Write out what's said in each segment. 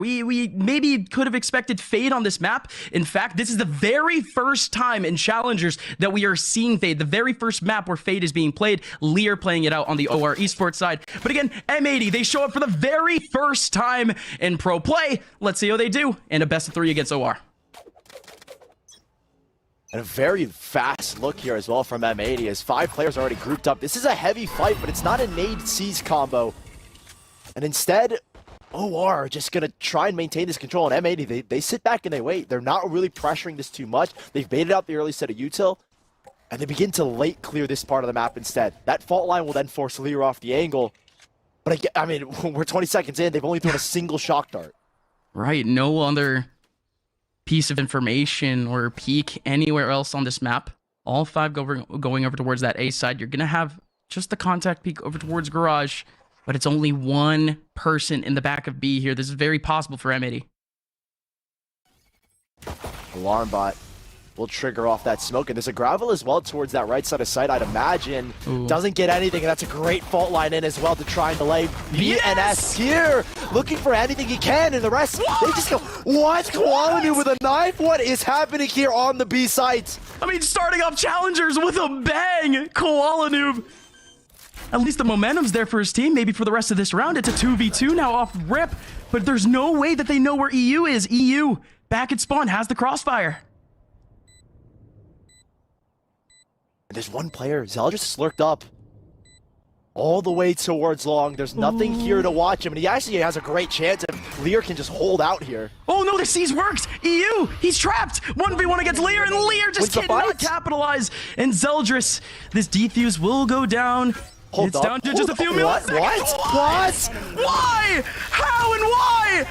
We maybe could have expected Fade on this map. In fact, this is the very first time in Challengers that we are seeing Fade. The very first map where Fade is being played. Lear playing it out on the OR Esports side. But again, M80, they show up for the very first time in pro play. Let's see how they do in a best of 3 against OR. And a very fast look here as well from M80 as 5 players are already grouped up. This is a heavy fight, but it's not a nade-seize combo. And instead, OR are just going to try and maintain this control. And M80, they sit back and they wait. They're not really pressuring this too much. They've baited out the early set of util, and they begin to late clear this part of the map instead. That fault line will then force Lear off the angle. But I mean, we're 20 seconds in. They've only thrown a single shock dart. Right, no other piece of information or peek anywhere else on this map. All 5 going over towards that A side. You're going to have just the contact peek over towards Garage. But it's only 1 person in the back of B here. This is very possible for M80. Alarm bot will trigger off that smoke. And there's a gravel as well towards that right side of sight, I'd imagine. Ooh. Doesn't get anything, and that's a great fault line in as well to try and delay BNS here. Looking for anything he can, and the rest, they just go, what? Koalanu with a knife? What is happening here on the B site? I mean, starting off Challengers with a bang. Koalanu. At least the momentum's there for his team. Maybe for the rest of this round, it's a 2v2 now off rip. But there's no way that they know where EU is. EU, back at spawn, has the crossfire. And there's one player, Zel just slurked up all the way towards long. There's nothing here to watch him, and he actually has a great chance if Lear can just hold out here. Oh no, the C's worked! EU, he's trapped! 1v1 against Lear, and Lear just cannot capitalize. And Zeldris, this defuse will go down. It's down to just a few milliseconds. What? Why? How and why?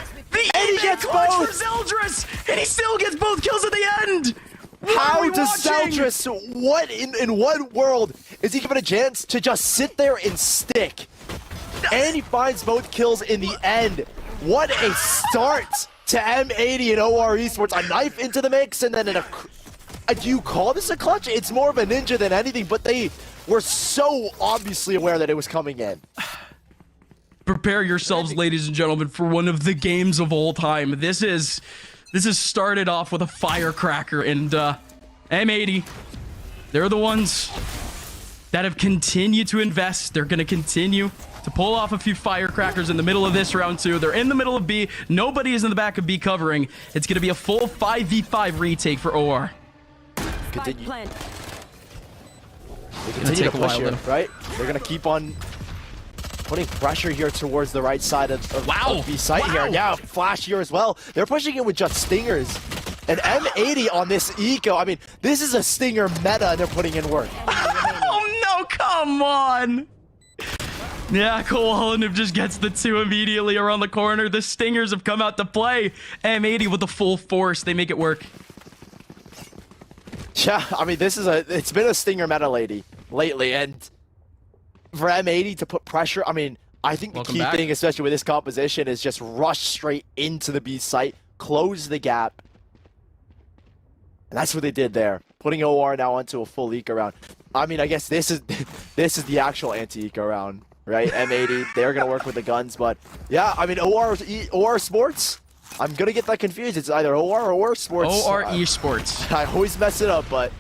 And he gets both! For Zeldris, and he still gets both kills at the end! How does Zeldris, what in what world is he given a chance to just sit there and stick? And he finds both kills in the end. What a start to M80 and OR Esports. A knife into the mix, and then do you call this a clutch? It's more of a ninja than anything, but they were so obviously aware that it was coming in. Prepare yourselves, ladies and gentlemen, for one of the games of all time. This is started off with a firecracker, and M80, they're the ones that have continued to invest. They're going to continue to pull off a few firecrackers in the middle of this round 2. They're in the middle of B. Nobody is in the back of B covering. It's going to be a full 5v5 retake for OR. They continue to push here, right? They're going to keep on putting pressure here towards the right side of B site here. Yeah, flash here as well. They're pushing it with just stingers. And M80 on this eco, I mean, this is a stinger meta, and they're putting in work. Oh no, come on! Yeah, Koalanu just gets the 2 immediately around the corner. The stingers have come out to play. M80 with the full force, they make it work. Yeah, I mean, it's been a stinger meta lately, and for M80 to put pressure, I mean, I think the key thing, especially with this composition, is just rush straight into the B site, close the gap. And that's what they did there, putting OR now onto a full eco round. I mean, I guess this is the actual anti-eco round, right? M80, they're going to work with the guns, but yeah, I mean, OR Sports, I'm going to get that confused. It's either OR or Sports. OR Esports. I always mess it up, but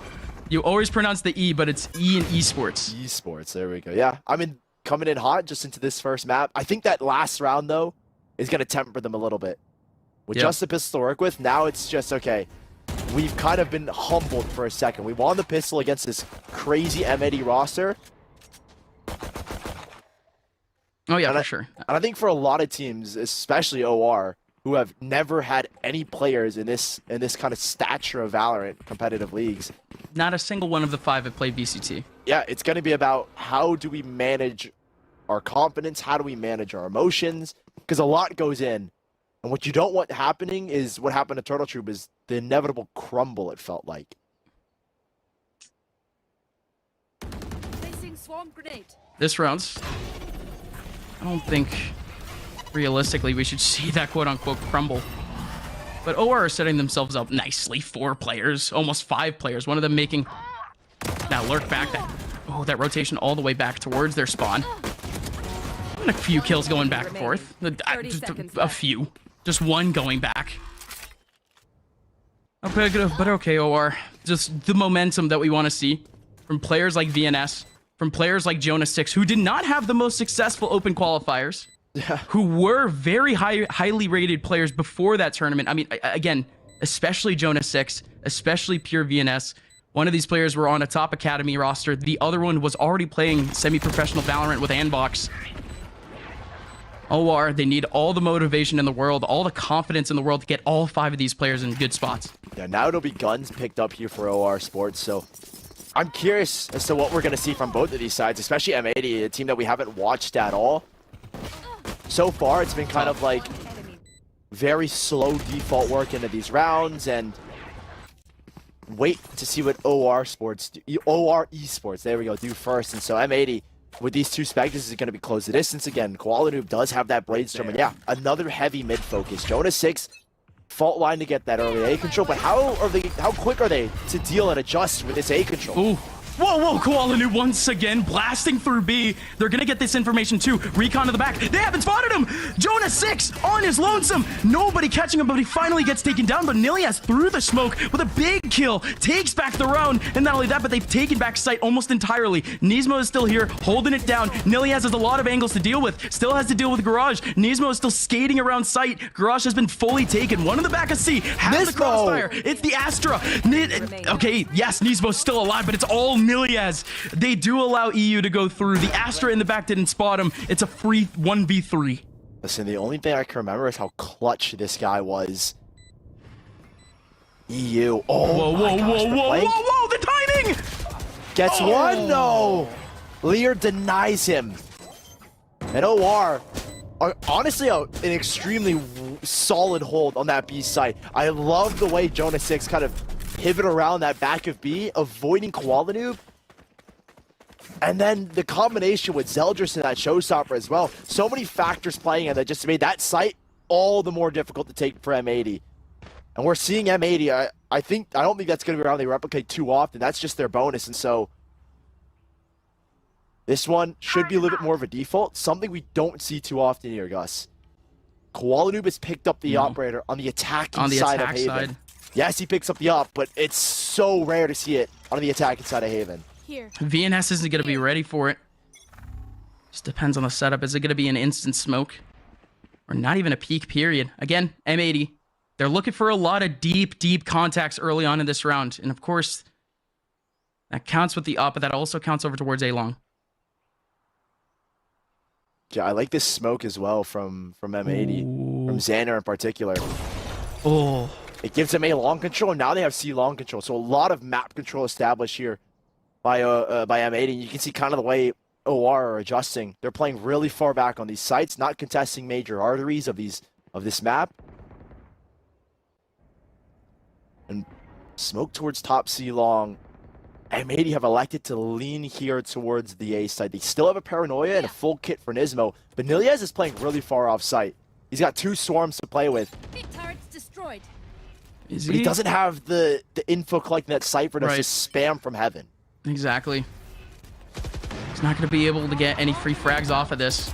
you always pronounce the E, but it's E in Esports. Esports, there we go. Yeah, I mean, coming in hot just into this first map. I think that last round, though, is going to temper them a little bit. With just the pistol to work with, now it's just, okay, we've kind of been humbled for a second. We won the pistol against this crazy M80 roster. Oh, yeah, for sure. And I think for a lot of teams, especially OR, who have never had any players in this kind of stature of Valorant competitive leagues. Not a single one of the 5 have played VCT. Yeah, it's going to be about how do we manage our confidence, how do we manage our emotions, because a lot goes in. And what you don't want happening is what happened to Turtle Troop, is the inevitable crumble, it felt like. Placing swarm grenade. This round, I don't think realistically we should see that quote-unquote crumble. But OR are setting themselves up nicely. 4 players, almost 5 players. One of them making that lurk back, that rotation all the way back towards their spawn. And a few kills going back and forth. A few. Just one going back. Okay, but okay, OR. Just the momentum that we want to see from players like VNS, from players like Jonah6, who did not have the most successful open qualifiers, who were very highly rated players before that tournament. I mean, again, especially Jonah6, especially pure VNS. One of these players were on a top academy roster. The other one was already playing semi-professional Valorant with Anbox. OR, they need all the motivation in the world, all the confidence in the world to get all 5 of these players in good spots. Yeah, now it'll be guns picked up here for OR Sports, so I'm curious as to what we're going to see from both of these sides, especially M80, a team that we haven't watched at all. So far, it's been kind of like very slow default work into these rounds, and wait to see what OR Esports, there we go, do first. And so M80, with these two specters, is going to be close the distance again. Koala does have that Bladestorm, and yeah, another heavy mid focus. Jonah6, fault line to get that early A control, but how quick are they to deal and adjust with this A control? Ooh. Whoa, Koala Noob once again blasting through B. They're gonna get this information too. Recon to the back. They haven't spotted him. Jonah6 on his lonesome. Nobody catching him, but he finally gets taken down. But Nilias through the smoke with a big kill, takes back the round. And not only that, but they've taken back sight almost entirely. Nismo is still here, holding it down. Nilias has a lot of angles to deal with. Still has to deal with Garage. Nismo is still skating around sight. Garage has been fully taken. One in the back of C. Has the crossfire. It's the Astra. Okay, yes, Nismo's still alive, but it's all Nilias. They do allow EU to go through. The Astra in the back didn't spot him. It's a free 1v3. Listen, the only thing I can remember is how clutch this guy was. EU. Oh, whoa, the timing! Gets one, no! Lear denies him. And OR are honestly an extremely solid hold on that B site. I love the way Jonah6 kind of pivot around that back of B, avoiding Koala Noob. And then the combination with Zeldris and that showstopper as well. So many factors playing in that just made that site all the more difficult to take for M80. And we're seeing M80, I don't think that's going to be around they replicate too often. That's just their bonus. And so this one should be a little bit more of a default. Something we don't see too often here, Gus. Koala Noob has picked up the operator on the attacking side of Haven. Yes, he picks up the up, but it's so rare to see it on the attacking side of Haven. Here. VNS isn't going to be ready for it. Just depends on the setup. Is it going to be an instant smoke? Or not even a peak period? Again, M80. They're looking for a lot of deep contacts early on in this round. And of course, that counts with the up, but that also counts over towards A-long. Yeah, I like this smoke as well from M80. Ooh. From Xander in particular. Oh. It gives them A-long control, and now they have C-long control. So a lot of map control established here by M80. And you can see kind of the way OR are adjusting. They're playing really far back on these sites, not contesting major arteries of this map. And smoke towards top C-long. M80 have elected to lean here towards the A side. They still have a Paranoia and a full kit for Nismo, but Nilias is playing really far off site. He's got 2 swarms to play with. Turrets destroyed. Is but he doesn't have the info collecting that Cypher does, just spam from heaven. Exactly. He's not going to be able to get any free frags off of this.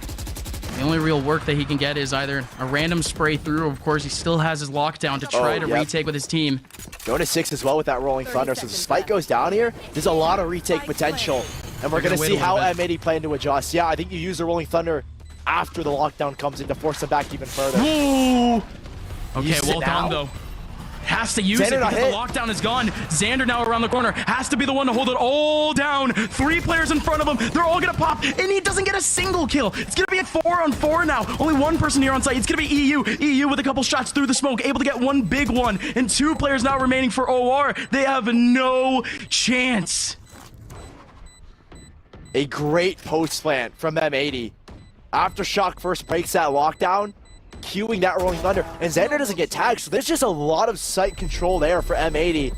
The only real work that he can get is either a random spray through. Of course, he still has his lockdown to try to retake with his team. Jonah6 as well with that Rolling Thunder. So the spike goes down here. There's a lot of retake potential. And we're going to see how M80 plan to adjust. Yeah, I think you use the Rolling Thunder after the lockdown comes in to force them back even further. Ooh. Okay, well done, though. Has to use it because the lockdown is gone. Xander now around the corner. Has to be the one to hold it all down. 3 players in front of him. They're all going to pop, and he doesn't get a single kill. It's going to be a 4-on-4 now. Only 1 person here on site. It's going to be EU. EU with a couple shots through the smoke. Able to get 1 big one. And 2 players now remaining for OR. They have no chance. A great post plant from M80. Aftershock first breaks that lockdown, queuing that Rolling Thunder, and Xander doesn't get tagged, so there's just a lot of site control there for M80.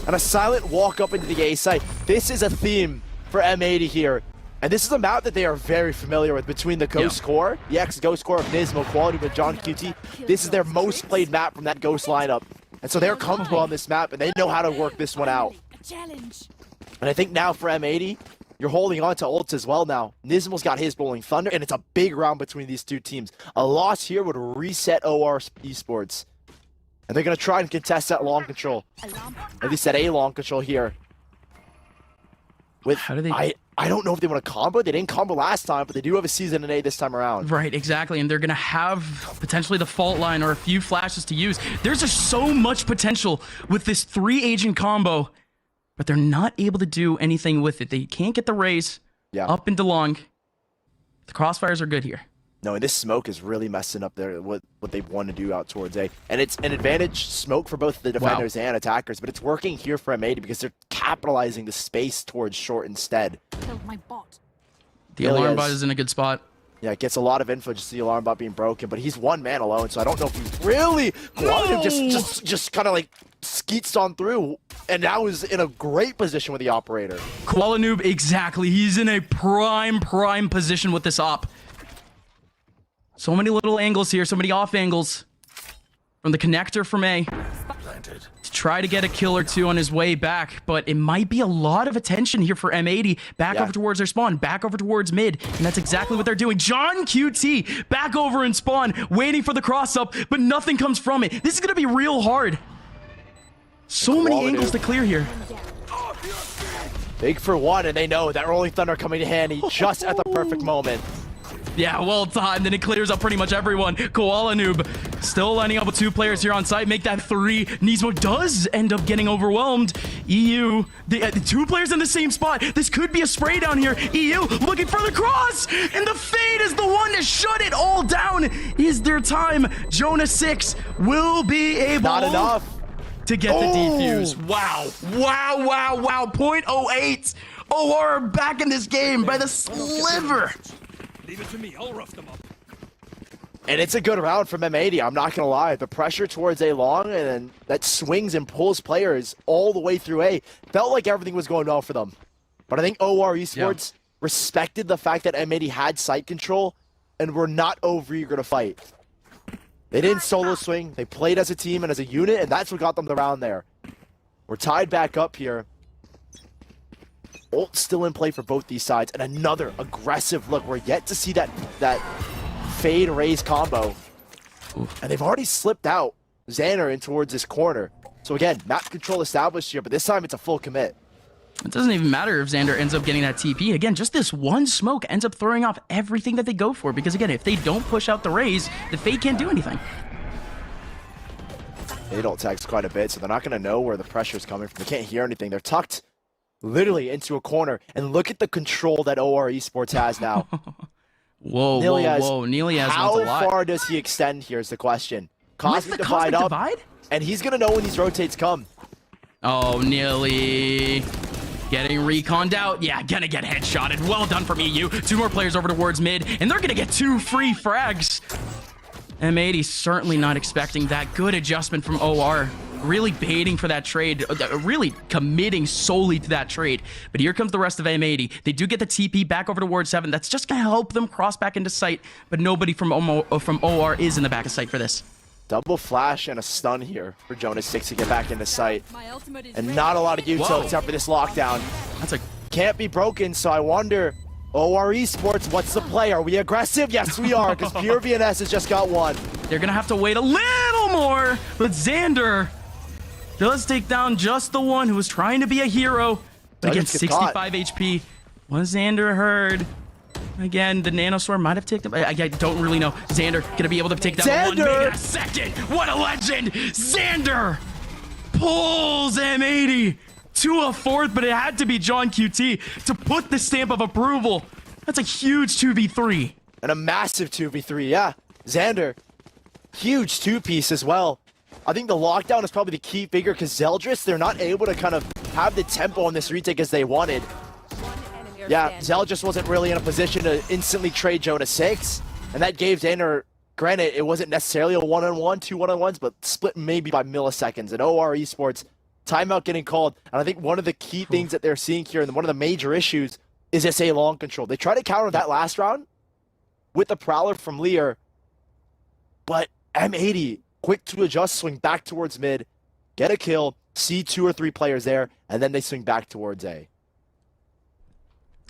And a silent walk up into the A site. This is a theme for M80 here. And this is a map that they are very familiar with between the Ghost Core, the ex-Ghost Core of Nismo, Quality with John QT. This is their most played map from that Ghost lineup. And so they're comfortable on this map, and they know how to work this one out. And I think now for M80, you're holding on to ults as well now. Nismo's got his Rolling Thunder, and it's a big round between these two teams. A loss here would reset OR Esports. And they're going to try and contest that long control. At least that A long control here. With, how do they... I don't know if they want to combo. They didn't combo last time, but they do have a season in A this time around. Right, exactly. And they're going to have potentially the fault line or a few flashes to use. There's just so much potential with this 3-agent combo, but they're not able to do anything with it. They can't get the raise up into long. The crossfires are good here. No, and this smoke is really messing up what they want to do out towards A. And it's an advantage smoke for both the defenders and attackers, but it's working here for M80 because they're capitalizing the space towards short instead. Killed my bot. The alarm bot is in a good spot. Yeah, it gets a lot of info, just the alarm bot being broken, but he's one man alone, so I don't know if he's really... No! Just kind of like skeets on through, and now is in a great position with the operator. Koala Noob, exactly. He's in a prime position with this op. So many little angles here, so many off angles from the connector from A to try to get a kill or two on his way back, but it might be a lot of attention here for M80 back over towards their spawn, back over towards mid, and that's exactly what they're doing. John QT back over in spawn, waiting for the cross up, but nothing comes from it. This is going to be real hard. So many angles to clear here. Big for one, and they know that Rolling Thunder coming in handy just at the perfect moment. Yeah, well timed, and it clears up pretty much everyone. Koala Noob still lining up with 2 players here on site. Make that 3. Nismo does end up getting overwhelmed. EU, the 2 players in the same spot. This could be a spray down here. EU looking for the cross, and the Fade is the one to shut it all down. Is their time? Jonah 6 will be able... Not enough. To get the defuse. Wow. 0.08. OR back in this game by the sliver. Leave it to me, I'll rough them up. And it's a good round from M80, I'm not gonna lie. The pressure towards A long, and then that swings and pulls players all the way through A. Felt like everything was going well for them. But I think OR Esports respected the fact that M80 had site control and were not overeager to fight. They didn't solo swing, they played as a team and as a unit, and that's what got them the round there. We're tied back up here. Ult still in play for both these sides, and another aggressive look. We're yet to see that fade raise combo. Oof. And they've already slipped out Xander in towards this corner. So again, map control established here, but this time it's a full commit. It doesn't even matter if Xander ends up getting that TP. Again, just this one smoke ends up throwing off everything that they go for, because again, if they don't push out the raise, the Fade can't do anything. They don't text quite a bit, so they're not going to know where the pressure's coming from. They can't hear anything. They're tucked literally into a corner, and look at the control that OR Esports has now. Whoa. Nelias how wants a lot. far does he extend here is the question. Cosmic the Divide Cosmic up, Divide? and he's going to know when these rotates come. Oh, Neely getting reconned out. Yeah, gonna get headshotted. Well done from EU. 2 more players over towards mid, and they're gonna get 2 free frags. M80 certainly not expecting that. Good adjustment from OR. Really baiting for that trade, really committing solely to that trade. But here comes the rest of M80. They do get the TP back over to Ward 7. That's just going to help them cross back into sight, but nobody from OR is in the back of sight for this. Double flash and a stun here for Jonas 6 to get back into sight. My ultimate is And ready. not a lot of util except for this lockdown. That's a... Can't be broken, so I wonder, OR Esports, what's the play? Are we aggressive? Yes, we are, because Pure VNS has just got one. They're going to have to wait a little more, but Xander does take down just the one who was trying to be a hero. But again, 65 HP. Was Xander heard? Again, the nanosword might have taken him. I don't really know. Xander gonna be able to take down one mid in a second. What a legend! Xander pulls M80 to a 4th, but it had to be John QT to put the stamp of approval. That's a huge 2v3. And a massive 2v3, yeah. Xander, huge 2-piece as well. I think the lockdown is probably the key figure because Zeldris, they're not able to kind of have the tempo on this retake as they wanted. Yeah, Zeldris wasn't really in a position to instantly trade Jonah 6, and that gave Xander, granted, it wasn't necessarily a 1-on-1, 2 1-on-1s, but split maybe by milliseconds. And OR Esports, timeout getting called, and I think one of the key things that they're seeing here, and one of the major issues, is this A long control. They tried to counter that last round with the Prowler from Lear, but M80, quick to adjust, swing back towards mid, get a kill, see 2 or 3 players there, and then they swing back towards A.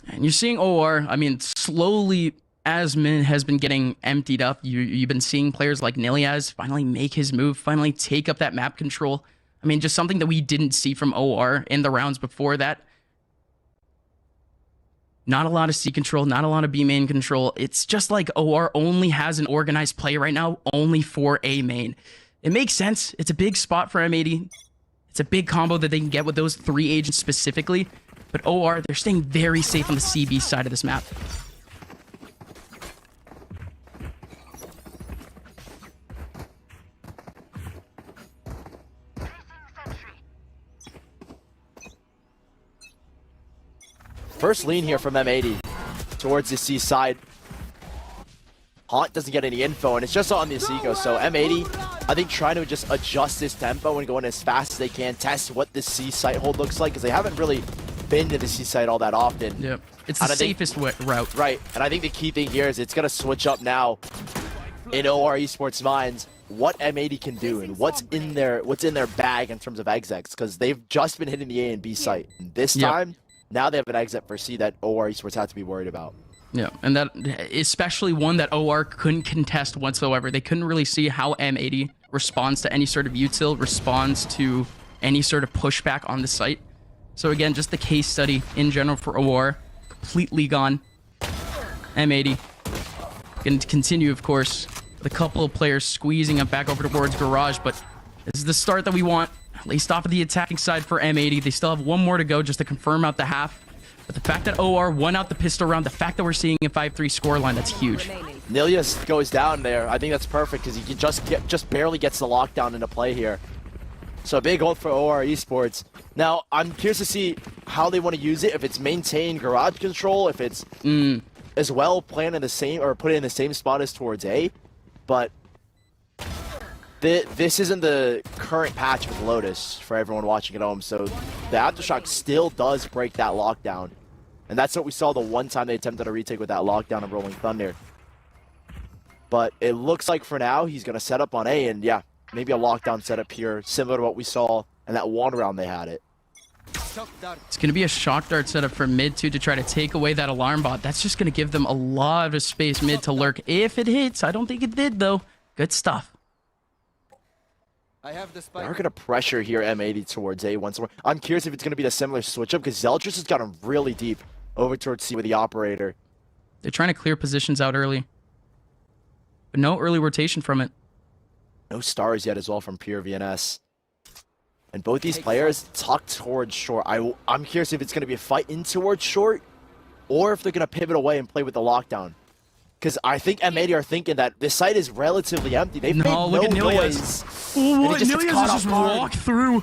And you're seeing OR, I mean, slowly as Min has been getting emptied up, you've been seeing players like Niliaz finally make his move, finally take up that map control. I mean, just something that we didn't see from OR in the rounds before that. Not a lot of C control, not a lot of B main control. It's just like OR only has an organized play right now, only for A main. It makes sense. It's a big spot for M80. It's a big combo that they can get with those 3 agents specifically. But OR, they're staying very safe on the CB side of this map. First lean here from M80 towards the C side. Haunt doesn't get any info, and it's just on the eco. So M80, I think, trying to just adjust this tempo and going as fast as they can, test what the C site hold looks like, because they haven't really been to the C site all that often. Yep, it's the safest route. Right, and I think the key thing here is it's going to switch up now in OR Esports' minds what M80 can do and what's in their bag in terms of execs, because they've just been hitting the A and B site. And this time, now they have an exec for C that OR Esports have to be worried about. Yeah, and that especially one that OR couldn't contest whatsoever. They couldn't really see how M80 responds to any sort of util, responds to any sort of pushback on the site. So again, just the case study in general for OR, completely gone. M80 going to continue, of course, with a couple of players squeezing up back over towards Garage, but this is the start that we want, at least off of the attacking side for M80. They still have one more to go just to confirm out the half. But the fact that OR won out the pistol round, the fact that we're seeing a 5-3 scoreline, that's huge. Nilias goes down there. I think that's perfect because he can just barely gets the lockdown into play here. So a big ult for OR Esports. Now, I'm curious to see how they want to use it. If it's maintain garage control, if it's as well planned in the same, or put it in the same spot as towards A. But this isn't the current patch with Lotus for everyone watching at home, so the Aftershock still does break that lockdown. And that's what we saw the one time they attempted a retake with that lockdown of Rolling Thunder. But it looks like for now, he's going to set up on A, and yeah, maybe a lockdown setup here, similar to what we saw in that one round they had it. It's going to be a shock dart setup for mid too to try to take away that alarm bot. That's just going to give them a lot of space mid to lurk if it hits. I don't think it did, though. Good stuff. They're going to pressure here M80 towards A once more. I'm curious if it's going to be a similar switch up because Zeldris has gotten really deep over towards C with the operator. They're trying to clear positions out early, but no early rotation from it. No stars yet as well from Pure VNS. And both these players tuck towards short. I'm curious if it's going to be a fight in towards short or if they're going to pivot away and play with the lockdown. Because I think M80 are thinking that this site is relatively empty. They've made no noise. Oh, what? Nilias just walked through.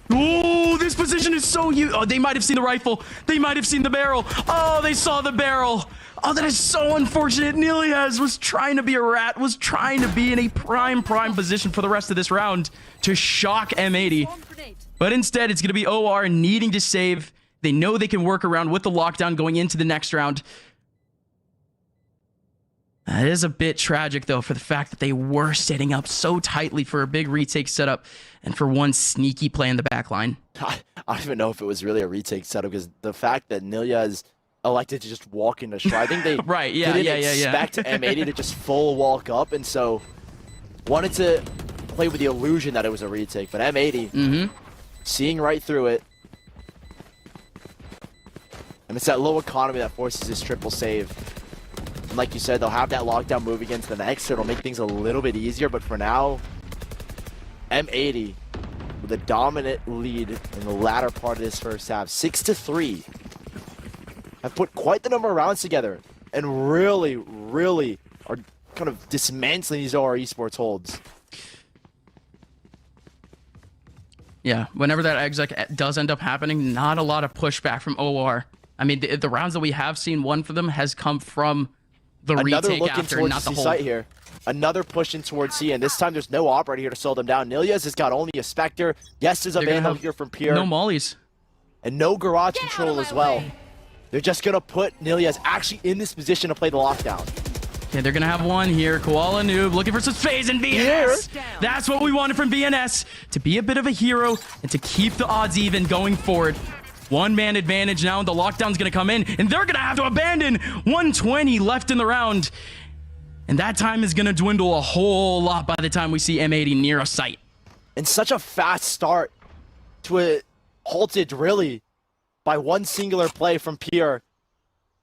Oh, this position is so huge. Oh, they might have seen the rifle. They might have seen the barrel. Oh, they saw the barrel. Oh, that is so unfortunate. Nilias was trying to be a rat, was trying to be in a prime position for the rest of this round to shock M80. But instead, it's going to be OR needing to save. They know they can work around with the lockdown going into the next round. That is a bit tragic, though, for the fact that they were setting up so tightly for a big retake setup and for one sneaky play in the back line. I don't even know if it was really a retake setup because the fact that Nilias elected to just walk into short, I think they didn't expect M80 to just full walk up, and so wanted to play with the illusion that it was a retake. But M80, seeing right through it, and it's that low economy that forces this triple save. And like you said, they'll have that lockdown move against the next, so it'll make things a little bit easier. But for now, M80 with a dominant lead in the latter part of this first half, 6-3, have put quite the number of rounds together and really are kind of dismantling these OR Esports holds. Yeah, whenever that exec does end up happening, not a lot of pushback from OR. I mean, the rounds that we have seen won for them has come from the retake after, not the hold. Site here. Another push in towards C, and this time there's no operator here to slow them down. Nilias has got only a Spectre. Yes, there's a Vandal here from Pure. No mollies. And no garage control as well. They're just going to put Nilias actually in this position to play the lockdown. Okay, they're going to have one here. Koala Noob looking for some phase in VNS. That's what we wanted from VNS. To be a bit of a hero and to keep the odds even going forward. One-man advantage now. The lockdown's going to come in, and they're going to have to abandon. 120 left in the round. And that time is going to dwindle a whole lot by the time we see M80 near a site. And such a fast start to a halted, really, by one singular play from Pierre.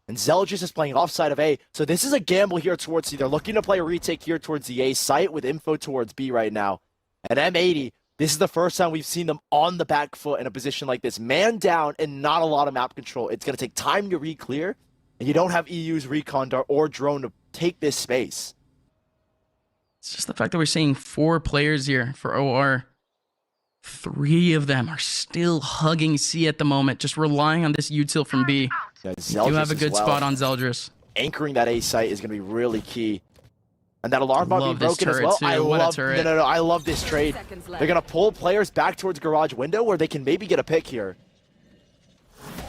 And Zeldris is playing offside of A. So this is a gamble here towards C. They're looking to play a retake here towards the A site with info towards B right now. And M80, this is the first time we've seen them on the back foot in a position like this. Man down and not a lot of map control. It's going to take time to re-clear. And you don't have EU's recon dart or drone to take this space. It's just the fact that we're seeing 4 players here for OR. 3 of them are still hugging C at the moment, just relying on this util from B. Yeah, you have a good spot on Zeldris. Anchoring that A site is going to be really key. And that alarm bot being broken as well. I love this trade. They're going to pull players back towards garage window where they can maybe get a pick here.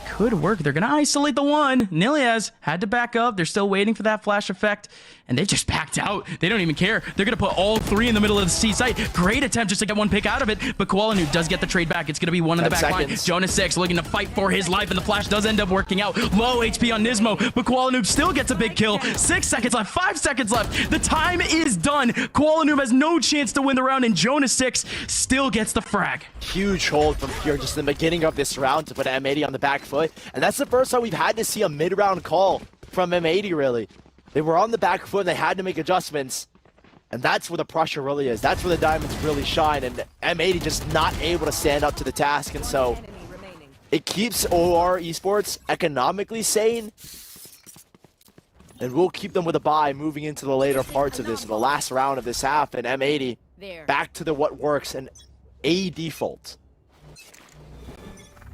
Could work. They're going to isolate the one. Nilias had to back up. They're still waiting for that flash effect. And they just backed out. They don't even care. They're going to put all 3 in the middle of the C site. Great attempt just to get one pick out of it. But Koalanu does get the trade back. It's going to be one in the back line. Jonas 6 looking to fight for his life. And the flash does end up working out. Low HP on Nismo. But Koalanu still gets a big kill. 6 seconds left. 5 seconds left. The time is done. Koalanu has no chance to win the round. And Jonas 6 still gets the frag. Huge hold from Pierre just in the beginning of this round to put M80 on the back foot. And that's the first time we've had to see a mid-round call from M80, really. They were on the back foot and they had to make adjustments. And that's where the pressure really is. That's where the diamonds really shine. And M80 just not able to stand up to the task. And so it keeps OR Esports economically sane. And we'll keep them with a bye moving into the later parts of this, the last round of this half. And M80 back to the what works and A default.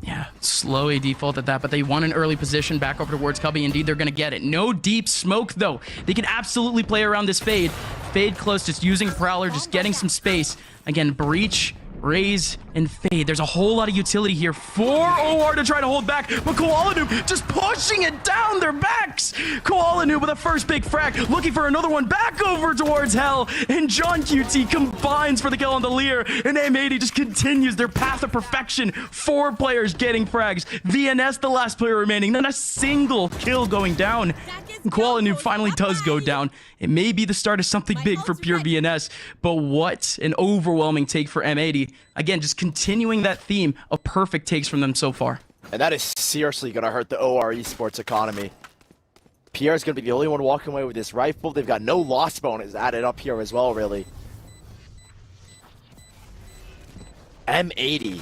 Yeah, slow A default at that, but they want an early position back over towards Cubby. Indeed, they're going to get it. No deep smoke, though. They can absolutely play around this fade. Fade close, just using Prowler, just getting some space. Again, breach, raise, and fade. There's a whole lot of utility here for OR to try to hold back, but Koalanu just pushing it down their backs. Koalanu with a first big frag, looking for another one back over towards Hell, and John QT combines for the kill on the Lear, and M80 just continues their path of perfection. 4 players getting frags. VNS, the last player remaining, then a single kill going down. And Koalanu finally does go down. It may be the start of something big for pure VNS, but what an overwhelming take for M80. Again, just continuing that theme of perfect takes from them so far. And that is seriously going to hurt the OR Esports economy. Pierre's going to be the only one walking away with this rifle. They've got no loss bonus added up here as well, really. M80,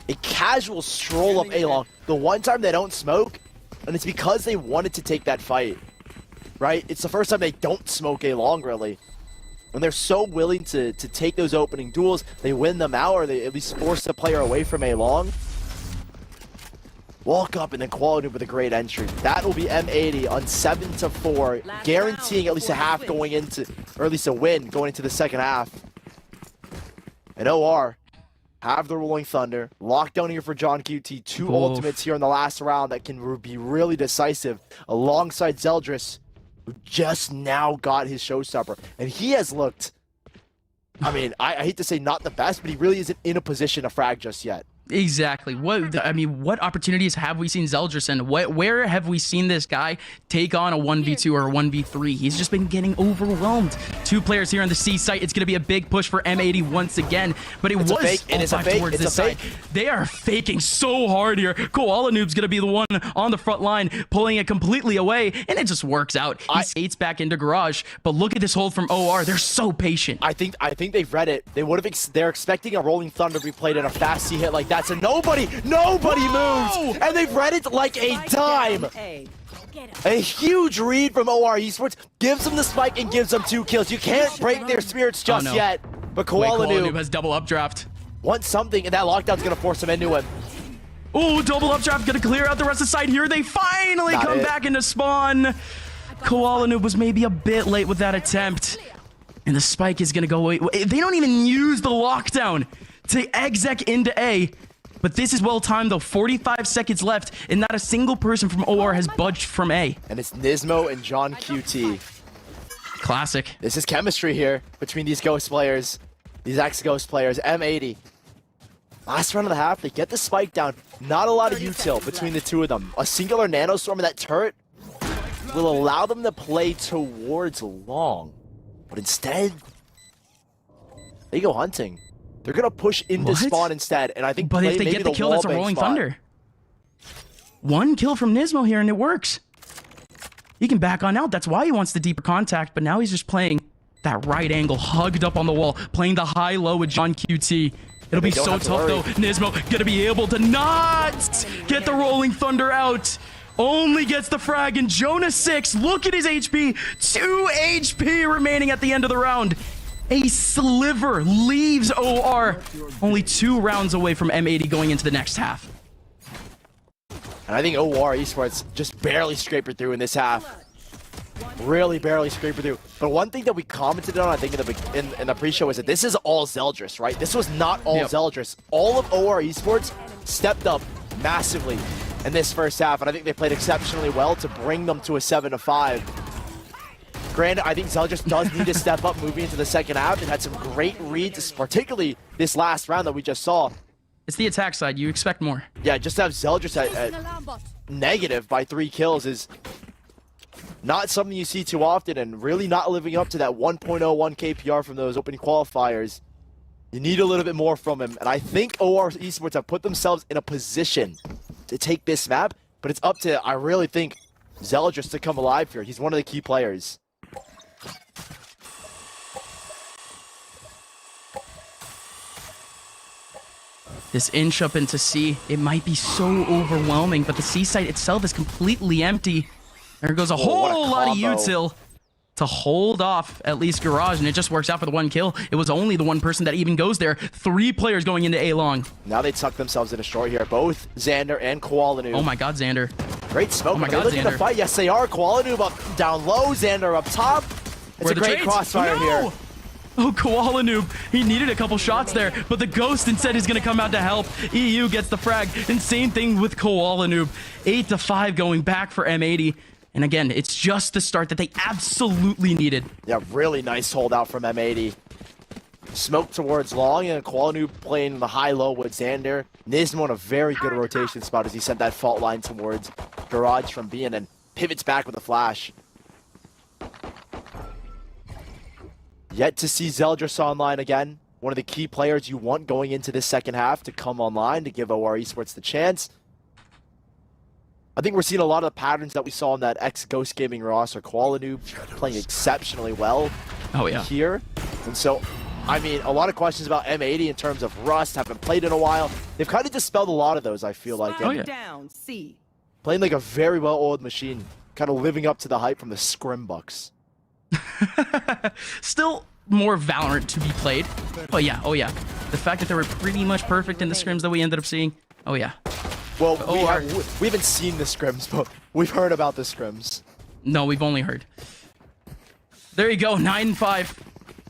a casual stroll up A-long. The one time they don't smoke, and it's because they wanted to take that fight. Right? It's the first time they don't smoke A-long, really. When they're so willing to take those opening duels, they win them out, or they at least force the player away from A-long. Walk up and then quality with a great entry. That will be M80 on 7-4, guaranteeing at least a half going into, or at least a win going into the second half. And OR have the Rolling Thunder. Lockdown here for John QT. 2 ultimates here in the last round that can be really decisive alongside Zeldris, who just now got his showstopper. And he has looked, I mean, I hate to say not the best, but he really isn't in a position to frag just yet. Exactly. What opportunities have we seen Zeldris in? Where have we seen this guy take on a 1v2 or a 1v3? He's just been getting overwhelmed. 2 players here on the C site. It's going to be a big push for M80 once again, but it is a fake. They are faking so hard here. Koalanoob's going to be the one on the front line, pulling it completely away, and it just works out. He skates back into garage, but look at this hold from OR. They're so patient. I think they've read it. They're expecting a Rolling Thunder to be played in a fast C hit like that. So nobody moves, and they've read it like a dime. A huge read from OR Esports gives them the spike and gives them 2 kills. You can't break their spirits just yet. But Koalanu has double updraft. Wants something, and that lockdown's gonna force him into him. Oh, double updraft gonna clear out the rest of the side here. They finally come back into spawn. Koalanu was maybe a bit late with that attempt, and the spike is gonna go away. They don't even use the lockdown to exec into A. But this is well timed though. 45 seconds left, and not a single person from OR has budged from A. And it's Nismo and John QT. Classic. This is chemistry here between these Ghost players, these ex-Ghost players. M80. Last round of the half, they get the spike down. Not a lot of util between the two of them. A singular nanostorm in that turret will allow them to play towards long. But instead, they go hunting. They're going to push into spawn instead. And I think but if they get the kill, that's a rolling thunder. One kill from Nismo here, and it works. He can back on out. That's why he wants the deeper contact. But now he's just playing that right angle, hugged up on the wall, playing the high-low with John QT. It'll be so tough, though. Nismo gonna be able to not get the rolling thunder out. Only gets the frag, and Jonah 6, look at his HP. 2 HP remaining at the end of the round. A sliver leaves OR. Only 2 rounds away from M80 going into the next half. And I think OR Esports just barely scraped it through in this half. Really barely scraped it through. But one thing that we commented on, I think, in the pre-show is that this is all Zeldris, right? This was not all Zeldris. All of OR Esports stepped up massively in this first half, and I think they played exceptionally well to bring them to a 7-5. Granted, I think Zeldris does need to step up moving into the second half. They had some great reads, particularly this last round that we just saw. It's the attack side. You expect more. Yeah, just to have Zeldris at negative by 3 kills is not something you see too often, and really not living up to that 1.01 KPR from those open qualifiers. You need a little bit more from him, and I think OR Esports have put themselves in a position to take this map, but it's up to, I really think, Zeldris to come alive here. He's one of the key players. This inch up into C, it might be so overwhelming, but the C site itself is completely empty. There goes a whole lot of util to hold off at least Garage, and it just works out for the 1 kill. It was only the 1 person that even goes there. 3 players going into A long. Now they tuck themselves in a short here. Both Xander and Koala Noob. Oh my god, Xander. Great smoke. Oh my god, looking to fight. Yes, they are. Koala Noob up down low, Xander up top. It's a great crossfire here. Oh, Koala Noob, he needed a couple shots there, but the Ghost instead is going to come out to help. EU gets the frag, and same thing with Koala Noob. 8-5 going back for M80. And again, it's just the start that they absolutely needed. Yeah, really nice holdout from M80. Smoke towards long, and Koala Noob playing the high-low with Xander. Nismo in a very good rotation spot as he sent that fault line towards Garage from B, and then pivots back with a flash. Yet to see Zeldris online again. One of the key players you want going into this second half to come online to give OR Esports the chance. I think we're seeing a lot of the patterns that we saw in that ex-Ghost Gaming roster. Koala Noob playing exceptionally well here. And so, I mean, a lot of questions about M80 in terms of rust, haven't played in a while. They've kind of dispelled a lot of those, I feel like. Down, C. Playing like a very well-oiled machine, kind of living up to the hype from the Scrimbucks. Still more Valorant to be played. But yeah, the fact that they were pretty much perfect in the scrims that we ended up seeing. Oh yeah. Well, we haven't seen the scrims, but we've heard about the scrims. No, we've only heard. There you go, 9-5.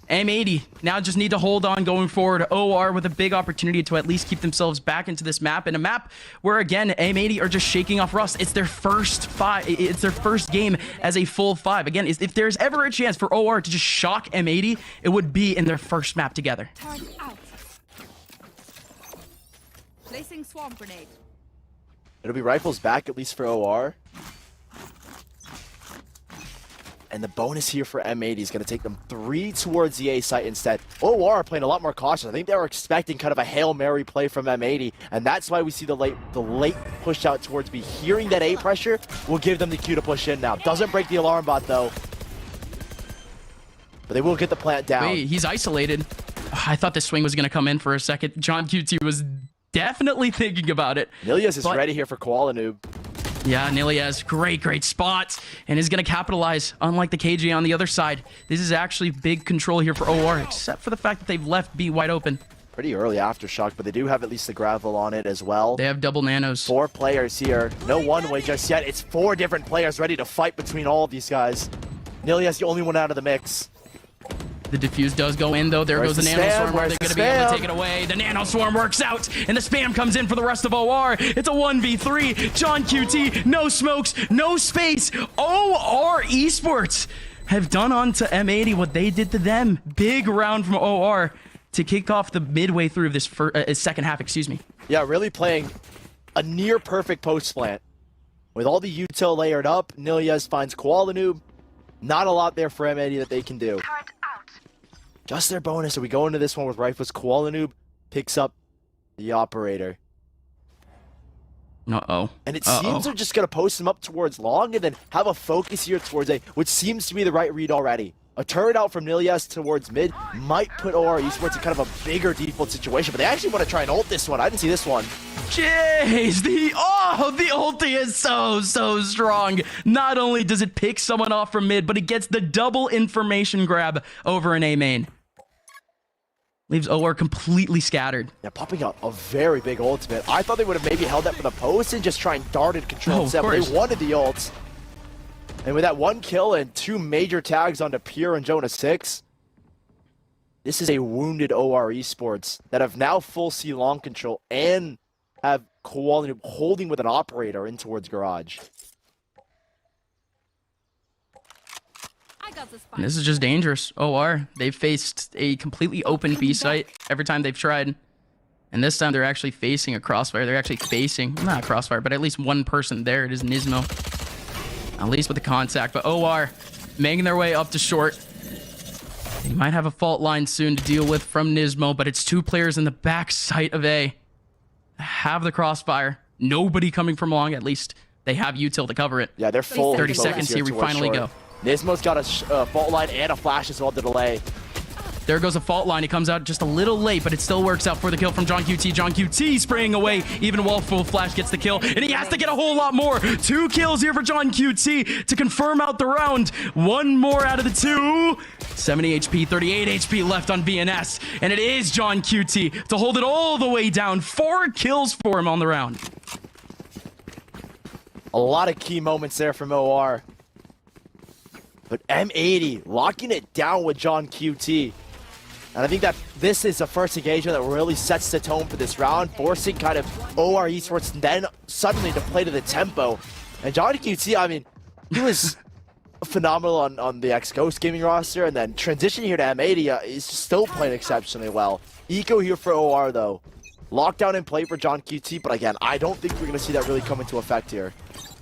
M80 now just need to hold on going forward. OR with a big opportunity to at least keep themselves back into this map, and a map where again M80 are just shaking off rust. It's their first 5. It's their first game as a full 5. Again, if there's ever a chance for OR to just shock M80, it would be in their first map together. Turn out. Placing swarm grenade. It'll be rifles back, at least for OR. And the bonus here for M80 is going to take them 3 towards the A site instead. OR are playing a lot more cautious. I think they were expecting kind of a Hail Mary play from M80, and that's why we see the late push out towards B. Hearing that A pressure will give them the cue to push in now. Doesn't break the alarm bot, though. But they will get the plant down. Wait, he's isolated. I thought this swing was going to come in for a second. John QT was definitely thinking about it. Nilias is ready here for Koala Noob. Yeah, Nilias, great spot, and is going to capitalize, unlike the KJ on the other side. This is actually big control here for OR, except for the fact that they've left B wide open. Pretty early aftershock, but they do have at least the gravel on it as well. They have double nanos. 4 players here. No one-way just yet. It's 4 different players ready to fight between all of these guys. Nilias the only one out of the mix. The defuse does go in, though. There goes the nano swarm. Are they going to be able to take it away? The nano swarm works out, and the spam comes in for the rest of OR. It's a 1v3. John QT, no smokes, no space. OR Esports have done on to M80 what they did to them. Big round from OR. to kick off the midway through of this second half, excuse me. Yeah, really playing a near perfect post plant. With all the util layered up, Nilyas finds Koala Noob. Not a lot there for M80 that they can do. Just their bonus, so we go into this one with rifles. Koala Noob picks up the operator. Uh-oh. And it seems they're just going to post him up towards long and then have a focus here towards A, which seems to be the right read already. A turret out from Nilyas towards mid might put OR Esports in kind of a bigger default situation, but they actually want to try and ult this one. I didn't see this one. Jeez, the ulti is so strong. Not only does it pick someone off from mid, but it gets the double information grab over an A main. Leaves OR completely scattered. Yeah, popping out a very big ultimate. I thought they would have maybe held that for the post and just try and dart and control set, but they wanted the ults. And with that 1 kill and 2 major tags onto Pure and Jonah 6, this is a wounded OR Esports that have now full C long control and have Koala holding with an operator in towards Garage. And this is just dangerous. OR, they've faced a completely open B site every time they've tried. And this time they're actually facing a crossfire. They're actually facing, not a crossfire, but at least one person there. It is Nismo. At least with the contact. But OR making their way up to short. They might have a fault line soon to deal with from Nismo, but it's 2 players in the back site of A. Have the crossfire. Nobody coming from long, at least. They have util to cover it. Yeah, they're full. 30 seconds here, we finally go. Nismo's got a fault line and a flash as well to delay. There goes a fault line. It comes out just a little late, but it still works out for the kill from John QT. John QT spraying away, even while full flash gets the kill, and he has to get a whole lot more. 2 kills here for John QT to confirm out the round. 1 more out of the 2. 70 HP, 38 HP left on BNS, and it is John QT to hold it all the way down. 4 kills for him on the round. A lot of key moments there from OR. But M80 locking it down with John QT. And I think that this is the first engagement that really sets the tone for this round, forcing kind of OR Esports and then suddenly to play to the tempo. And John QT, I mean, he was phenomenal on the X-Ghost gaming roster, and then transitioning here to M80 is still playing exceptionally well. Eco here for OR though. Lockdown in play for John QT, but again, I don't think we're going to see that really come into effect here.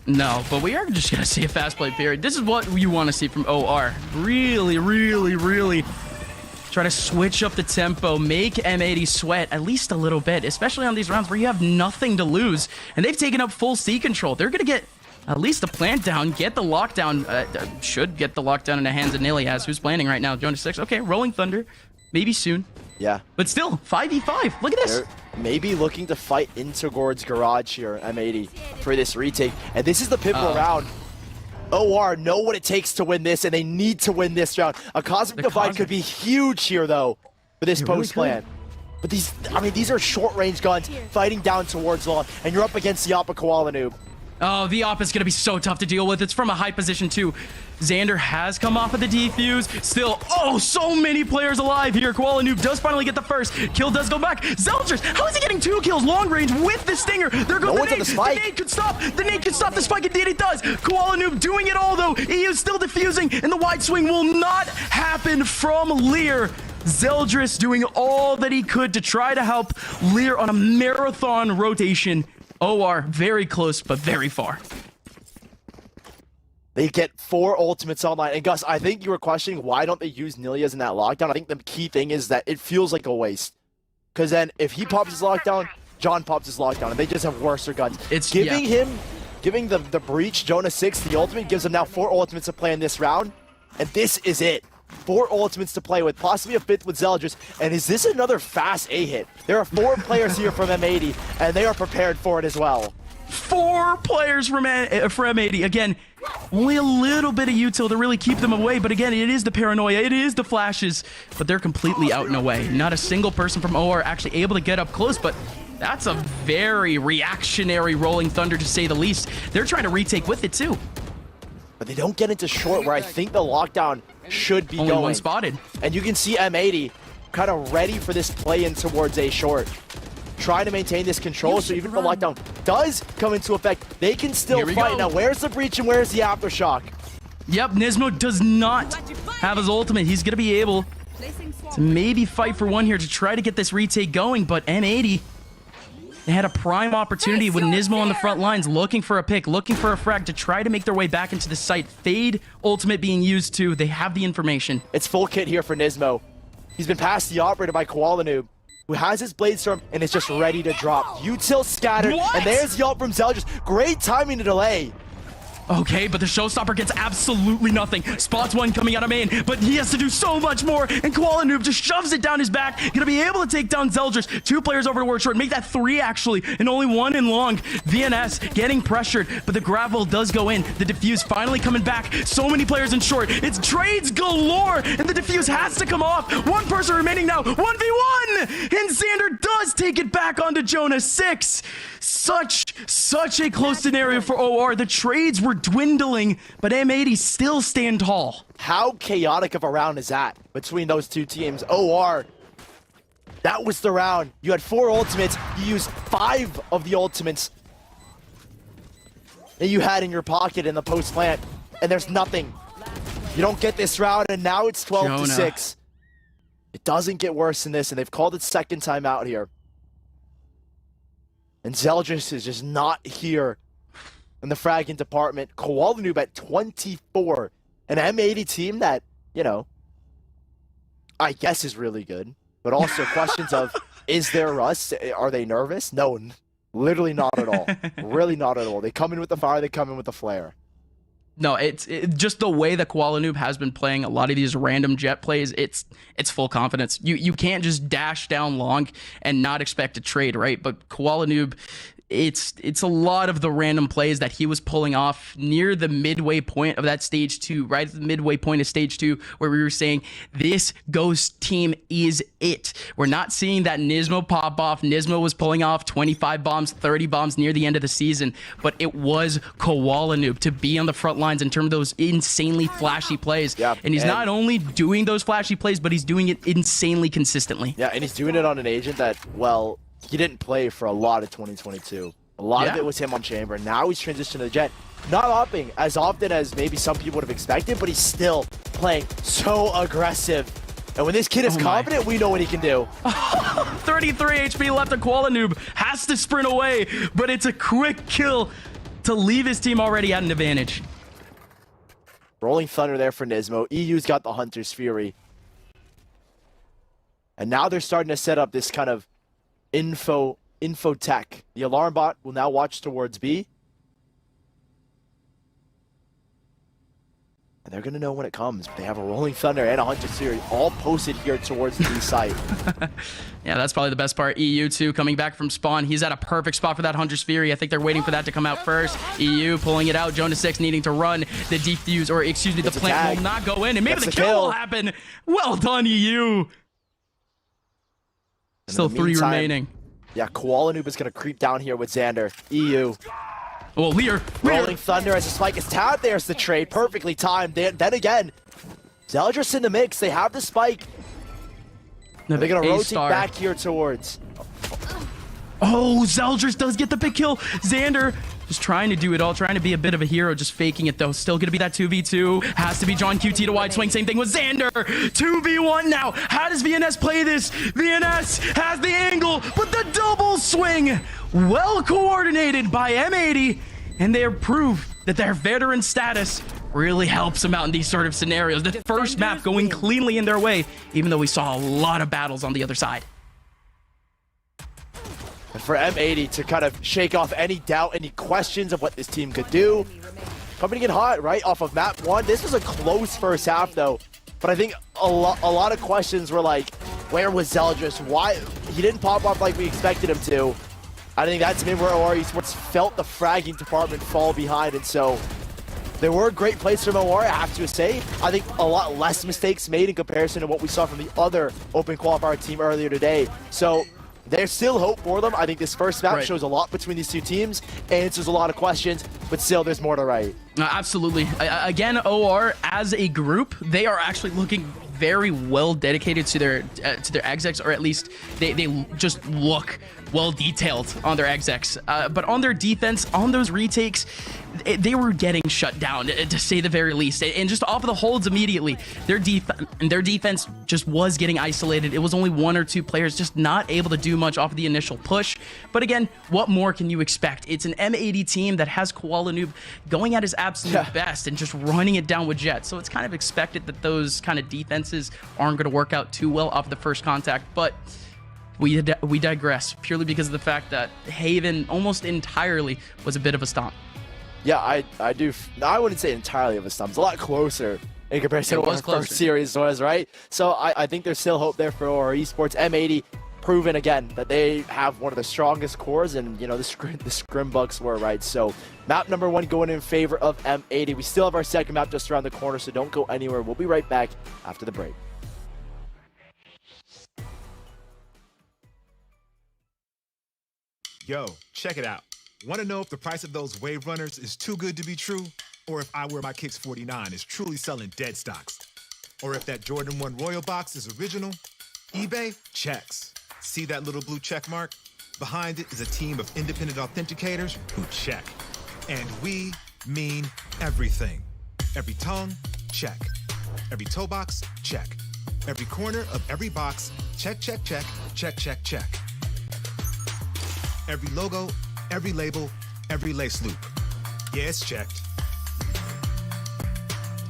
No, but we are just going to see a fast play period. This is what you want to see from OR. Really try to switch up the tempo, make M80 sweat at least a little bit, especially on these rounds where you have nothing to lose. And they've taken up full C control. They're going to get at least the plant down, get the lockdown, should get the lockdown in the hands of Nilyas, who's planning right now. Jonah 6, okay, Rolling Thunder, maybe soon. Yeah. But still, 5v5, look at this. They're maybe looking to fight into Gord's garage here, M80, for this retake. And this is the pivotal round. OR know what it takes to win this, and they need to win this round. A Cosmic Divide could be huge here, though, for this post plan. But these, I mean, these are short-range guns fighting down towards long, and you're up against the Oppa Koala Noob. Oh, the op is going to be so tough to deal with. It's from a high position, too. Xander has come off of the defuse. Still, oh, so many players alive here. Koala Noob does finally get the first. Kill does go back. Zeldris, how is he getting 2 kills long range with the stinger? There goes the nade. The nade could stop. The nade could stop the spike. Indeed, it does. Koala Noob doing it all, though. He is still defusing, and the wide swing will not happen from Lear. Zeldris doing all that he could to try to help Lear on a marathon rotation. OR, very close, but very far. They get 4 ultimates online. And Gus, I think you were questioning why don't they use Nilyas in that lockdown. I think the key thing is that it feels like a waste. Because then if he pops his lockdown, John pops his lockdown, and they just have worse guns. It's giving the breach, Jonah 6, the ultimate, gives him now 4 ultimates to play in this round. And this is it. 4 ultimates to play with, possibly a 5th with Zeldris. And is this another fast A hit? There are 4 players here from M80, and they are prepared for it as well. 4 players from M80. Again, only a little bit of util to really keep them away. But again, it is the paranoia. It is the flashes. But they're completely out and away. Not a single person from OR actually able to get up close. But that's a very reactionary Rolling Thunder, to say the least. They're trying to retake with it, too. But they don't get into short, where I think the lockdown should be only going. One spotted. And you can see M80 kind of ready for this play in towards A short. Trying to maintain this control, so even if the lockdown does come into effect, they can still fight. Now, where's the breach and where's the aftershock? Yep, Nismo does not have his ultimate. He's going to be able Placing swarm to maybe fight for one here to try to get this retake going, but M80, they had a prime opportunity with Nismo on the front lines, looking for a pick, looking for a frag to try to make their way back into the site. Fade ultimate being used too. They have the information. It's full kit here for Nismo. He's been passed the operator by Koala Noob, who has his Blade Storm and is just ready to drop. Util scattered, and there's the ult from Zeldris. Great timing to delay. Okay, but the Showstopper gets absolutely nothing. Spots one coming out of main, but he has to do so much more, and Koala Noob just shoves it down his back. Gonna be able to take down Zeldris. 2 players over to work short, make that 3 actually, and only 1 in long. VNS getting pressured, but the gravel does go in. The defuse finally coming back. So many players in short. It's trades galore, and the defuse has to come off. 1 person remaining now, 1v1, and Xander does take it back onto Jonah. 6. Such a close scenario for OR. The trades were dwindling, but M80 still stand tall. How chaotic of a round is that between those two teams? OR, that was the round. You had 4 ultimates. You used 5 of the ultimates that you had in your pocket in the post plant, and there's nothing. You don't get this round, and now it's 12-6. It doesn't get worse than this, and they've called it second time out here. And Zeldris is just not here in the fragging department. Koala Noob at 24. An M80 team that, you know, I guess is really good. But also questions of, is there rust? Are they nervous? No, literally not at all. Really not at all. They come in with the fire, they come in with the flare. No, it's just the way that Koala Noob has been playing a lot of these random jet plays. It's full confidence. You can't just dash down long and not expect to trade, right? But Koala Noob, it's a lot of the random plays that he was pulling off near the midway point of that stage 2, right at the midway point of stage 2, where we were saying this Ghost team is it. We're not seeing that Nismo pop off. Nismo was pulling off 25 bombs, 30 bombs near the end of the season, but it was Koala Noob to be on the front lines in terms of those insanely flashy plays. Yeah, and he's not only doing those flashy plays, but he's doing it insanely consistently. Yeah, and he's doing it on an agent that, well, he didn't play for a lot of 2022. A lot of it was him on Chamber. Now he's transitioned to the Jet. Not hopping as often as maybe some people would have expected, but he's still playing so aggressive. And when this kid is confident, we know what he can do. 33 HP left on Koala Noob. Has to sprint away, but it's a quick kill to leave his team already at an advantage. Rolling Thunder there for Nismo. EU's got the Hunter's Fury. And now they're starting to set up this kind of info tech. The alarm bot will now watch towards B. And they're going to know when it comes. They have a Rolling Thunder and a Hunter's Fury all posted here towards the B site. Yeah, that's probably the best part. EU too, coming back from spawn. He's at a perfect spot for that Hunter's Fury. I think they're waiting for that to come out first. EU pulling it out. Jonah 6 needing to run. The defuse, or excuse me, the plant will not go in. And maybe the kill will happen. Well done, EU. Still 3 remaining. Yeah, Koala Noob is going to creep down here with Xander. EU. Oh, Lear. Rolling Thunder as the spike is tapped. There's the trade. Perfectly timed. Then again, Zeldris in the mix. They have the spike. They're going to rotate back here towards. Oh, Zeldris does get the big kill. Xander just trying to do it all, trying to be a bit of a hero, just faking it though. Still gonna be that 2v2. Has to be John QT to wide swing. Same thing with Xander. 2v1 now. How does VNS play this? VNS has the angle, but the double swing. Well coordinated by M80, and they prove that their veteran status really helps them out in these sort of scenarios. The first map going cleanly in their way, even though we saw a lot of battles on the other side. And for M80 to kind of shake off any doubt, any questions of what this team could do. Coming in hot, right, off of map 1. This was a close first half, though. But I think a lot of questions were like, where was Zeldris? Why? He didn't pop off like we expected him to. I think that's maybe where OR Esports felt the fragging department fall behind. And so there were great plays from OR, I have to say. I think a lot less mistakes made in comparison to what we saw from the other open qualifier team earlier today. So there's still hope for them. I think this first map shows a lot between these two teams, answers a lot of questions, but still there's more to write. Absolutely. Again, OR as a group, they are actually looking very well dedicated to their execs, or at least they just look well detailed on their execs. But on their defense, on those retakes, they were getting shut down, to say the very least. And just off of the holds immediately, their defense just was getting isolated. It was only one or two players just not able to do much off of the initial push. But again, what more can you expect? It's an M80 team that has Koala Noob going at his absolute best and just running it down with Jet. So it's kind of expected that those kind of defenses aren't going to work out too well off of the first contact. But we digress purely because of the fact that Haven almost entirely was a bit of a stomp. Yeah, I do. I wouldn't say entirely of a stump. It's a lot closer in comparison to what our first series was, right? So I think there's still hope there for our esports. M80 proven again that they have one of the strongest cores, and you know the scrim bugs were right. So map number 1 going in favor of M80. We still have our second map just around the corner, so don't go anywhere. We'll be right back after the break. Yo, check it out. Want to know if the price of those Wave Runners is too good to be true? Or if I Wear My Kicks 49 is truly selling dead stocks? Or if that Jordan 1 Royal Box is original? eBay checks. See that little blue check mark? Behind it is a team of independent authenticators who check. And we mean everything. Every tongue, check. Every toe box, check. Every corner of every box, check, check, check, check, check, check. Every logo, every label, every lace loop. Yeah, it's checked.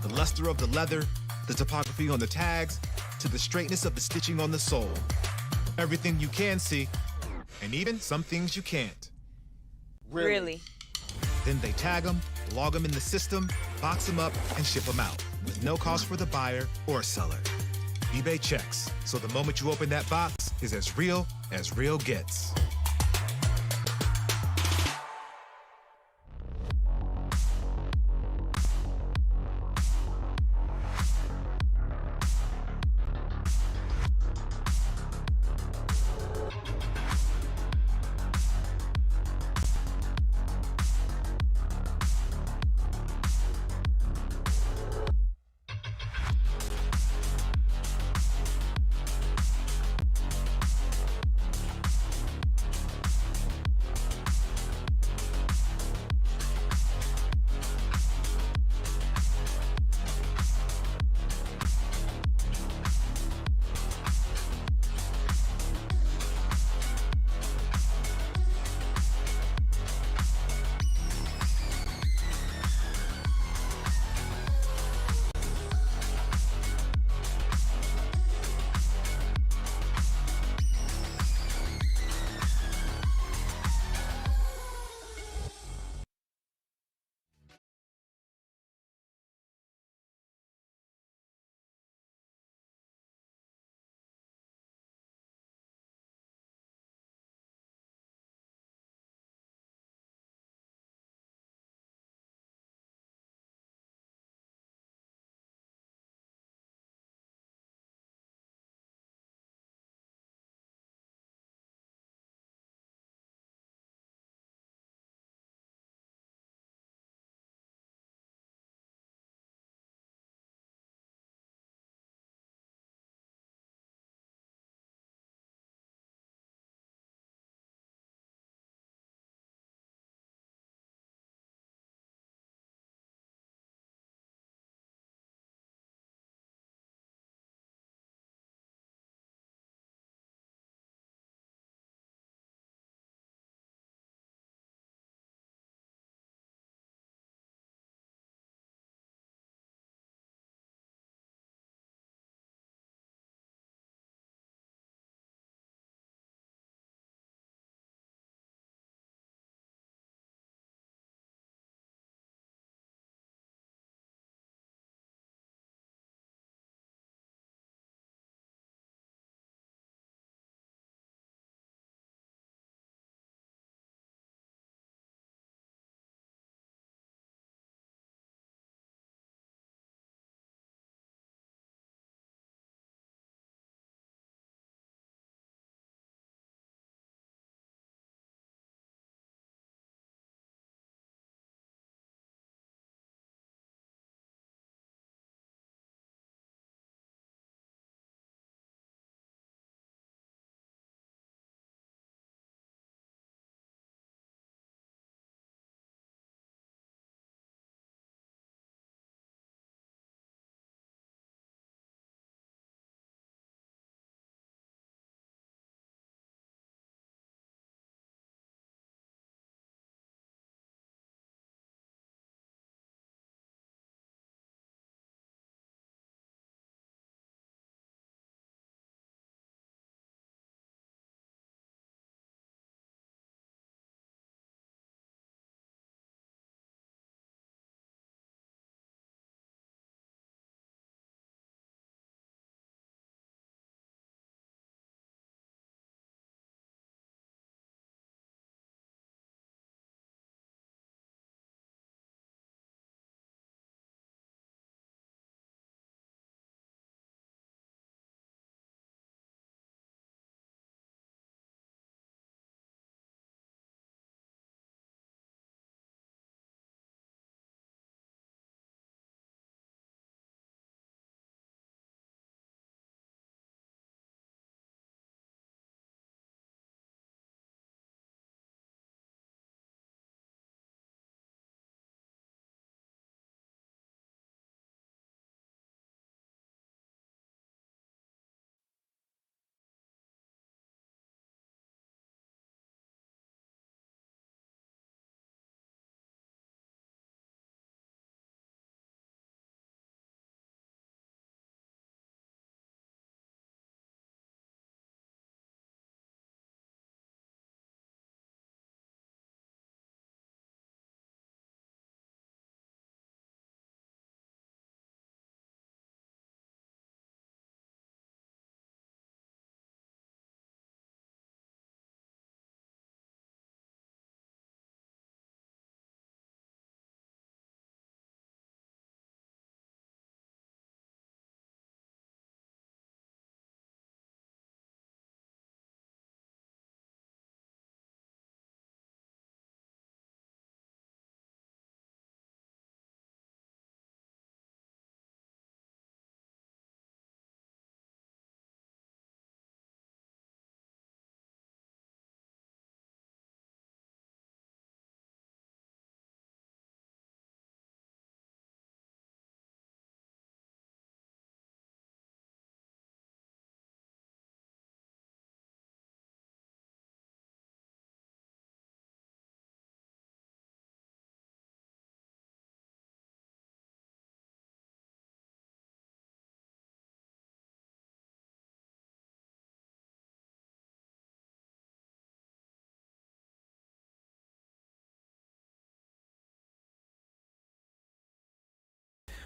The luster of the leather, the topography on the tags, to the straightness of the stitching on the sole. Everything you can see, and even some things you can't. Really? Then they tag them, log them in the system, box them up, and ship them out, with no cost for the buyer or seller. eBay checks, so the moment you open that box is as real gets.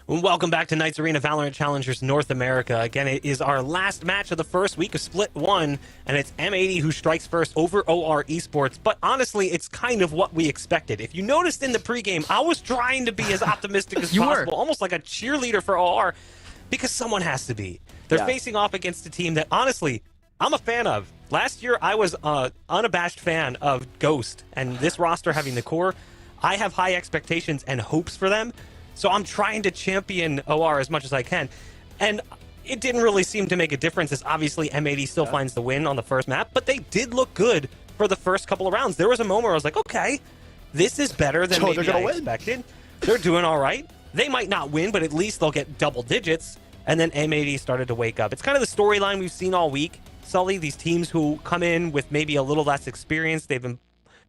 Welcome back to Knights Arena Valorant Challengers North America. Again, it is our last match of the first week of Split 1, and it's M80 who strikes first over OR Esports. But honestly, it's kind of what we expected. If you noticed in the pregame, I was trying to be as optimistic as possible, almost like a cheerleader for OR, because someone has to be. They're facing off against a team that, honestly, I'm a fan of. Last year, I was an unabashed fan of Ghost, and this roster having the core. I have high expectations and hopes for them. So I'm trying to champion OR as much as I can. And it didn't really seem to make a difference, as obviously M80 still finds the win on the first map, but they did look good for the first couple of rounds. There was a moment where I was like, okay, this is better than maybe I expected. They're doing all right. They might not win, but at least they'll get double digits. And then M80 started to wake up. It's kind of the storyline we've seen all week. Sully, these teams who come in with maybe a little less experience, they've been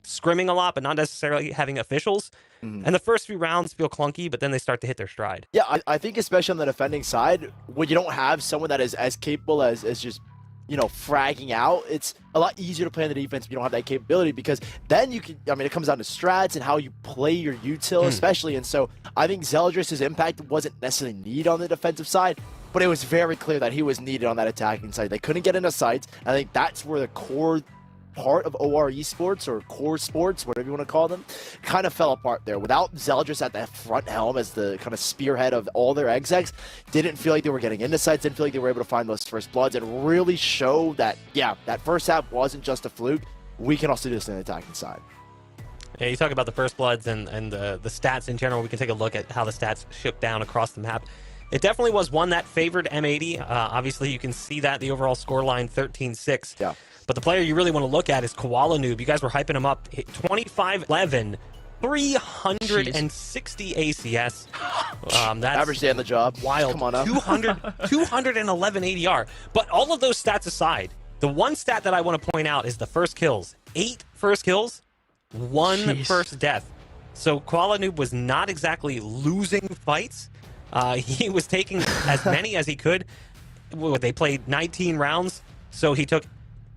scrimming a lot, but not necessarily having officials. And the first few rounds feel clunky, but then they start to hit their stride. Yeah, I think especially on the defending side, when you don't have someone that is as capable as just, you know, fragging out, it's a lot easier to play on the defense if you don't have that capability, because then you can, I mean, it comes down to strats and how you play your util especially. And so I think Zeldris' impact wasn't necessarily needed on the defensive side, but it was very clear that he was needed on that attacking side. They couldn't get into sights. I think that's where the core part of OR Esports, or core sports, whatever you want to call them, kind of fell apart there. Without Zeldris at the front helm as the kind of spearhead of all their execs, didn't feel like they were getting into sights, didn't feel like they were able to find those first bloods, and really show that, yeah, that first half wasn't just a fluke. We can also do this on the attacking side. Yeah, you talk about the first bloods and the stats in general. We can take a look at how the stats shook down across the map. It definitely was one that favored M80. Obviously, you can see that the overall scoreline 13-6. Yeah. But the player you really want to look at is Koala Noob. You guys were hyping him up. 25-11, 360 ACS. That's average day on the job. Wild. Come on up. 211 ADR. But all of those stats aside, the one stat that I want to point out is the first kills. 8 first kills, 1 first death. So Koala Noob was not exactly losing fights. He was taking as many as he could. They played 19 rounds, so he took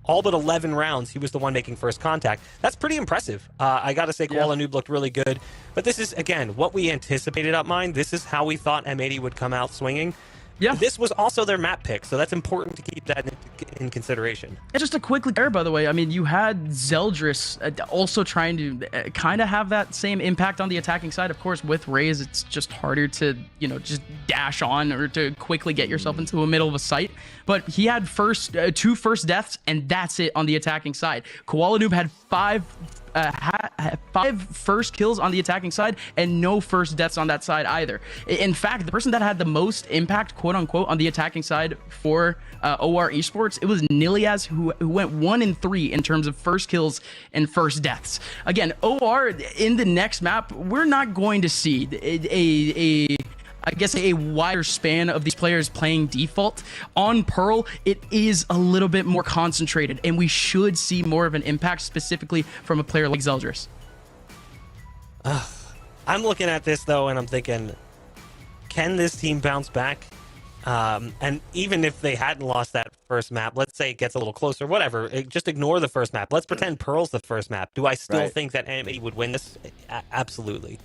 all but 11 rounds. He was the one making first contact. That's pretty impressive. I got to say, Koala Noob looked really good. But this is, again, what we anticipated up mine. This is how we thought M80 would come out swinging. Yeah. This was also their map pick, so that's important to keep that in consideration. And just to quickly compare, by the way, I mean, you had Zeldris also trying to kind of have that same impact on the attacking side. Of course, with Raze, it's just harder to, you know, just dash on or to quickly get yourself into the middle of a site. But he had 2 first deaths, and that's it on the attacking side. Koala Noob had 5 first kills on the attacking side and no first deaths on that side either. In fact, the person that had the most impact, quote unquote, on the attacking side for OR Esports, it was Niliaz, who went 1-3 in terms of first kills and first deaths. Again, OR in the next map, we're not going to see I guess a wider span of these players playing default. On Pearl, it is a little bit more concentrated, and we should see more of an impact specifically from a player like Zeldris. I'm looking at this, though, and I'm thinking, can this team bounce back? And even if they hadn't lost that first map, let's say it gets a little closer, whatever, just ignore the first map. Let's pretend Pearl's the first map. Do I still think that M80 would win this? Absolutely.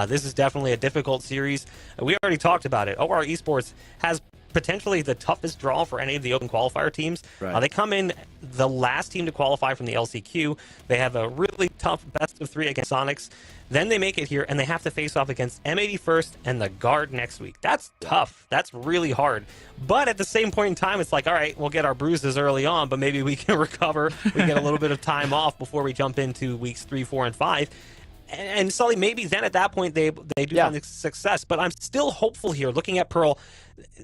This is definitely a difficult series. We already talked about it. OR Esports has potentially the toughest draw for any of the open qualifier teams. They come in the last team to qualify from the LCQ. They have a really tough best of 3 against Sonics. Then they make it here, and they have to face off against M80 first and the Guard next week. That's tough. That's really hard. But at the same point in time, it's like, all right, we'll get our bruises early on, but maybe we can recover. We get a little bit of time off before we jump into weeks 3, 4, and 5. And Sully, maybe then at that point they do find success. But I'm still hopeful here, looking at Pearl,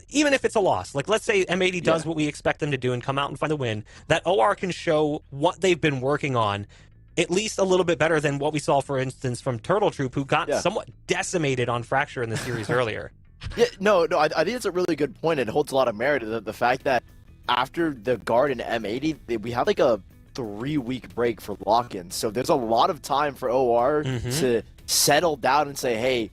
even if it's a loss. Like, let's say M80 does what we expect them to do and come out and find a win, that OR can show what they've been working on at least a little bit better than what we saw, for instance, from Turtle Troop, who got somewhat decimated on Fracture in the series earlier. No, I think it's a really good point. It holds a lot of merit. The fact that after the Guard and M80, we had like a 3-week break for lock-in. So there's a lot of time for OR to settle down and say, hey,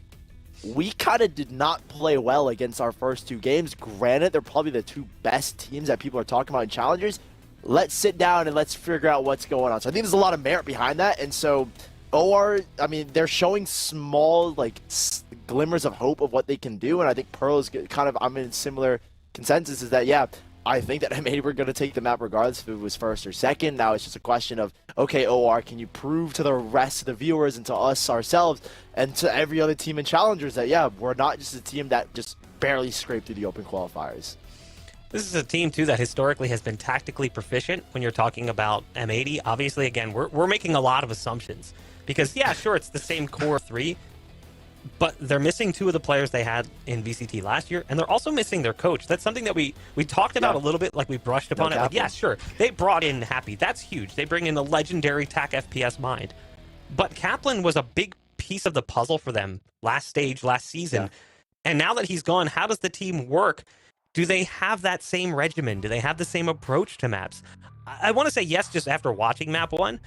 we kind of did not play well against our first 2 games. Granted, they're probably the 2 best teams that people are talking about in Challengers. Let's sit down and let's figure out what's going on. So I think there's a lot of merit behind that. And so OR, I mean, they're showing small, like, glimmers of hope of what they can do, and I think Pearl is kind of, I'm in similar consensus, is that, yeah, I think that M80 were going to take the map regardless if it was first or second. Now it's just a question of, okay, OR, can you prove to the rest of the viewers and to us ourselves and to every other team and challengers that, yeah, we're not just a team that just barely scraped through the open qualifiers. This is a team, too, that historically has been tactically proficient when you're talking about M80. Obviously, again, we're making a lot of assumptions because, yeah, sure, it's the same core three, but they're missing two of the players they had in VCT last year, and they're also missing their coach. That's something that we talked about a little bit, like we brushed upon it. Like, yeah, sure, they brought in Happy. That's huge. They bring in the legendary TAC FPS mind. But Kaplan was a big piece of the puzzle for them last season. Yeah. And now that he's gone, how does the team work? Do they have that same regimen? Do they have the same approach to maps? I want to say yes just after watching map 1.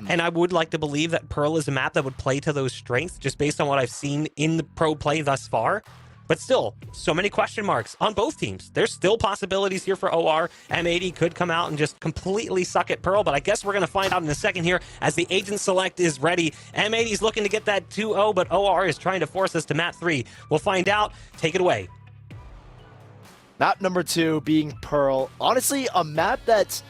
And I would like to believe that Pearl is a map that would play to those strengths just based on what I've seen in the pro play thus far. But still, so many question marks on both teams. There's still possibilities here for OR. M80 could come out and just completely suck at Pearl, but I guess we're going to find out in a second here as the agent select is ready. M80 is looking to get that 2-0, but OR is trying to force us to map 3. We'll find out. Take it away. Map number 2 being Pearl. Honestly, a map that's,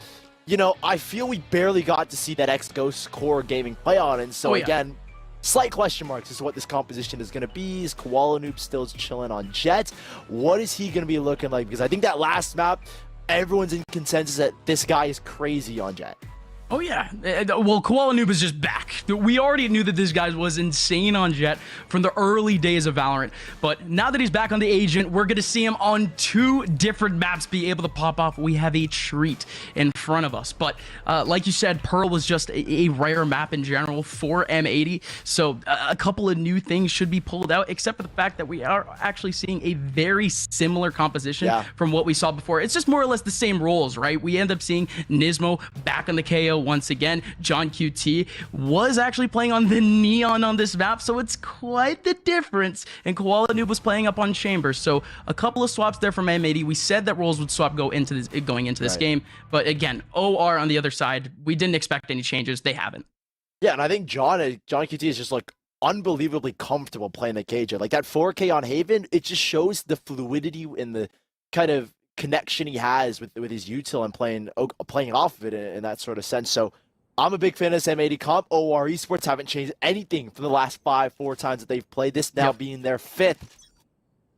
you know, I feel we barely got to see that X-Ghost core gaming play on, and so again, slight question marks as to what this composition is going to be. Is Koala Noob still chilling on Jet? What is he going to be looking like? Because I think that last map, everyone's in consensus that this guy is crazy on Jet. Oh, yeah. Well, Koala Noob is just back. We already knew that this guy was insane on Jet from the early days of Valorant. But now that he's back on the Agent, we're going to see him on 2 different maps be able to pop off. We have a treat in front of us. But like you said, Pearl was just a rare map in general for M80. So a couple of new things should be pulled out, except for the fact that we are actually seeing a very similar composition from what we saw before. It's just more or less the same roles, right? We end up seeing Nismo back on the KO once again. John QT was actually playing on the Neon on this map, so it's quite the difference. And Koala Noob was playing up on Chambers, so a couple of swaps there from M80. We said that roles would swap going into this game, but again, OR on the other side, we didn't expect any changes. They haven't. Yeah, and I think John QT is just like unbelievably comfortable playing the KJ. Like that 4K on Haven, it just shows the fluidity and the kind of connection he has with his util and playing off of it in that sort of sense. So I'm a big fan of this M80 comp. OR Esports haven't changed anything from the last 4 times that they've played. This now being their 5th.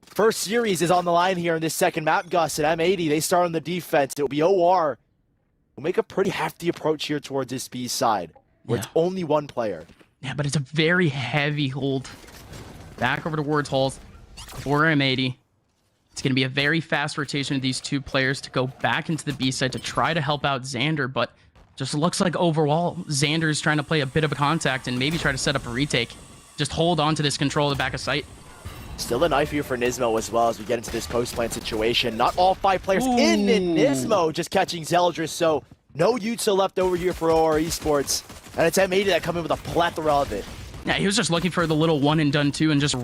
First series is on the line here in this second map, Gus, at M80. They start on the defense. It'll be OR. We'll make a pretty hefty approach here towards this B side, where it's only 1 player. Yeah, but it's a very heavy hold. Back over towards Halls for M80. It's going to be a very fast rotation of these 2 players to go back into the B side to try to help out Xander, but just looks like overall Xander is trying to play a bit of a contact and maybe try to set up a retake. Just hold on to this control at the back of sight. Still a knife here for Nismo as well as we get into this post-plant situation. Not all 5 players in, and Nismo just catching Zeldris, so no util left over here for OR Esports. And it's M80 that come in with a plethora of it. Yeah, he was just looking for the little one and done 2 and just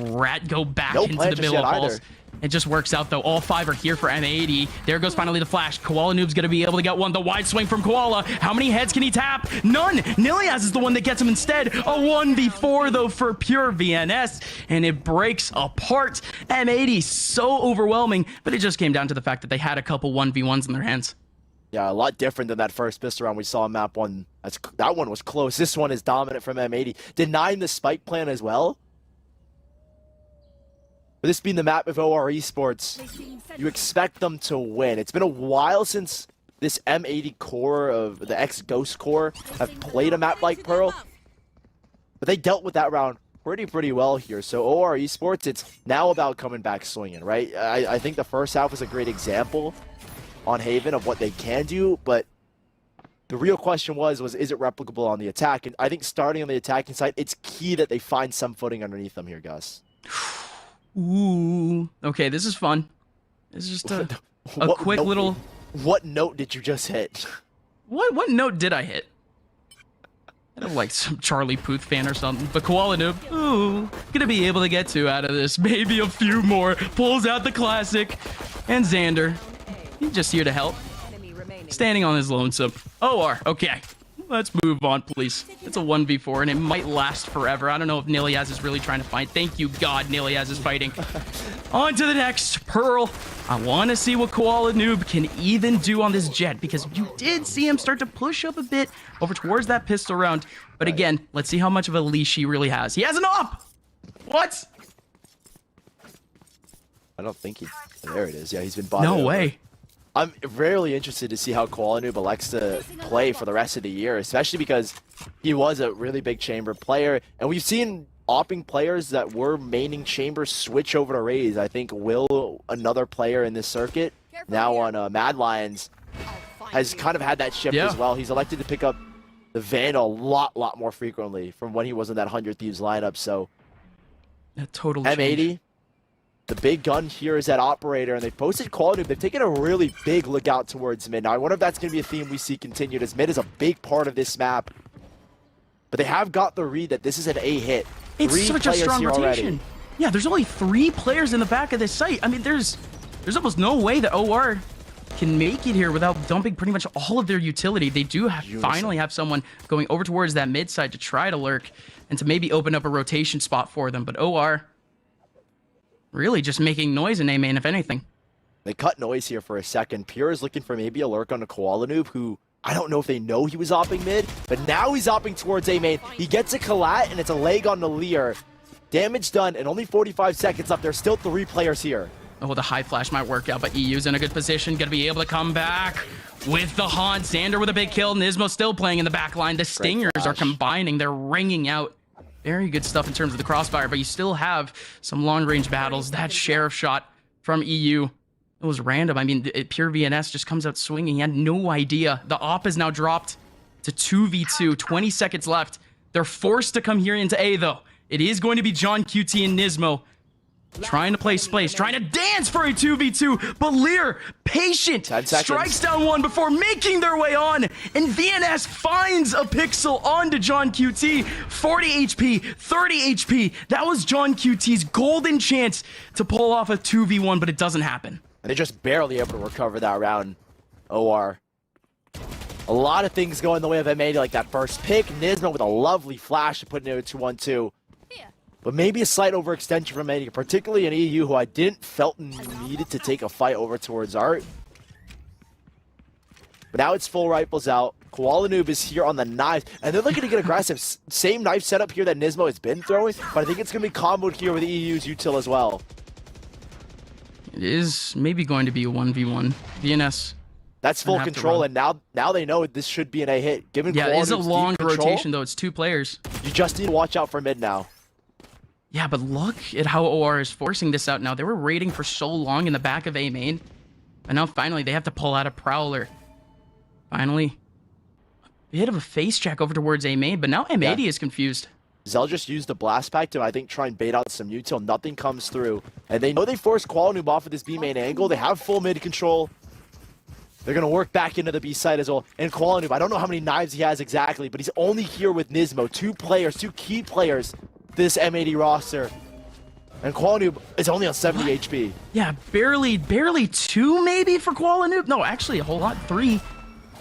go back into the middle of Halls. It just works out, though. All 5 are here for M80. There goes finally the flash. Koala Noob's going to be able to get one. The wide swing from Koala. How many heads can he tap? None. Niliaz is the one that gets him instead. A 1v4, though, for pure VNS. And it breaks apart. M80, so overwhelming. But it just came down to the fact that they had a couple 1v1s in their hands. Yeah, a lot different than that first pistol round we saw in map 1. That one was close. This one is dominant from M80. Denying the spike plan as well. But this being the map of OR Esports, you expect them to win. It's been a while since this M80 core of the X-Ghost core have played a map like Pearl. But they dealt with that round pretty well here. So OR Esports, it's now about coming back swinging, right? I think the first half was a great example on Haven of what they can do, but the real question was is it replicable on the attack? And I think starting on the attacking side, it's key that they find some footing underneath them here, Gus. Ooh. Okay, this is fun. This is just a quick little... What note did you just hit? What note did I hit? I don't like some Charlie Puth fan or something. But Koala Noob, ooh, gonna be able to get 2 out of this. Maybe a few more. Pulls out the classic. And Xander, he's just here to help. Standing on his lonesome. OR, okay. Let's move on, please. It's a 1v4, and it might last forever. I don't know if Niliaz is really trying to fight. Thank you, God, Niliaz is fighting. On to the next. Pearl. I want to see what Koala Noob can even do on this Jet, because you did see him start to push up a bit over towards that pistol round. But again, let's see how much of a leash he really has. He has an op! What? I don't think he... There it is. Yeah, he's been bought. No way. I'm rarely interested to see how Koala Noob elects to play for the rest of the year, especially because he was a really big chamber player, and we've seen opping players that were maining chamber switch over to Raze. I think Will, another player in this circuit, now on Mad Lions, has kind of had that shift as well. He's elected to pick up the Vandal a lot more frequently from when he was in that 100 Thieves lineup, so... That totally M80. changed. The big gun here is that operator, and they've posted quality. They've taken a really big look out towards mid. Now, I wonder if that's going to be a theme we see continued, as mid is a big part of this map. But they have got the read that this is an A hit. It's such a strong rotation. Yeah, there's only 3 players in the back of this site. I mean, there's almost no way that OR can make it here without dumping pretty much all of their utility. They do finally have someone going over towards that mid side to try to lurk and to maybe open up a rotation spot for them. But OR... really just making noise in A main, if anything. They cut noise here for a second. Pure is looking for maybe a lurk on a Koala Noob, who I don't know if they know he was opping mid, but now he's opping towards A main. He gets a collat, and it's a leg on the Lear. Damage done, and only 45 seconds left. There's still 3 players here. Oh, the high flash might work out, but EU's in a good position. Gonna be able to come back with the haunt. Xander with a big kill. Nismo still playing in the back line. The Stingers are combining. They're ringing out. Very good stuff in terms of the crossfire, but you still have some long-range battles. That sheriff shot from EU, it was random. I mean, pure VNS just comes out swinging. He had no idea. The op is now dropped to 2v2. 20 seconds left. They're forced to come here into A, though. It is going to be John QT and Nismo trying to play space, trying to dance for a 2v2, but Lear, patient, strikes down one before making their way on, and VNS finds a pixel onto John QT. 40 HP, 30 HP. That was John QT's golden chance to pull off a 2v1, but it doesn't happen. And they're just barely able to recover that round. OR. A lot of things going the way of M80, like that first pick. Nismo with a lovely flash to put it into a 2-1-2. But maybe a slight overextension from M80, particularly an EU who I didn't felt needed to take a fight over towards Art. But now it's full rifles out. Koala Noob is here on the knives, and they're looking to get aggressive. Same knife setup here that Nismo has been throwing, but I think it's going to be comboed here with EU's util as well. It is maybe going to be a 1v1. VNS. That's full control, and now they know this should be an A hit. Given it is a long rotation, though. It's 2 players. You just need to watch out for mid now. Yeah, but look at how OR is forcing this out now. They were raiding for so long in the back of A main, and now finally they have to pull out a Prowler. Finally, a bit of a face check over towards A main, but now M80 is confused. Zell just used the blast pack to, I think, try and bait out some util. Nothing comes through, and they know they forced Koala Noob off of this B main angle. They have full mid control. They're going to work back into the B side as well. And Koala Noob, I don't know how many knives he has exactly, but he's only here with Nismo. 2 players, 2 key players. This M80 roster, and Koala Noob is only on 70 HP. Yeah, barely 2 maybe for Koala Noob. No, actually a whole lot. 3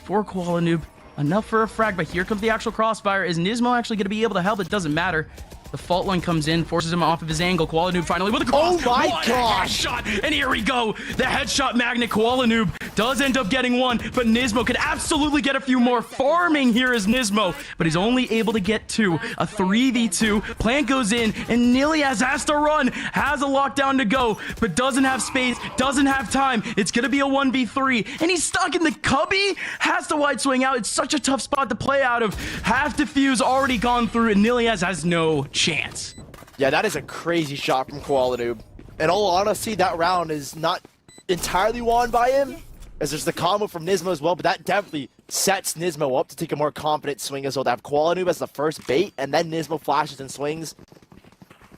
for Koala Noob. Enough for a frag, but here comes the actual crossfire. Is Nismo actually going to be able to help? It doesn't matter. The fault line comes in, forces him off of his angle. Koala Noob finally with a cross. Oh my gosh! Headshot, and here we go. The headshot magnet. Koala Noob does end up getting one, but Nismo could absolutely get a few more. Farming here is Nismo, but he's only able to get 2. A 3v2. Plant goes in, and Niliaz has to run. Has a lockdown to go, but doesn't have space, doesn't have time. It's going to be a 1v3, and he's stuck in the cubby. Has to wide swing out. It's such a tough spot to play out of. Half defuse already gone through, and Niliaz has no chance. Yeah, that is a crazy shot from Koala Noob. In all honesty, that round is not entirely won by him, as there's the combo from Nismo as well, but that definitely sets Nismo up to take a more confident swing as well. To have Koala Noob as the first bait, and then Nismo flashes and swings.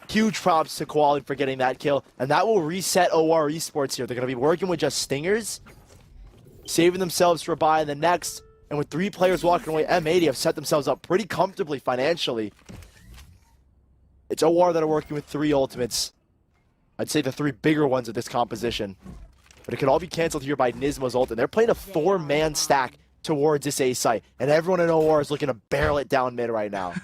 Huge props to Koala for getting that kill, and that will reset OR Esports here. They're going to be working with just Stingers, saving themselves for a buy in the next, and with 3 players walking away, M80 have set themselves up pretty comfortably financially. It's OR that are working with 3 ultimates. I'd say the 3 bigger ones of this composition. But it could all be canceled here by Nismo's ult, and they're playing a 4-man stack. towards this A site, and everyone in OR is looking to barrel it down mid right now.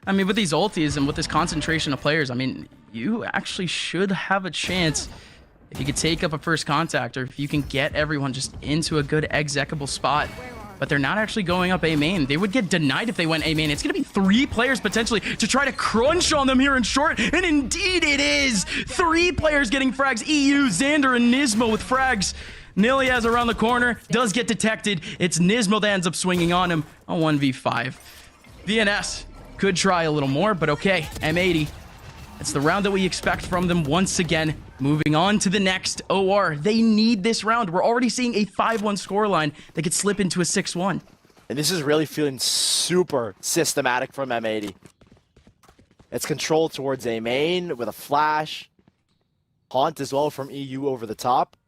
I mean, with these ultis and with this concentration of players, I mean, you actually should have a chance if you could take up a first contact, or if you can get everyone just into a good executable spot. But they're not actually going up A main. They would get denied if they went A main. It's going to be 3 players potentially to try to crunch on them here in short. And indeed it is. 3 players getting frags. EU, Xander, and Nismo with frags. Niliaz around the corner, does get detected. It's Nismo that ends up swinging on him. A 1v5. VNS could try a little more, but okay. M80. It's the round that we expect from them once again. Moving on to the next. OR, they need this round. We're already seeing a 5-1 scoreline that could slip into a 6-1. And this is really feeling super systematic from M80. It's controlled towards A main with a flash. Haunt as well from EU over the top.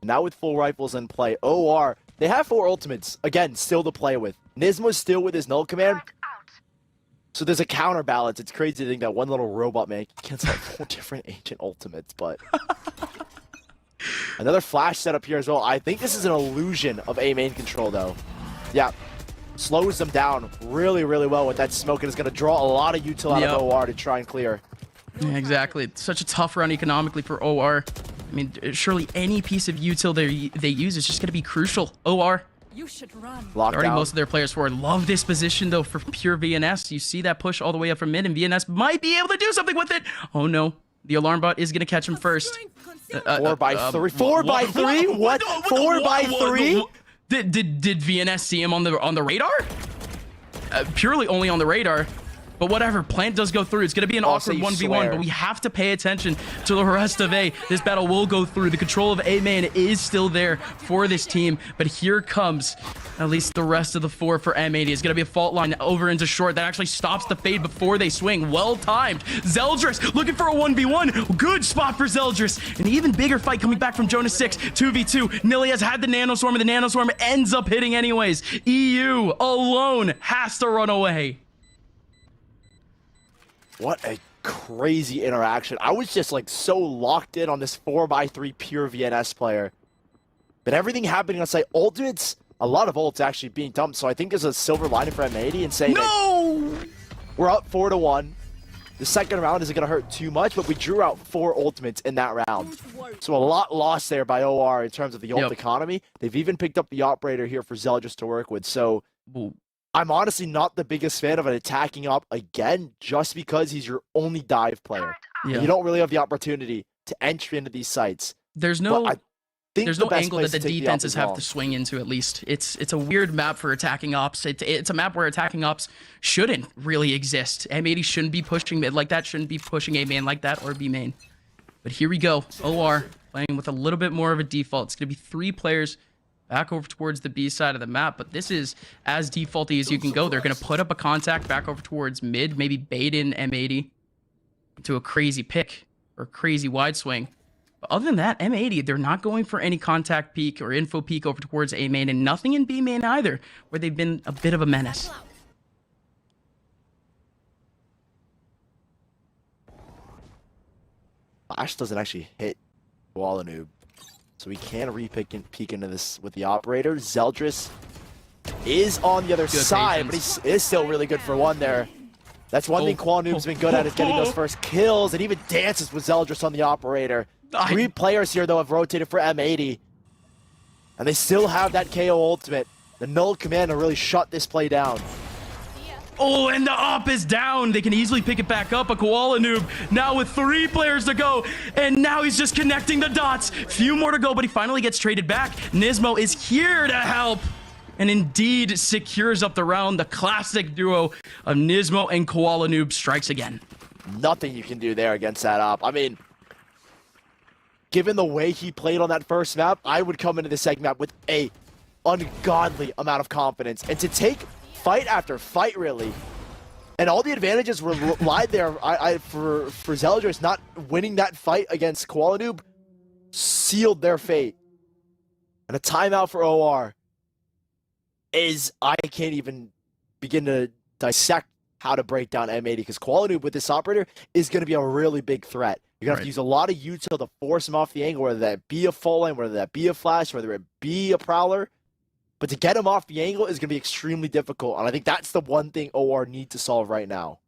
Now with full rifles in play, OR, they have 4 ultimates. Again, still to play with. Nismo's still with his null command. So there's a counterbalance. It's crazy to think that one little robot man can have 4 different ancient ultimates, but... Another flash setup here as well. I think this is an illusion of A main control, though. Yeah. Slows them down really, really well with that smoke, and is going to draw a lot of util out of OR to try and clear. Yeah, exactly. It's such a tough round economically for OR. I mean, surely any piece of util they use is just going to be crucial. OR. You should run. Already most of their players forward. Love this position, though, for pure VNS. You see that push all the way up from mid, and VNS might be able to do something with it. Oh, no. The alarm bot is going to catch him first. 4 by 3. 4 by 3? What? 4 by 3? Did VNS see him on the radar? Purely only on the radar. But whatever, plant does go through. It's going to be an awkward 1v1, but we have to pay attention to the rest of A. This battle will go through. The control of A main is still there for this team, but here comes at least the rest of the 4 for M80. It's going to be a fault line over into short that actually stops the fade before they swing. Well timed. Zeldris looking for a 1v1. Good spot for Zeldris. An even bigger fight coming back from Jonas 6. 2v2. Niliaz had the nanoswarm, and the nanoswarm ends up hitting anyways. EU alone has to run away. What a crazy interaction. I was just like so locked in on this 4 by 3 pure VNS player. But everything happening on site, ultimates, a lot of ults actually being dumped. So I think there's a silver lining for M80 and saying that we're up 4-1. The second round isn't going to hurt too much, but we drew out 4 ultimates in that round. So a lot lost there by OR in terms of the ult economy. They've even picked up the operator here for Zeldris to work with. So I'm honestly not the biggest fan of an attacking op again, just because he's your only dive player. Yeah. You don't really have the opportunity to enter into these sites. There's no angle that the defenses have to swing into, at least. It's a weird map for attacking ops. It's a map where attacking ops shouldn't really exist. M80 shouldn't be pushing mid like that, shouldn't be pushing A main like that, or B main. But here we go. OR playing with a little bit more of a default. It's going to be 3 players back over towards the B side of the map, but this is as defaulty as you can go. They're going to put up a contact back over towards mid, maybe bait in M80 to a crazy pick or crazy wide swing. But other than that, M80, they're not going for any contact peek or info peek over towards A main, and nothing in B main either, where they've been a bit of a menace. Flash doesn't actually hit Walanoob. So we can peek into this with the operator. Zeldris is on the other side, but he is still really good for 1 there. That's one thing Walanoob been good at, is getting those first kills, and even dances with Zeldris on the operator. 3 players here, though, have rotated for M80. And they still have that KO ultimate. The null command to really shut this play down. Oh, and the op is down. They can easily pick it back up. A Koala Noob now with 3 players to go. And now he's just connecting the dots. Few more to go, but he finally gets traded back. Nismo is here to help. And indeed secures up the round. The classic duo of Nismo and Koala Noob strikes again. Nothing you can do there against that op. I mean, given the way he played on that first map, I would come into the second map with a ungodly amount of confidence. And to take fight after fight, really. And all the advantages were lied there for Zeldris. Not winning that fight against Koala Noob sealed their fate. And a timeout for OR is, I can't even begin to dissect how to break down M80, because Koala Noob with this operator is going to be a really big threat. You're going to have to use a lot of util to force him off the angle, whether that be a full line, whether that be a flash, whether it be a prowler. but to get him off the angle is going to be extremely difficult. And I think that's the one thing OR need to solve right now.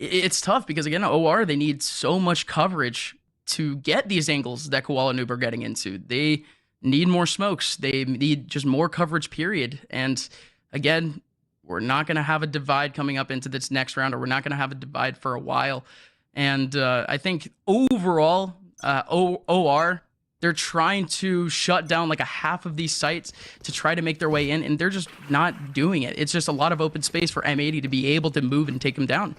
It's tough because, again, OR, they need so much coverage to get these angles that Koala Noob are getting into. They need more smokes. They need just more coverage, period. And again, we're not going to have a divide coming up into this next round, or we're not going to have a divide for a while. And I think overall, OR, they're trying to shut down like a half of these sites to try to make their way in, and they're just not doing it. It's just a lot of open space for M80 to be able to move and take them down.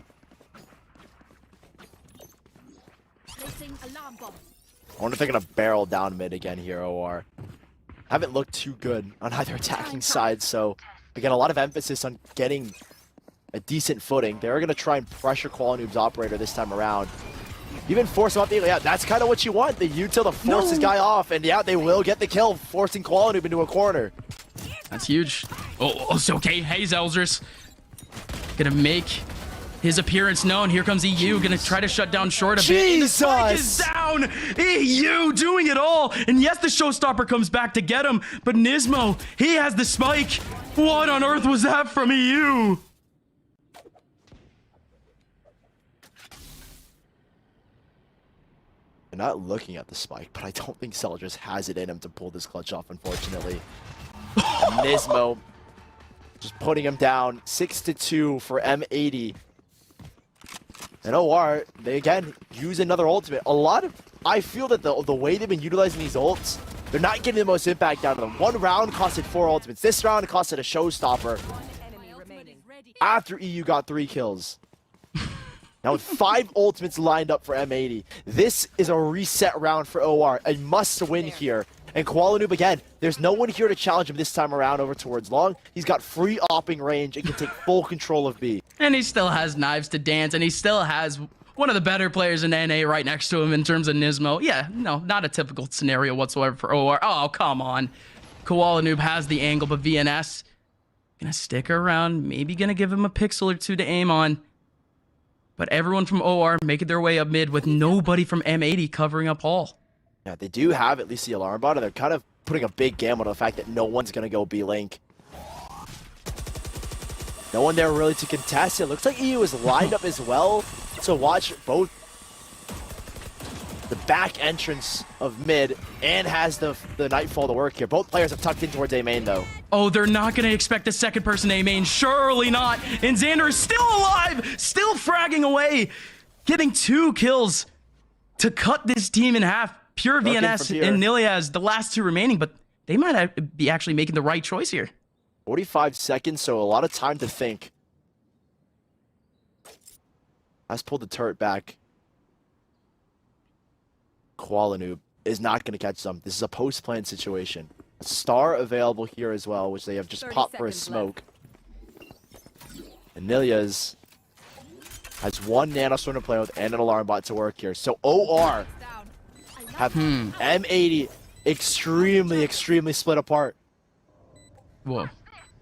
I wonder if they're going to barrel down mid again here, OR. Haven't looked too good on either attacking side, so again, a lot of emphasis on getting a decent footing. They're going to try and pressure Koala Noob's operator this time around. Even force him off the angle. Yeah, that's kind of what you want. The util to force this guy off, and yeah, they will get the kill, forcing Koala Noob into a corner. That's huge. Oh, it's okay. Hey, Zelzers. Gonna make his appearance known. Here comes EU, gonna try to shut down short a bit. And the spike is down. EU doing it all. And yes, the showstopper comes back to get him, but Nismo, he has the spike. What on earth was that from EU? They're not looking at the spike, but I don't think Celdris has it in him to pull this clutch off, unfortunately. Nismo just putting him down 6-2 for M80. And OR, they again use another ultimate. I feel that the way they've been utilizing these ults, they're not getting the most impact out of them. One round costed 4 ultimates. This round costed a showstopper after EU got 3 kills. Now with 5 ultimates lined up for M80, this is a reset round for OR. A must win here. And Koala Noob, again, there's no one here to challenge him this time around over towards long. He's got free opping range and can take full control of B. And he still has knives to dance, and he still has one of the better players in NA right next to him in terms of Nismo. Yeah, no, not a typical scenario whatsoever for OR. Oh, come on. Koala Noob has the angle, but VNS gonna stick around, maybe gonna give him a pixel or 2 to aim on. But everyone from OR making their way up mid with nobody from M80 covering up all. Yeah, they do have at least the alarm bot, and they're kind of putting a big gamble on the fact that no one's going to go B-Link. No one there really to contest. It looks like EU is lined up as well. So watch both the back entrance of mid and has the Nightfall to work here. Both players have tucked in towards A main, though. Oh, they're not going to expect a second person A main. Surely not. And Xander is still alive, still fragging away, getting 2 kills to cut this team in half. Pure VNS and Nilias, the last 2 remaining, but they might be actually making the right choice here. 45 seconds, so a lot of time to think. Let's pull the turret back. Koala Noob is not going to catch them. This is a post-plant situation. A star available here as well, which they have just popped for a smoke. And Nilias has 1 nanostorm to play with and an alarm bot to work here. So OR have M80 extremely split apart. Whoa.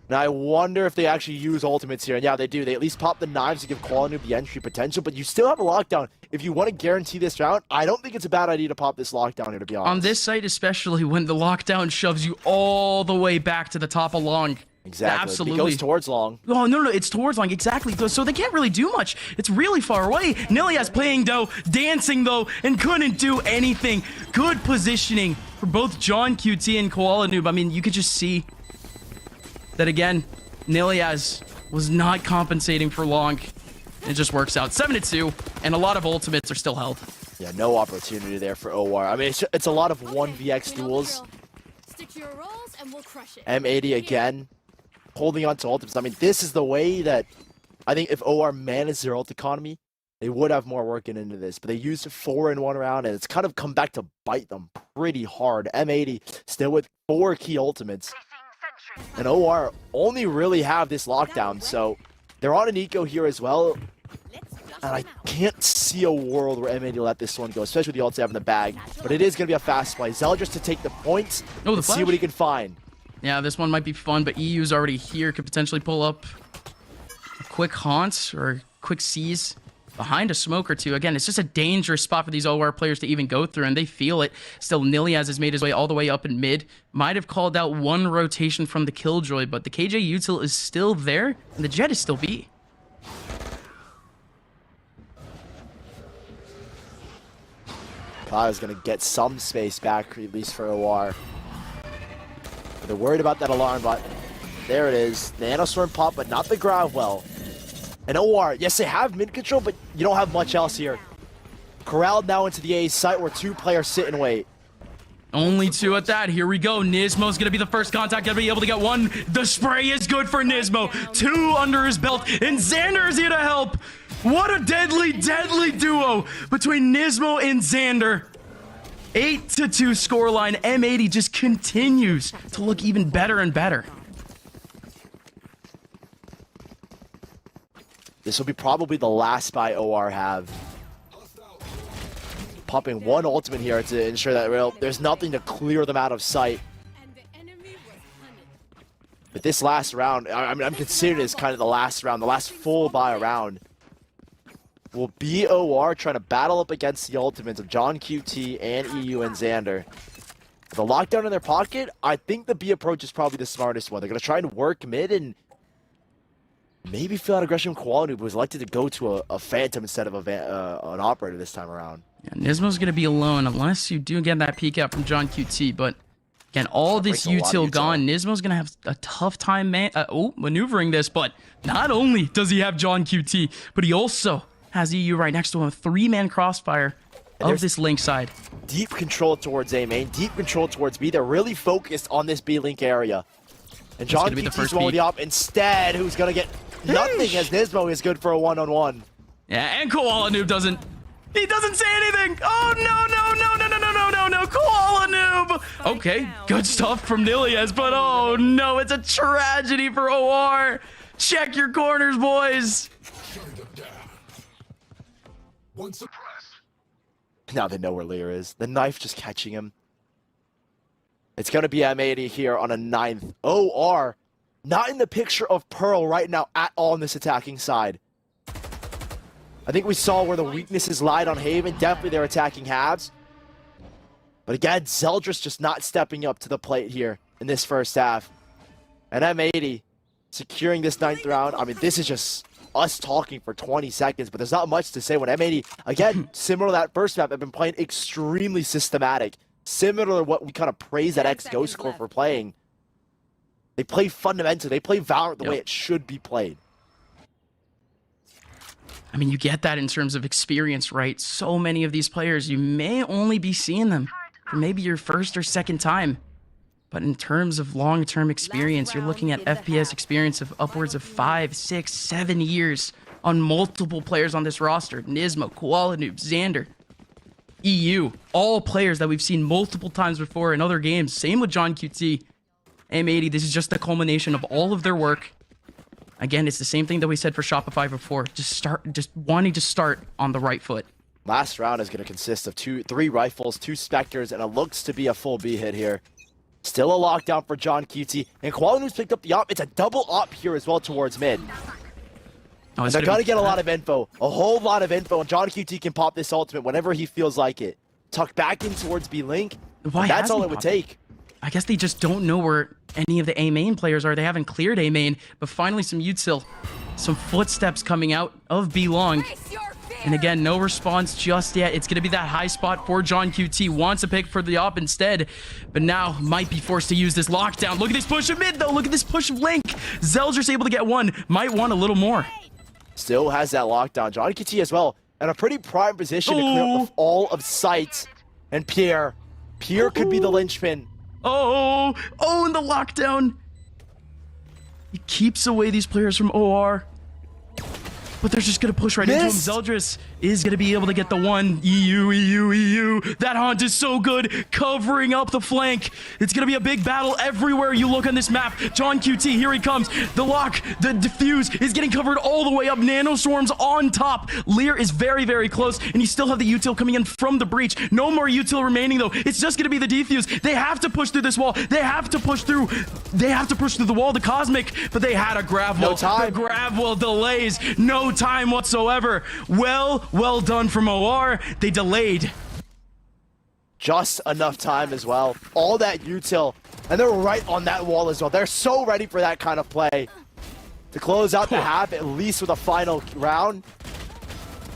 Now I wonder if they actually use ultimates here. And yeah, they do. They at least pop the knives to give Koala Noob the entry potential, but you still have a lockdown. If you want to guarantee this round, I don't think it's a bad idea to pop this lockdown here, to be honest. On this site, especially when the lockdown shoves you all the way back to the top of long. Exactly. Absolutely. It goes towards long. Oh, no, it's towards long. Exactly. So they can't really do much. It's really far away. Nilias playing, though, dancing, though, and couldn't do anything. Good positioning for both John QT and Koala Noob. I mean, you could just see that, again, Nilias was not compensating for long. It just works out. 7-2, and a lot of ultimates are still held. Yeah, no opportunity there for OR. I mean, it's a lot of 1vx duels. Stick to your roles and we'll crush it. M80 again, holding on to ultimates. I mean, this is the way that I think if OR managed their ult economy, they would have more working into this. But they used 4 in 1 round, and it's kind of come back to bite them pretty hard. M80 still with 4 key ultimates. And OR only really have this lockdown, so they're on an eco here as well. And I can't see a world where M80 let this one go, especially with the ults they have in the bag. But it is going to be a fast play. Zeldris to take the points and see what he can find. Yeah, this one might be fun, but EU's already here. Could potentially pull up a quick haunt or a quick seize. behind a smoke or two. Again, it's just a dangerous spot for these OR players to even go through, and they feel it. Still, Niliaz has made his way all the way up in mid. Might have called out one rotation from the Killjoy, but the KJ util is still there, and the Jet is still B. Kyle's going to get some space back, at least for OR. They're worried about that alarm, but there it is. Nanostorm pop, but not the Gravwell. And OR, yes, they have mid control, but you don't have much else here. Corralled now into the A site where 2 players sit and wait. Only 2 at that. Here we go. Nismo's going to be the first contact. Going to be able to get 1. The spray is good for Nismo. 2 under his belt. And Xander is here to help. What a deadly, deadly duo between Nismo and Xander. 8-2 scoreline. M80 just continues to look even better and better. This will be probably the last buy OR have. Popping 1 ultimate here to ensure that there's nothing to clear them out of sight. But this last round, I'm considering this kind of the last round, the last full buy round. Will be OR trying to battle up against the ultimates of John QT and EU and Xander. The lockdown in their pocket, I think the B approach is probably the smartest one. They're going to try and work mid and maybe fill out aggression quality, but was elected to go to a Phantom instead of an Operator this time around. Yeah, Nismo's going to be alone unless you do get that peek out from John QT, but again, all this util gone. Nismo's going to have a tough time maneuvering this, but not only does he have John QT, but he also has EU right next to him, a 3-man crossfire of this link side. Deep control towards A main, deep control towards B. They're really focused on this B link area. And John QT's one with the op instead, who's going to get nothing as Nismo is good for a 1-on-1. Yeah, and Koala Noob doesn't say anything. Oh, no, Koala Noob. Okay, good stuff from Niliaz, but oh no, it's a tragedy for OR. Check your corners, boys. Now they know where Lear is. The knife just catching him. It's going to be M80 here on a 9th. OR not in the picture of Pearl right now at all on this attacking side. I think we saw where the weaknesses lied on Haven. Definitely they're attacking halves. But again, Zeldris just not stepping up to the plate here in this first half. And M80 securing this 9th round. I mean, this is just us talking for 20 seconds, but there's not much to say when M80, again, similar to that first map, have been playing extremely systematic. Similar to what we kind of praise that X-Ghost Corps for playing. They play fundamentally. They play Valorant the way it should be played. I mean, you get that in terms of experience, right? So many of these players, you may only be seeing them for maybe your first or second time. But in terms of long-term experience, you're looking at FPS experience of upwards of 5, 6, 7 years on multiple players on this roster. Nismo, Koala Noob, Xander, EU, all players that we've seen multiple times before in other games. Same with John QT, M80. This is just the culmination of all of their work. Again, it's the same thing that we said for Shopify before. Just wanting to start on the right foot. Last round is going to consist of 3 rifles, 2 Spectres, and it looks to be a full B hit here. Still a lockdown for John QT, and Koala picked up the op. It's a double op here as well towards mid. Oh, they're going to get a lot of info, a whole lot of info, and John QT can pop this ultimate whenever he feels like it. Tuck back in towards B Link. That's all it would take. I guess they just don't know where any of the A main players are. They haven't cleared A main, but finally some util, some footsteps coming out of B long. And again, no response just yet. It's going to be that high spot for John QT. Wants to pick for the op instead, but now might be forced to use this lockdown. Look at this push of mid, though. Look at this push of Link. Zeldris able to get 1. Might want a little more. Still has that lockdown. John QT as well, in a pretty prime position to clear up all of sight. And Pierre could be the linchpin. And the lockdown. He keeps away these players from OR. But they're just going to push right into him. Zeldris is going to be able to get the 1. EU. That haunt is so good, covering up the flank. It's going to be a big battle everywhere you look on this map. John QT, here he comes. The lock, the defuse is getting covered all the way up. Nanoswarms on top. Lear is very, very close, and you still have the util coming in from the breach. No more util remaining, though. It's just going to be the defuse. They have to push through this wall. They have to push through the wall, the Cosmic, but they had a Gravwell. No time. The Gravwell delays. No no time whatsoever. Well done from OR. They delayed. Just enough time as well. All that util, and they're right on that wall as well. They're so ready for that kind of play. To close out the half, at least with a final round.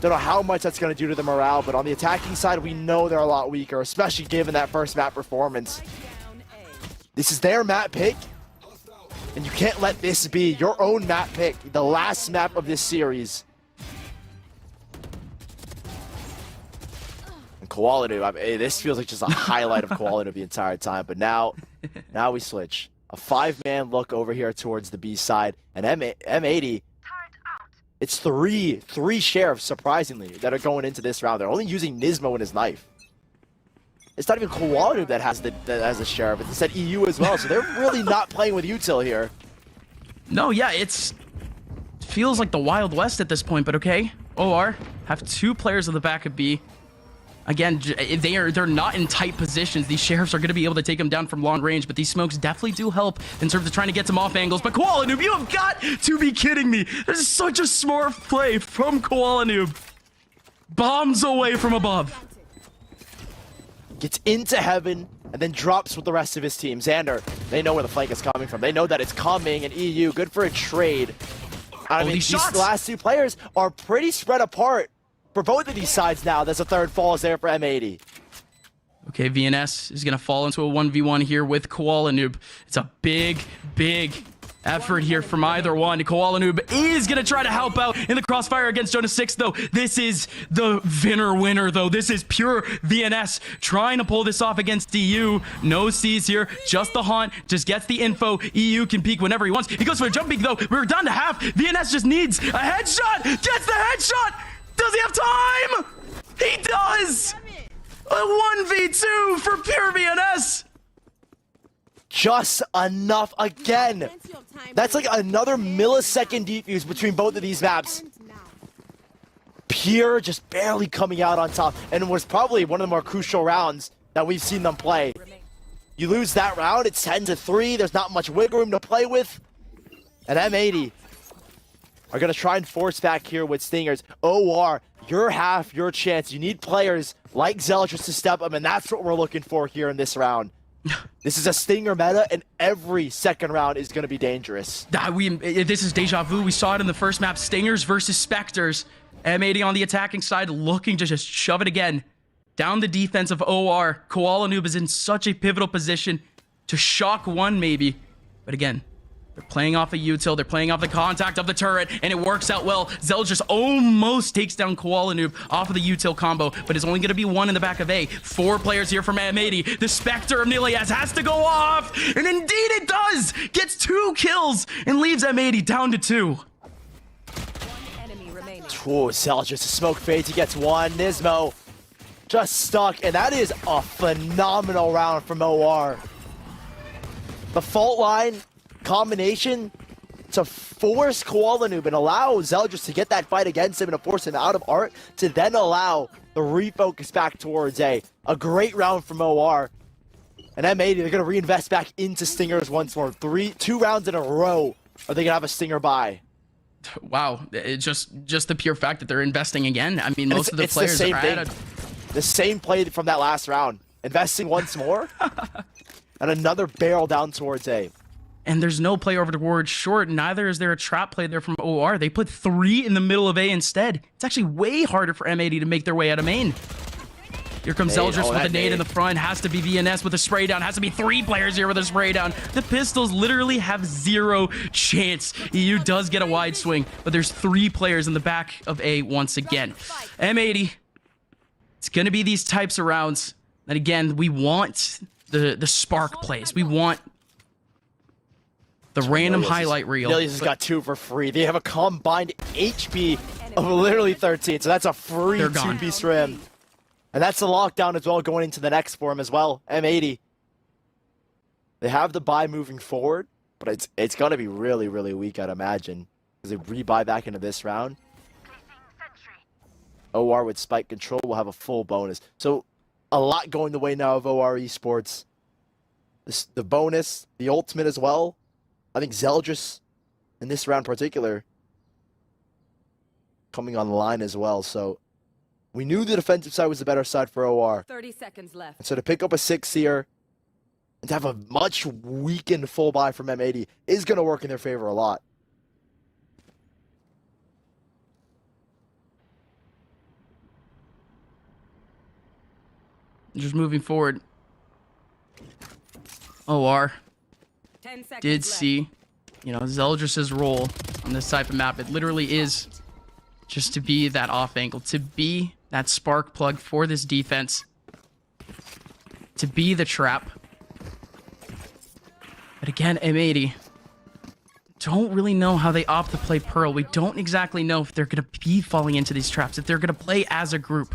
Don't know how much that's going to do to the morale, but on the attacking side, we know they're a lot weaker, especially given that first map performance. This is their map pick, and you can't let this be your own map pick, the last map of this series. And Koala, I mean, this feels like just a highlight of Koala the entire time, but now we switch. A 5-man look over here towards the B side, and M80, it's three sheriffs, surprisingly, that are going into this round. They're only using Nismo and his knife. It's not even Koala that has the sheriff. It's instead EU as well, so they're really not playing with util here. No, yeah, it feels like the Wild West at this point, but okay. OR have 2 players on the back of B. Again, they're not in tight positions. These sheriffs are going to be able to take them down from long range, but these smokes definitely do help in terms of trying to get some off angles. But Koala Noob, you have got to be kidding me. This is such a smart play from Koala Noob. Bombs away from above. Gets into heaven and then drops with the rest of his team. Xander, they know where the flank is coming from. They know that it's coming, and EU, good for a trade. I mean, these last 2 players are pretty spread apart. For both of these sides now, there's a third falls there for M80. Okay, VNS is going to fall into a 1v1 here with Koala Noob. It's a big effort here from either one. Koala Noob is going to try to help out in the crossfire against Jonah 6, though. This is the winner, though. This is pure VNS trying to pull this off against EU. No C's here, just the haunt, just gets the info. EU can peek whenever he wants. He goes for a jump peek, though. We're down to half. VNS just needs a headshot. Gets the headshot. Does he have time? He does! A 1v2 for pure VNS! Just enough again. That's like another millisecond defuse between both of these maps. Pure just barely coming out on top, and it was probably one of the more crucial rounds that we've seen them play. You lose that round, it's 10-3. There's not much wiggle room to play with. And M80 are going to try and force back here with Stingers. OR, your half, your chance. You need players like Zealous to step up, and that's what we're looking for here in this round. This is a Stinger meta, and every second round is going to be dangerous. This is deja vu. We saw it in the first map. Stingers versus Spectres. M80 on the attacking side looking to just shove it again. Down the defense of OR. Koala Noob is in such a pivotal position to shock one maybe. But again, they're playing off a util, they're playing off the contact of the turret, and it works out well. Zell just almost takes down Koala Noob off of the util combo, but it's only going to be 1 in the back of A. 4 players here from M80. The Spectre of Nilias has to go off, and indeed it does! Gets 2 kills and leaves M80 down to 2. Ooh, Zell just a smoke fades, he gets 1. Nismo just stuck, and that is a phenomenal round from OR. The fault line combination to force Koala Noob and allow Zeldris to get that fight against him and to force him out of art to then allow the refocus back towards A. A great round from OR. And M80, they're going to reinvest back into Stingers once more. 2 rounds in a row are they going to have a Stinger buy. Wow, it's just the pure fact that they're investing again. I mean, most of the players the same are thing. The same play from that last round. Investing once more and another barrel down towards A. And there's no play over towards short. Neither is there a trap play there from OR. They put 3 in the middle of A instead. It's actually way harder for M80 to make their way out of main. Here comes Zeldris with a nade in the front. Has to be VNS with a spray down. Has to be 3 players here with a spray down. The pistols literally have 0 chance. EU does get a wide swing, but there's 3 players in the back of A once again. M80, it's going to be these types of rounds. And again, we want the spark plays. We want the random highlight reel. Nilias has got 2 for free. They have a combined HP of literally 13, so that's a free 2-piece for him. And that's the lockdown as well going into the next for him as well. M80. They have the buy moving forward, but it's going to be really, really weak, I'd imagine. Because they rebuy back into this round. OR with spike control will have a full bonus. So a lot going the way now of OR Esports. The bonus, the ultimate as well. I think Zeldris, in this round in particular, coming online as well. So we knew the defensive side was the better side for OR. 30 seconds left. And so to pick up a 6 here and to have a much weakened full buy from M80 is going to work in their favor a lot. Just moving forward. OR 10 seconds did left. see, Zeldris' role on this type of map. It literally is just to be that off angle, to be that spark plug for this defense, to be the trap. But again, M80 don't really know how they opt to play Pearl. We don't exactly know if they're going to be falling into these traps, if they're going to play as a group,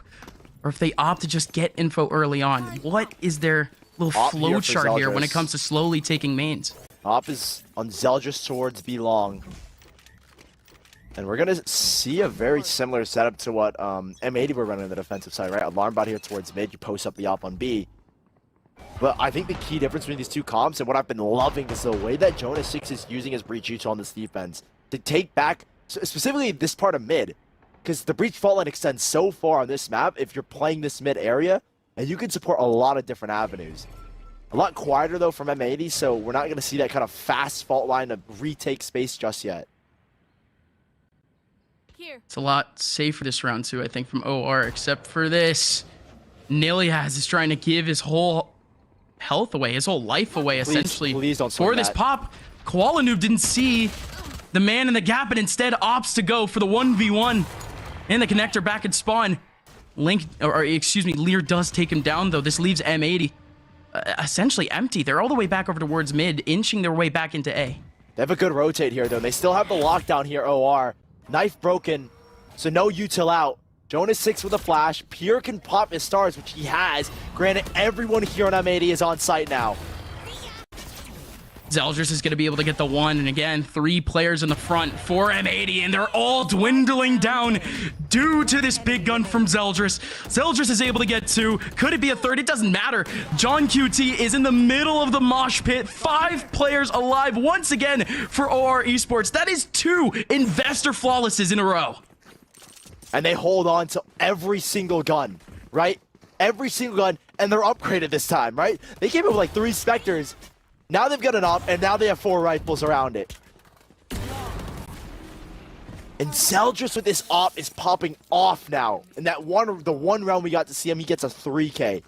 or if they opt to just get info early on. What is their little Op flow here for chart here when it Zeldris. comes to slowly taking mains? Op is on Zeldris towards B long. And we're going to see a very similar setup to what M80 were running on the defensive side, right? Alarm bot here towards mid, you post up the op on B. But I think the key difference between these two comps and what I've been loving is the way that Jonas 6 is using his breach util on this defense to take back, specifically this part of mid. Because the breach fault line extends so far on this map if you're playing this mid area, and you can support a lot of different avenues. A lot quieter though from M80, so we're not going to see that kind of fast fault line to retake space just yet. Here. It's a lot safer this round too, I think, from OR, except for this. Niliaz is trying to give his whole health away, his whole life away, essentially. Please don't swing for this that. pop. Koala Noob didn't see the man in the gap and instead opts to go for the 1v1 in the connector back at spawn. Lear does take him down though. This leaves M80 essentially empty. They're all the way back over towards mid, inching their way back into A. They have a good rotate here though. They still have the lockdown here, OR. Knife broken, so no util out. Jonas 6 with a flash. Pierre can pop his stars, which he has. Granted, everyone here on M80 is on site now. Zeldris is going to be able to get the one, and again, 3 players in the front for M80, and they're all dwindling down due to this big gun from Zeldris. Zeldris is able to get 2. Could it be a 3rd? It doesn't matter. John QT is in the middle of the mosh pit. 5 players alive once again for OR Esports. That is 2 investor flawlesses in a row. And they hold on to every single gun, right? Every single gun, and they're upgraded this time, right? They came up with like 3 Spectres. Now they've got an op, and now they have 4 rifles around it. And Zeldris with this op is popping off now. And the one round we got to see him, he gets a 3K.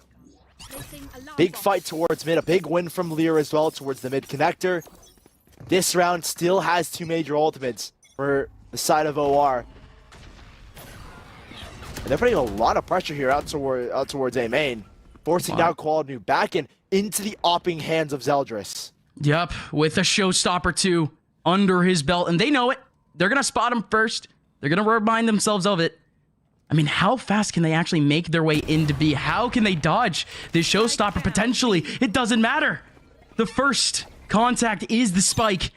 Big fight towards mid, a big win from Lear as well towards the mid connector. This round still has 2 major ultimates for the side of OR. And they're putting a lot of pressure here out towards A main, forcing down Quality back into the opping hands of Zeldris. Yep, with a showstopper too under his belt, and they know it. They're gonna spot him first. They're gonna remind themselves of it. I mean, how fast can they actually make their way into B? How can they dodge this showstopper potentially? It doesn't matter. The first contact is the spike.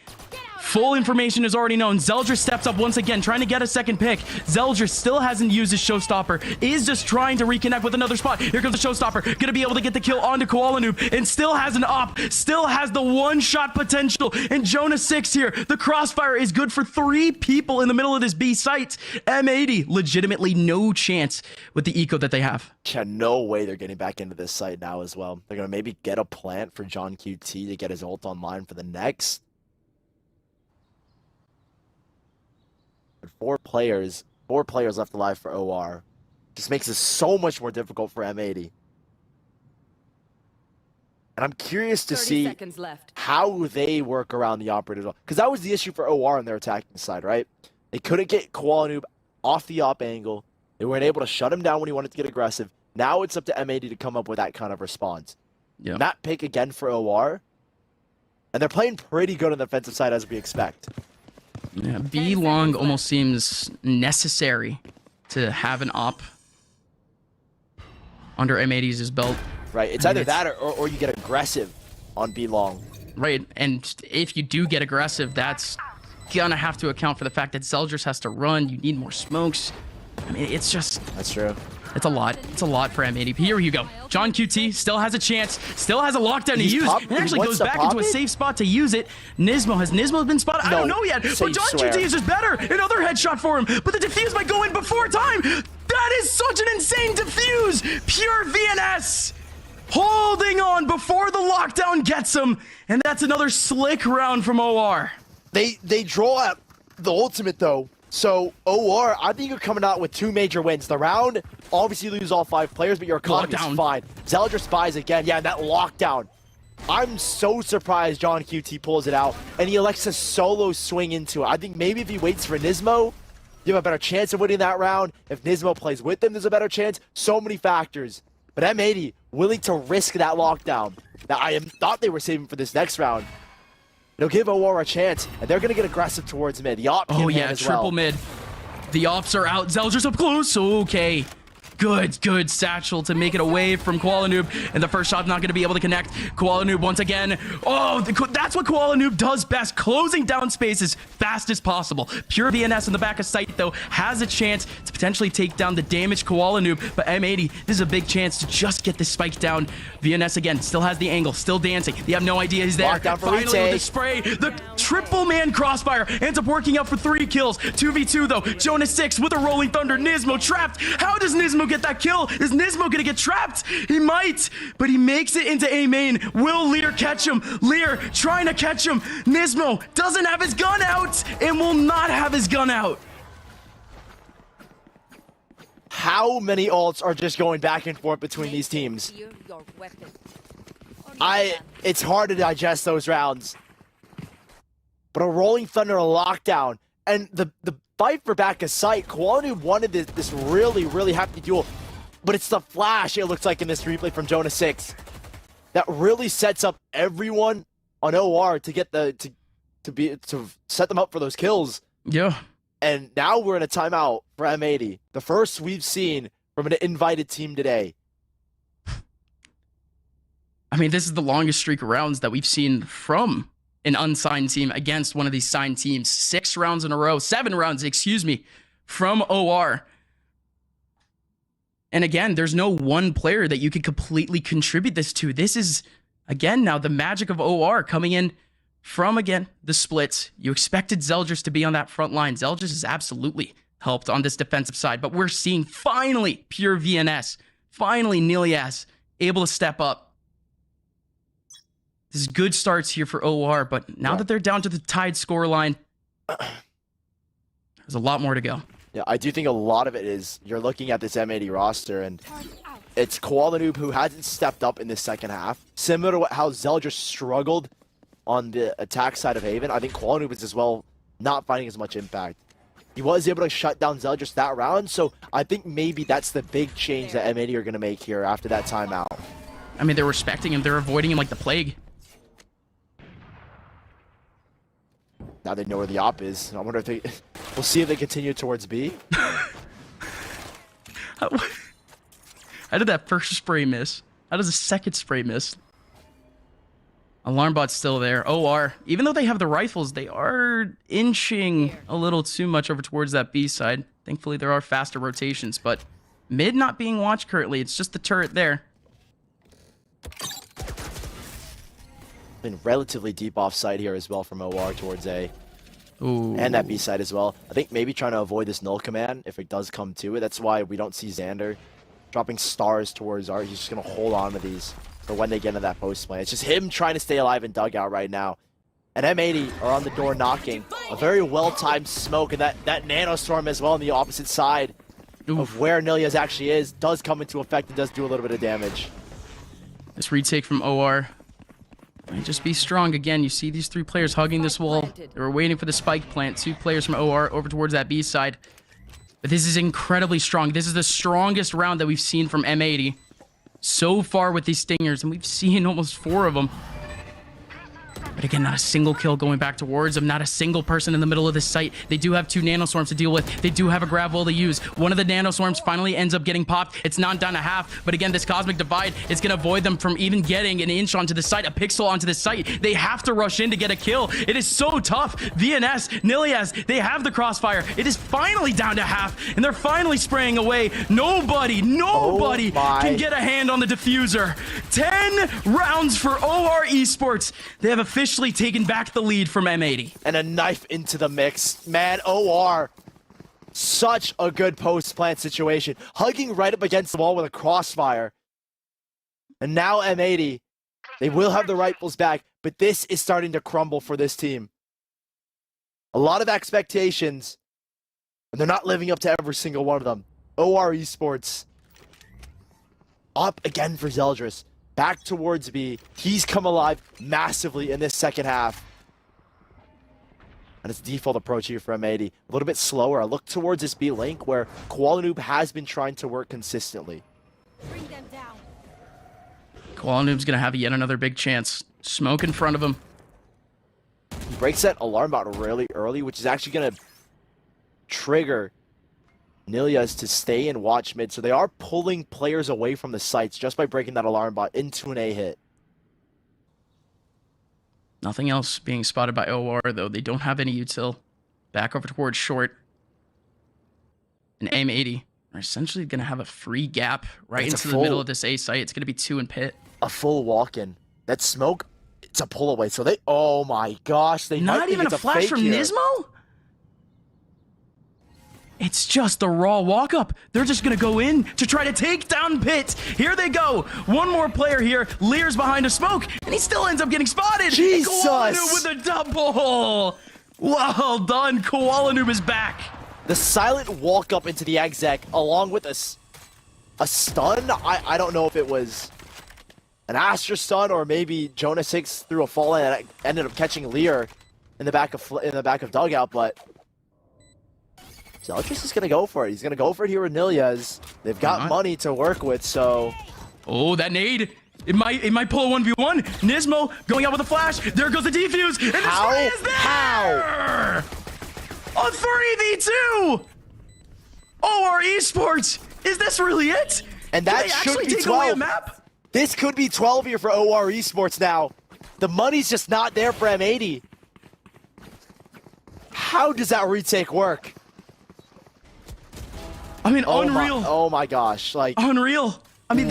Full information is already known. Zeldris steps up once again, trying to get a second pick. Zeldris still hasn't used his showstopper, is just trying to reconnect with another spot. Here comes the showstopper, gonna be able to get the kill onto Koala Noob, and still has an op, still has the one-shot potential. And Jonas 6 here, the crossfire is good for 3 people in the middle of this B site. M80, legitimately no chance with the eco that they have. Yeah, no way they're getting back into this site now as well. They're gonna maybe get a plant for John QT to get his ult online for the next. 4 players left alive for OR. Just makes it so much more difficult for M80. And I'm curious to 30 see seconds left. how they work around the operator. Because that was the issue for OR on their attacking side, right? They couldn't get Koala Noob off the op angle. They weren't able to shut him down when he wanted to get aggressive. Now it's up to M80 to come up with that kind of response. Yeah. That pick again for OR. And they're playing pretty good on the defensive side as we expect. Yeah, B long almost seems necessary to have an op under M80's belt. Right, it's either that or you get aggressive on B long. Right, and if you do get aggressive, that's gonna have to account for the fact that Zeldris has to run. You need more smokes. I mean, it's just... That's true. It's a lot. It's a lot for M80. Here you go. John QT still has a chance. Still has a lockdown to use. He actually goes back into a safe spot to use it. Has Nismo been spotted? I don't know yet. But John QT is just better. Another headshot for him. But the defuse might go in before time. That is such an insane defuse. Pure VNS. Holding on before the lockdown gets him. And that's another slick round from OR. They draw out the ultimate, though. So, OR, I think you're coming out with 2 major wins. The round, obviously you lose all 5 players, but your economy is fine. Zeldris spies again. Yeah, that lockdown. I'm so surprised John QT pulls it out, and he elects to solo swing into it. I think maybe if he waits for Nismo, you have a better chance of winning that round. If Nismo plays with him, there's a better chance. So many factors. But M80, willing to risk that lockdown. Now, I thought they were saving for this next round. It'll give OR a chance, and they're going to get aggressive towards mid. The op oh, yeah, triple mid. The ops are out. Zeldris up close. Okay. Good satchel to make it away from Koala Noob. And the first shot not going to be able to connect. Koala Noob once again. Oh, that's what Koala Noob does best. Closing down spaces fast as possible. Pure VNS in the back of sight, though, has a chance to potentially take down the damaged Koala Noob. But M80, this is a big chance to just get this spike down. VNS again, still has the angle, still dancing. They have no idea he's there. Finally with the spray. The triple man crossfire ends up working out for 3 kills. 2v2 though. Jonas 6 with a rolling thunder. Nismo trapped. How does Nismo get that kill? Is Nismo gonna get trapped? He might, but he makes it into A main. Will Lear catch him? Lear trying to catch him. Nismo doesn't have his gun out and will not have his gun out. How many ults are just going back and forth between these teams? It's hard to digest those rounds. But a rolling thunder, a lockdown, and the fight for back of sight. Koala Noob wanted this really hefty duel, but it's the flash, it looks like, in this replay from Jonas 6 that really sets up everyone on OR to get to set them up for those kills. Yeah. And now we're in a timeout for M80, the first we've seen from an invited team today. I mean, this is the longest streak of rounds that we've seen from an unsigned team against one of these signed teams. 7 rounds, excuse me, from OR. And again, there's no one player that you could completely contribute this to. This is, again, now the magic of OR coming in from, again, the splits. You expected Zeldris to be on that front line. Zeldris has absolutely helped on this defensive side, but we're seeing finally pure VNS. Finally, Nilias able to step up. This is good starts here for OR, but now that they're down to the tied scoreline, there's a lot more to go. Yeah, I do think a lot of it is you're looking at this M80 roster, and it's Koala Noob who hasn't stepped up in the second half. Similar to how Zeldris struggled on the attack side of Haven, I think Koala Noob is as well not finding as much impact. He was able to shut down Zeldris that round, so I think maybe that's the big change that M80 are going to make here after that timeout. I mean, they're respecting him. They're avoiding him like the plague. Now they know where the op is. I wonder if we'll see if they continue towards B. How did that first spray miss? How does the second spray miss? Alarm bot's still there. OR, even though they have the rifles, they are inching a little too much over towards that B side. Thankfully, there are faster rotations, but mid not being watched currently. It's just the turret there. Been relatively deep off site here as well from OR towards A. Ooh. And that B side as well. I think maybe trying to avoid this null command if it does come to it. That's why we don't see Xander dropping stars towards R. He's just going to hold on to these for when they get into that post play. It's just him trying to stay alive in dugout right now. And M80 are on the door knocking. A very well-timed smoke, and that nano storm as well on the opposite side of where Nilias actually is does come into effect and does do a little bit of damage. This retake from OR might just be strong. Again, you see these 3 players hugging this wall. They were waiting for the spike plant. 2 players from OR over towards that B side. But this is incredibly strong. This is the strongest round that we've seen from M80 so far with these stingers, and we've seen almost 4 of them. But But again, not a single kill going back towards them. Not a single person in the middle of this site. They do have 2 nanoswarms to deal with. They do have a grab wall to use. One of the nanoswarms finally ends up getting popped. It's not down to half. But again, this cosmic divide is going to avoid them from even getting an inch onto the site, a pixel onto the site. They have to rush in to get a kill. It is so tough. VNS, Nilias, they have the crossfire. It is finally down to half. And they're finally spraying away. Nobody can get a hand on the diffuser. 10 rounds for OR Esports. They have officially taken back the lead from M80. And a knife into the mix. Man, OR, such a good post-plant situation. Hugging right up against the wall with a crossfire. And now M80, they will have the rifles back, but this is starting to crumble for this team. A lot of expectations, and they're not living up to every single one of them. OR Esports up again for Zeldris. Back towards B. He's come alive massively in this second half. And it's default approach here for M80. A little bit slower. A look towards this B link where Koala Noob has been trying to work consistently. Bring them down. Koala Noob's going to have yet another big chance. Smoke in front of him. He breaks that alarm bot really early, which is actually going to trigger Nilias to stay and watch mid. So they are pulling players away from the sites just by breaking that alarm bot into an A hit. Nothing else being spotted by OR, though. They don't have any util. Back over towards short. And M80 are essentially going to have a free gap right into the middle of this A site. It's going to be 2 in pit. A full walk-in. That smoke, it's a pull away. So they, oh my gosh. They Not even a flash from Nismo? It's just the raw walk-up. They're just going to go in to try to take down Pit. Here they go. One more player here. Lear's behind a smoke, and he still ends up getting spotted. Jesus! Koala Noob with a double. Well done. Koala Noob is back. The silent walk-up into the exec, along with a stun. I don't know if it was an Astra stun or maybe Jonah 6 threw a fall and ended up catching Lear in the back of dugout, but Zeldris is going to go for it. He's going to go for it here with Nilias. They've got money to work with, so... Oh, that nade. It might pull a 1v1. Nismo going out with a flash. There goes the defuse. And the spray is there! How? A 3v2! OR Esports! Is this really it? And that should be 12. Map? This could be 12 here for OR Esports now. The money's just not there for M80. How does that retake work? I mean, unreal. Oh my gosh. Like unreal. I mean,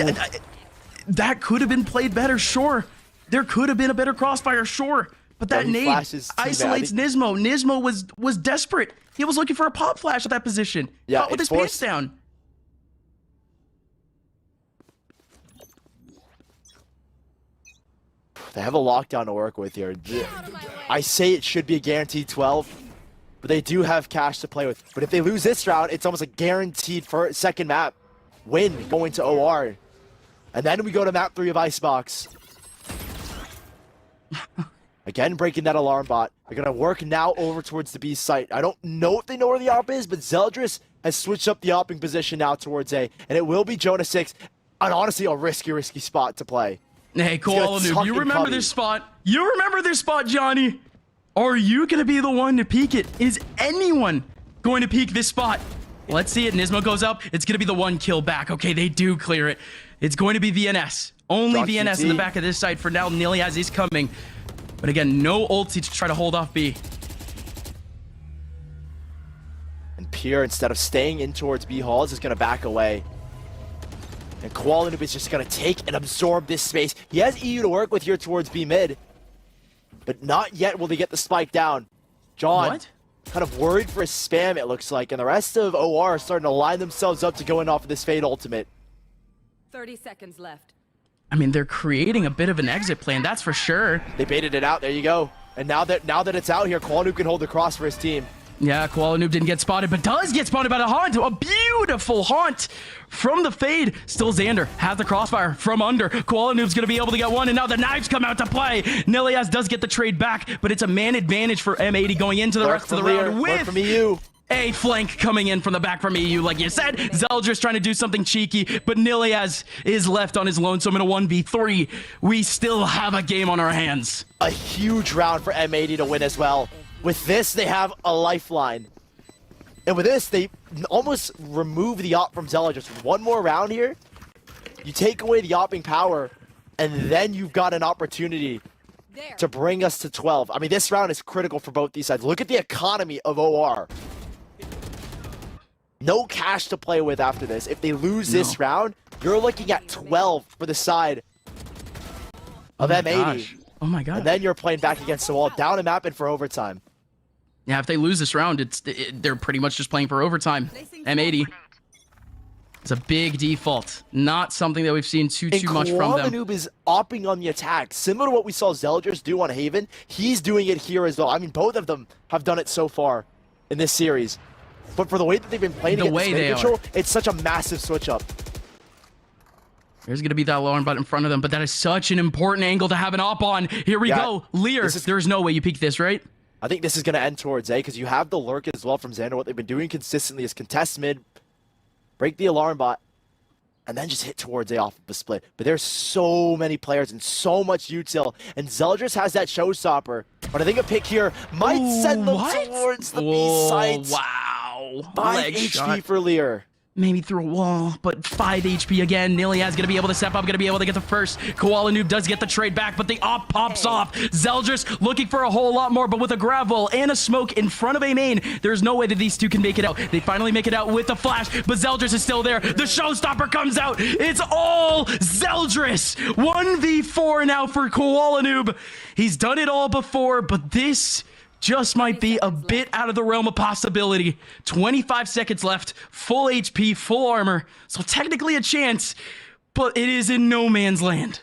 that could have been played better, sure. There could have been a better crossfire, sure. But that nade isolates Nismo. Nismo was desperate. He was looking for a pop flash at that position. Yeah, with his pants down. They have a lockdown to work with here. I say it should be a guaranteed 12. But they do have cash to play with. But if they lose this round, it's almost a guaranteed second map win going to OR. And then we go to map 3 of Icebox. Again, breaking that alarm bot. They're going to work now over towards the B site. I don't know if they know where the op is, but Zeldris has switched up the opping position now towards A. And it will be Jonah 6. And honestly, a risky spot to play. Hey, Koala Noob, you remember this spot? You remember this spot, Johnny? Are you going to be the one to peek it? Is anyone going to peek this spot? Let's see it. Nismo goes up. It's going to be the 1 kill back. Okay, they do clear it. It's going to be VNS. Only VNS in the back of this side for now. Nilias is coming. But again, no ulti to try to hold off B. And Pierre, instead of staying in towards B halls, is going to back away. And Koala Noob is just going to take and absorb this space. He has EU to work with here towards B mid. But not yet will they get the spike down. John, kind of worried for a spam, it looks like. And the rest of OR are starting to line themselves up to go in off of this Fade ultimate. 30 seconds left. I mean, they're creating a bit of an exit plan, that's for sure. They baited it out. There you go. And now that it's out here, Koala Noob can hold the cross for his team. Yeah, Koala Noob didn't get spotted, but does get spotted by the haunt. A beautiful haunt from the Fade. Still Xander has the crossfire from under. Koala Noob's going to be able to get one, and now the knives come out to play. Nilias does get the trade back, but it's a man advantage for M80 going into the rest of the round with A flank coming in from the back from EU, like you said. Zeldris trying to do something cheeky, but Niliaz is left on his lonesome in a 1v3. We still have a game on our hands. A huge round for M80 to win as well. With this, they have a lifeline. And with this, they almost remove the op from Zeldris. One more round here, you take away the opping power, and then you've got an opportunity to bring us to 12. I mean, this round is critical for both these sides. Look at the economy of OR. No cash to play with after this. If they lose this round, you're looking at 12 for the side of M80. Gosh. Oh my god. And then you're playing back against the wall, down a map and for overtime. Yeah, if they lose this round, they're pretty much just playing for overtime. M80. It's a big default. Not something that we've seen too much from them. Noob is opping on the attack. Similar to what we saw Zeldris do on Haven, he's doing it here as well. I mean, both of them have done it so far in this series. But for the way that they've been playing against Snake Control, it's such a massive switch up. There's going to be that alarm button in front of them, but that is such an important angle to have an op on. Here we go. Lear, there's no way you peek this, right? I think this is going to end towards A, because you have the lurk as well from Xander. What they've been doing consistently is contest mid, break the alarm bot, and then just hit towards A off of the split. But there's so many players and so much util, and Zeldris has that showstopper. But I think a pick here might send them towards the B site. Wow. 5 HP for Lear. Maybe through a wall, but 5 HP again. Niliaz gonna be able to step up, gonna be able to get the first. Koala Noob does get the trade back, but the op pops off. Zeldris looking for a whole lot more, but with a grab wall and a smoke in front of A main, there's no way that these two can make it out. They finally make it out with the flash, but Zeldris is still there. The showstopper comes out. It's all Zeldris. 1v4 now for Koala Noob. He's done it all before, but this just might be a bit out of the realm of possibility. 25 seconds left, full HP, full armor, so technically a chance, but it is in no man's land.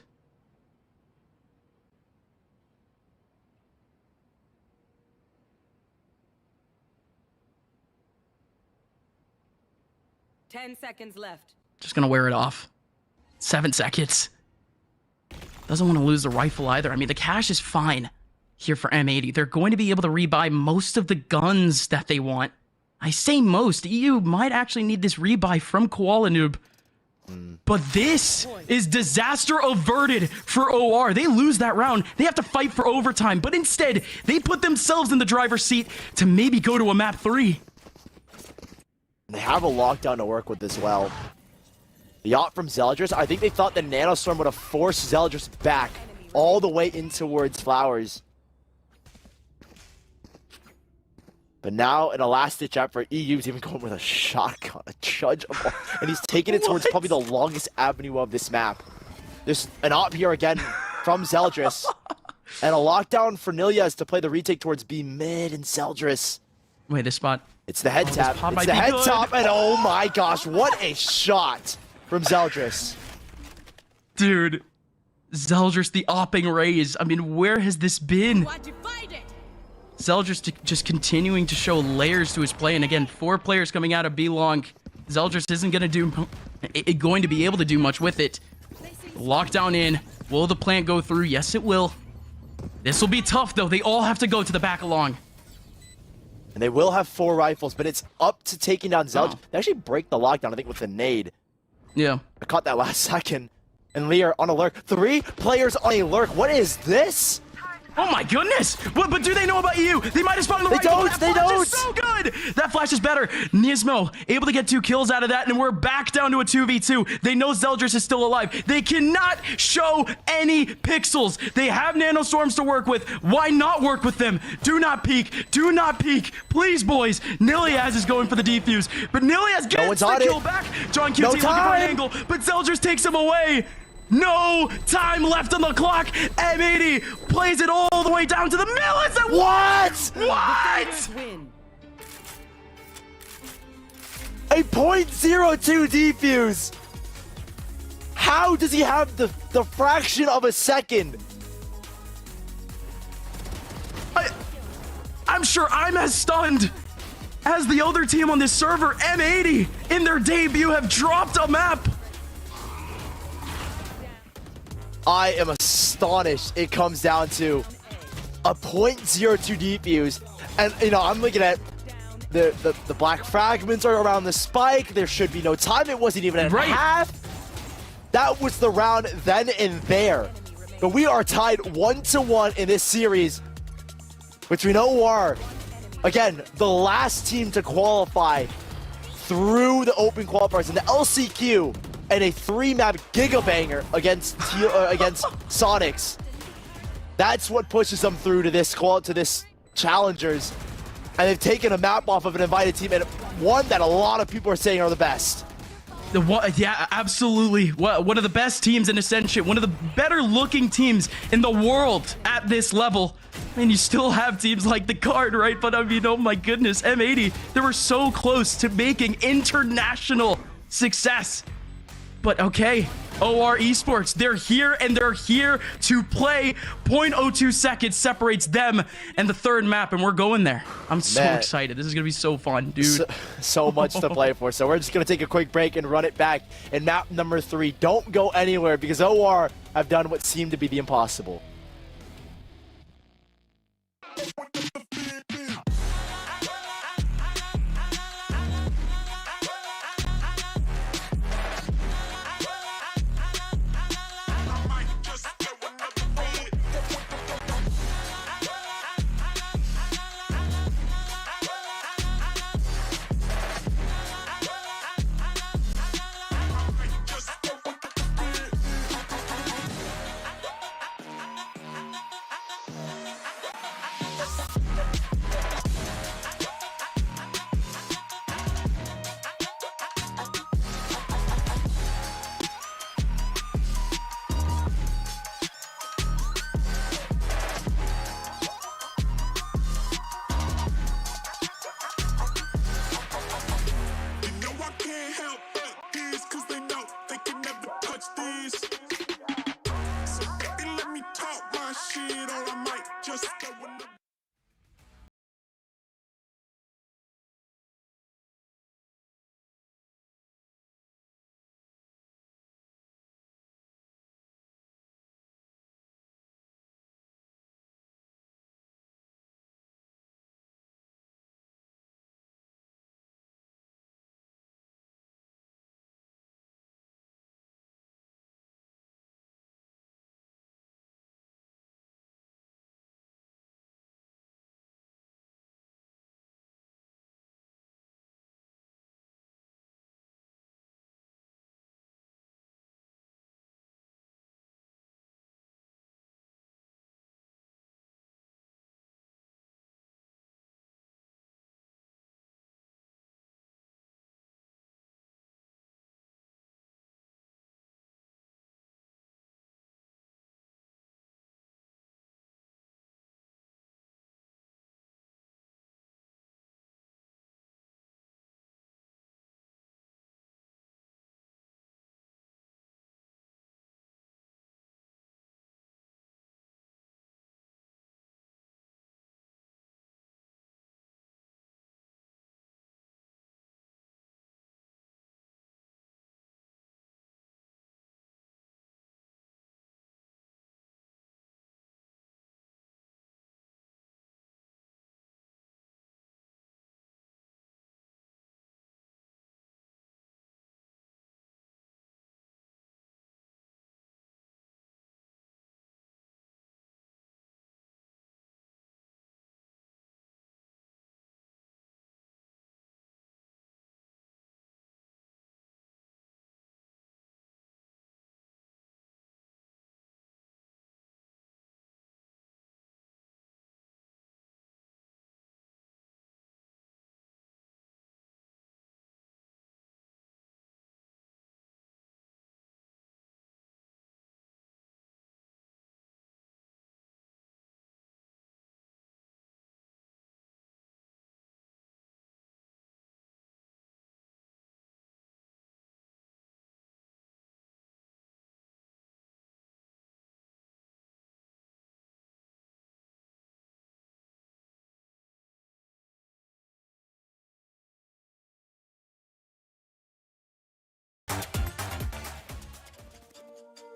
Ten seconds left. Just gonna wear it off. 7 seconds. Doesn't want to lose the rifle either. I mean, the cash is fine here for M80. They're going to be able to rebuy most of the guns that they want. I say most. EU might actually need this rebuy from Koala Noob. But this is disaster averted for OR. They lose that round. They have to fight for overtime. But instead, they put themselves in the driver's seat to maybe go to a map 3. They have a lockdown to work with as well. The op from Zeldris, I think they thought the Nanostorm would have forced Zeldris back all the way in towards Flowers. But now, in a last-ditch effort, EU's even going with a shotgun, a judge, and he's taking it towards probably the longest avenue of this map. There's an op here again from Zeldris, and a lockdown for Niliaz to play the retake towards B mid and Zeldris. Wait, this spot. It's the head tap. It's the head top, and oh my gosh, what a shot from Zeldris. Dude, Zeldris, the opping raise. I mean, where has this been? Zeldris just continuing to show layers to his play, and again, 4 players coming out of B long. Zeldris isn't going to be able to do much with it. Lockdown in. Will the plant go through? Yes, it will. This will be tough, though. They all have to go to the back along. And they will have 4 rifles, but it's up to taking down Zeldris. They actually break the lockdown, I think, with a nade. Yeah. I caught that last second. And Lear on a lurk. 3 players on a lurk. What is this? Oh my goodness! What, but do they know about EU? They might have spawned the right. They don't. Is so good. That flash is better. Nismo able to get 2 kills out of that, and we're back down to a 2v2. They know Zeldris is still alive. They cannot show any pixels. They have nanostorms to work with. Why not work with them? Do not peek. Do not peek. Please, boys. Niliaz is going for the defuse, but Niliaz gets the kill back. John QT looking for an angle, but Zeldris takes him away. No time left on the clock. M80 plays it all the way down to the millisecond. What? A .02 defuse. How does he have the fraction of a second? I'm sure I'm as stunned as the other team on this server. M80 in their debut have dropped a map. I am astonished it comes down to a .02 defuse. And, you know, I'm looking at the black fragments are around the spike. There should be no time. It wasn't even at half. That was the round then and there. But we are tied 1-1 in this series between OR, again, the last team to qualify through the open qualifiers in the LCQ, and a 3-map gigabanger against Sonics. That's what pushes them through to this challengers, and they've taken a map off of an invited team, and one that a lot of people are saying are the best. Yeah, absolutely. One of the best teams in Ascension, one of the better looking teams in the world at this level. And you still have teams like the Card, right? But I mean, oh my goodness, M80, they were so close to making international success. But okay, OR Esports, they're here and they're here to play. 0.02 seconds separates them and the third map, and we're going there. I'm so excited. This is going to be so fun, dude. So much to play for. So we're just going to take a quick break and run it back in map number 3. Don't go anywhere because OR have done what seemed to be the impossible.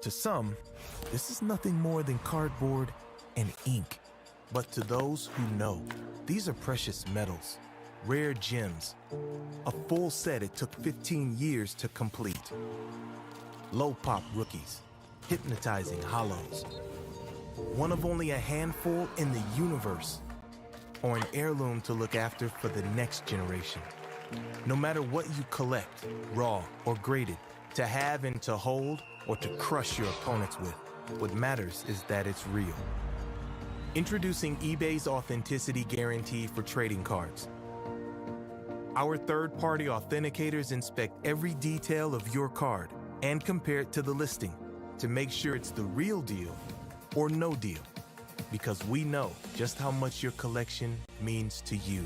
To some, this is nothing more than cardboard and ink. But to those who know, these are precious metals. rare gems. A full set it took 15 years to complete. Low-pop rookies, hypnotizing hollows. One of only a handful in the universe. Or an heirloom to look after for the next generation. No matter what you collect, raw or graded, to have and to hold or to crush your opponents with, what matters is that it's real. Introducing eBay's Authenticity Guarantee for trading cards. Our third-party authenticators inspect every detail of your card and compare it to the listing to make sure it's the real deal or no deal. Because we know just how much your collection means to you.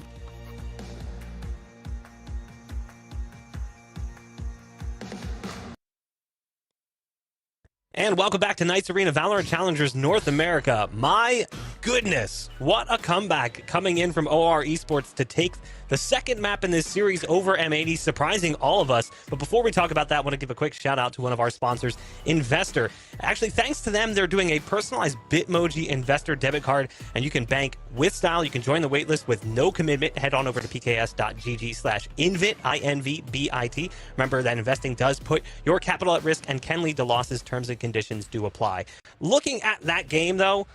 And welcome back to Knights Arena Valorant Challengers North America. My goodness, what a comeback coming in from OR Esports to take the second map in this series over M80, surprising all of us. But before we talk about that, I want to give a quick shout out to one of our sponsors, Investor. Actually, thanks to them, they're doing a personalized Bitmoji Investor debit card, and you can bank with style. You can join the waitlist with no commitment. Head on over to pks.gg/invit, INVBIT. Remember that investing does put your capital at risk and can lead to losses. Terms and conditions do apply. Looking at that game, though,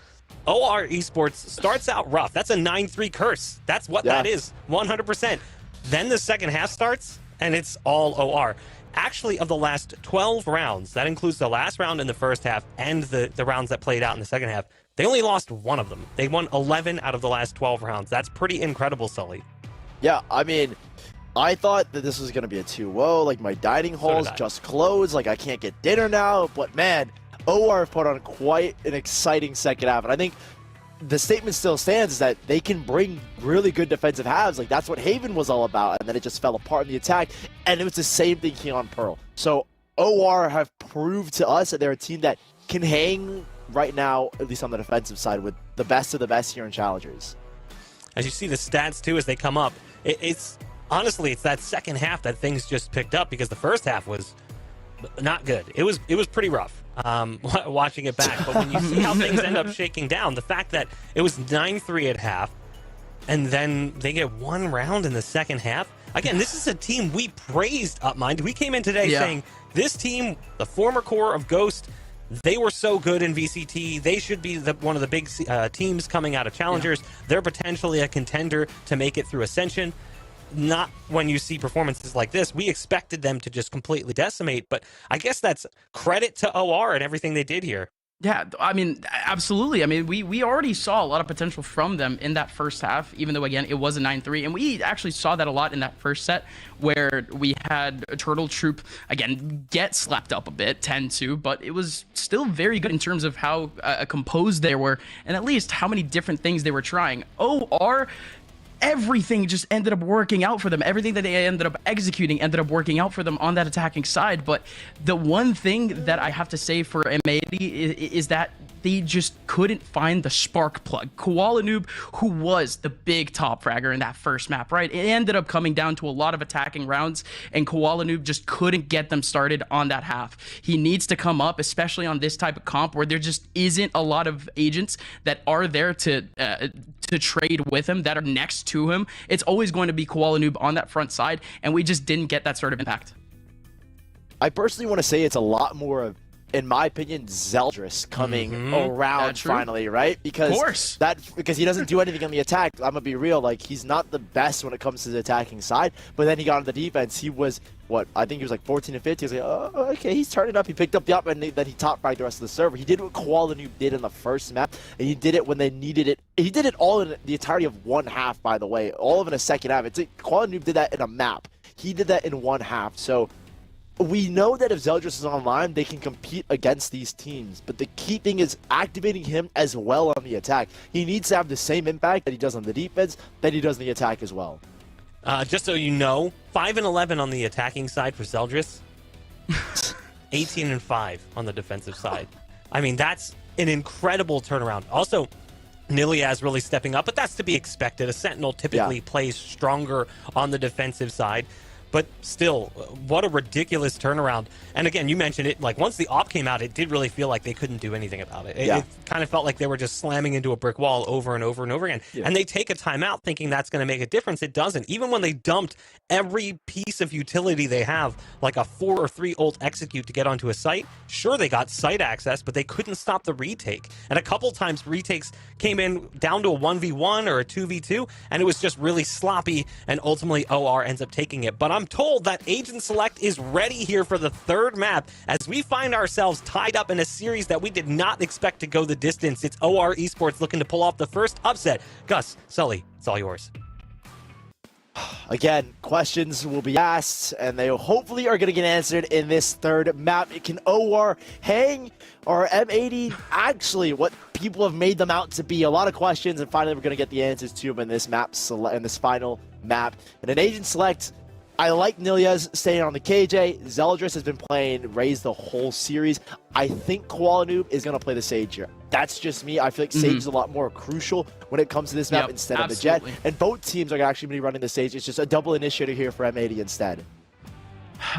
OR Esports starts out rough. That's a 9-3 curse. That's what that is, 100%. Then the second half starts, and it's all OR. Actually, of the last 12 rounds, that includes the last round in the first half and the rounds that played out in the second half, they only lost one of them. They won 11 out of the last 12 rounds. That's pretty incredible, Sully. Yeah, I mean, I thought that this was going to be a 2-0. Like, my dining halls just closed. Like, I can't get dinner now. But, man, OR put on quite an exciting second half. And I think the statement still stands is that they can bring really good defensive halves. Like, that's what Haven was all about. And then it just fell apart in the attack. And it was the same thing here on Pearl. So OR have proved to us that they're a team that can hang right now, at least on the defensive side, with the best of the best here in Challengers. As you see the stats, too, as they come up, it's honestly, it's that second half that things just picked up, because the first half was not good. It was pretty rough watching it back. But when you see how things end up shaking down, the fact that it was 9-3 at half, and then they get one round in the second half. Again, this is a team we praised, Upmind. We came in today saying this team, the former core of Ghost, they were so good in VCT. They should be one of the big teams coming out of Challengers. They're potentially a contender to make it through Ascension. Not when you see performances like this. We expected them to just completely decimate, but I guess that's credit to OR and everything they did here. Yeah, I mean, absolutely. I mean, we already saw a lot of potential from them in that first half, even though, again, it was a 9-3. And we actually saw that a lot in that first set, where we had a Turtle Troop, again, get slapped up a bit, 10-2, but it was still very good in terms of how composed they were, and at least how many different things they were trying. OR, everything just ended up working out for them. Everything that they ended up executing ended up working out for them on that attacking side. But the one thing that I have to say for M80 is that they just couldn't find the spark plug. Koala Noob, who was the big top fragger in that first map, right? It ended up coming down to a lot of attacking rounds, and Koala Noob just couldn't get them started on that half. He needs to come up, especially on this type of comp where there just isn't a lot of agents that are there to trade with him, that are next to him. It's always going to be Koala Noob on that front side, and we just didn't get that sort of impact. I personally want to say it's a lot more of, in my opinion, Zeldris coming around finally, right? Because because he doesn't do anything on the attack. I'm gonna be real, like, he's not the best when it comes to the attacking side. But then he got on the defense. He was I think he was like 14 and 15. He was like, oh, okay, he's turning up. He picked up the up, and then he top fragged the rest of the server. He did what Koala Noob did in the first map, and he did it when they needed it. He did it all in the entirety of one half, by the way, all of it in a second half. Koala Noob did that in a map. He did that in one half. So we know that if Zeldris is online, they can compete against these teams, but the key thing is activating him as well on the attack. He needs to have the same impact that he does on the defense that he does on the attack as well. Just so you know, 5-11 on the attacking side for Zeldris, 18-5 on the defensive side. I mean, that's an incredible turnaround. Also, Niliaz really stepping up, but that's to be expected. A Sentinel typically plays stronger on the defensive side. But still, what a ridiculous turnaround. And again, you mentioned it, like once the op came out, it did really feel like they couldn't do anything about it. It kind of felt like they were just slamming into a brick wall over and over and over again. Yeah. And they take a timeout thinking that's going to make a difference. It doesn't. Even when they dumped every piece of utility they have, like a 4 or 3 ult execute to get onto a site, sure, they got site access, but they couldn't stop the retake. And a couple times retakes came in down to a 1v1 or a 2v2, and it was just really sloppy, and ultimately OR ends up taking it. But I'm told that Agent Select is ready here for the 3rd map as we find ourselves tied up in a series that we did not expect to go the distance. It's OR Esports looking to pull off the first upset. Gus, Sully, it's all yours. Again, questions will be asked, and they hopefully are going to get answered in this 3rd map. Can OR hang, or M80 actually what people have made them out to be? A lot of questions, and finally we're going to get the answers to them in this map, in this final map. And an Agent Select, I like Niliaz staying on the KJ. Zeldris has been playing Raze the whole series. I think Koala Noob is going to play the Sage here. That's just me. I feel like Sage is a lot more crucial when it comes to this map instead of the Jet. And both teams are actually going to be running the Sage. It's just a double initiator here for M80 instead.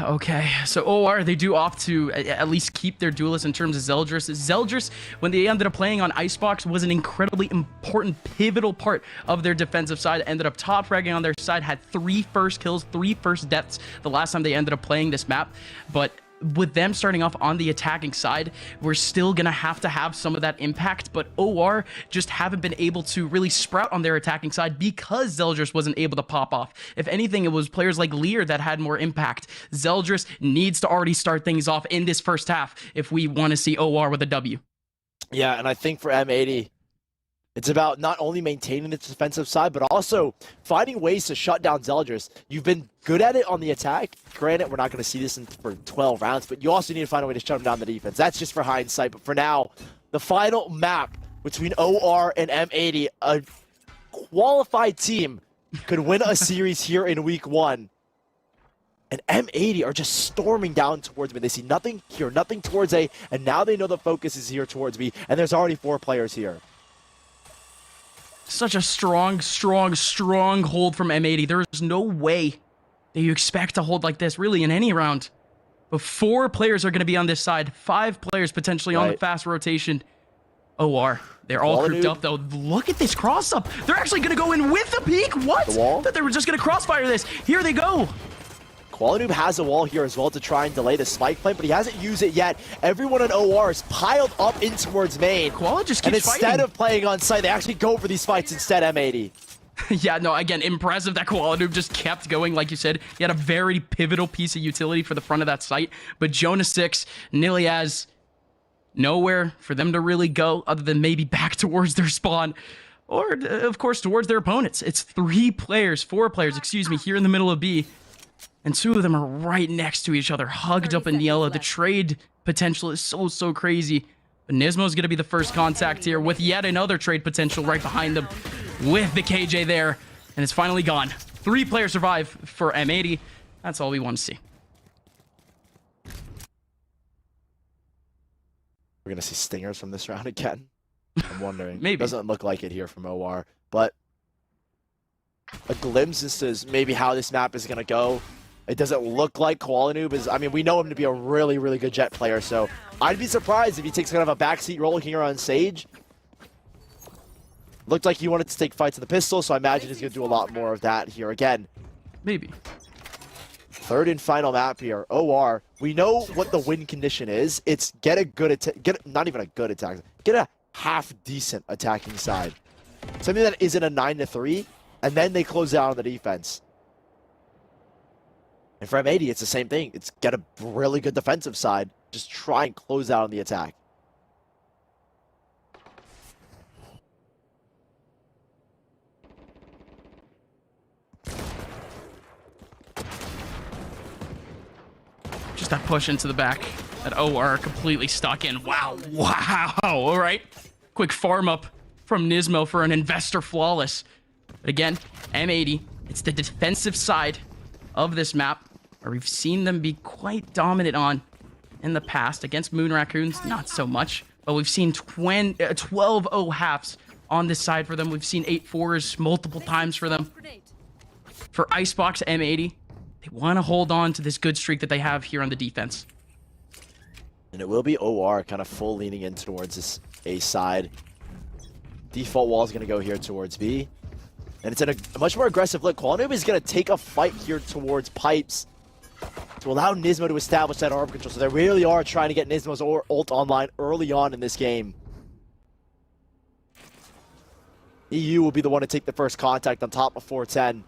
Okay, so OR, they do opt to at least keep their duelist in terms of Zeldris. Zeldris, when they ended up playing on Icebox, was an incredibly important, pivotal part of their defensive side. Ended up top fragging on their side, had 3 first kills, 3 first deaths the last time they ended up playing this map. But with them starting off on the attacking side, we're still gonna have to have some of that impact, but OR just haven't been able to really sprout on their attacking side because Zeldris wasn't able to pop off. If anything, it was players like Lear that had more impact. Zeldris needs to already start things off in this first half if we want to see OR with a W. Yeah, and I think for M80, it's about not only maintaining its defensive side, but also finding ways to shut down Zeldris. You've been good at it on the attack. Granted, we're not going to see this for 12 rounds, but you also need to find a way to shut down the defense. That's just for hindsight. But for now, the final map between OR and M80, a qualified team could win a series here in week 1. And M80 are just storming down towards me. They see nothing here, nothing towards A, and now they know the focus is here towards B, and there's already 4 players here. Such a strong hold from M80. There is no way that you expect to hold like this, really, in any round. But 4 players are going to be on this side. 5 players potentially on the fast rotation. OR. They're all grouped up, though. Look at this cross-up. They're actually going to go in with the peak. What? The wall? That they were just going to crossfire this. Here they go. Koala Noob has a wall here as well to try and delay the spike plant, but he hasn't used it yet. Everyone on OR is piled up in towards main. Koala just keeps fighting. And instead of playing on site, they actually go for these fights instead, M80. Yeah, no, again, impressive that Koala Noob just kept going. Like you said, he had a very pivotal piece of utility for the front of that site. But Jonah 6, Niliaz, nowhere for them to really go other than maybe back towards their spawn. Or, of course, towards their opponents. It's 4 players, excuse me, here in the middle of B. And 2 of them are right next to each other, hugged up in yellow. The trade potential is so crazy. But Nismo's going to be the first contact here with yet another trade potential right behind them with the KJ there. And it's finally gone. 3 players survive for M80. That's all we want to see. We're going to see stingers from this round again. I'm wondering. Maybe. Doesn't look like it here from OR. But a glimpse as to maybe how this map is going to go. It doesn't look like Koala Noob is... I mean, we know him to be a really good Jet player, so I'd be surprised if he takes kind of a backseat role here on Sage. Looked like he wanted to take fights to the pistol, so I imagine he's going to do a lot more of that here again. Maybe. 3rd and final map here. OR. We know what the win condition is. It's get a good attack... Not even a good attack. Get a half-decent attacking side. Something that isn't a 9-3, and then they close out on the defense. And for M80, it's the same thing. It's get a really good defensive side. Just try and close out on the attack. Just that push into the back. That OR completely stuck in. Wow. All right. Quick farm up from Nismo for an investor flawless. But again, M80, it's the defensive side of this map where we've seen them be quite dominant on in the past. Against Moon Raccoons, not so much. But we've seen 12-0 halves on this side for them. We've seen 8-4s multiple times for them. For Icebox M80, They want to hold on to this good streak that they have here on the defense. And it will be OR kind of full leaning in towards this A side. Default wall is going to go here towards B. And it's in a much more aggressive look. Qualinoob is going to take a fight here towards Pipes to allow Nismo to establish that arm control. So they really are trying to get Nismo's ult online early on in this game. EU will be the one to take the first contact on top of 410.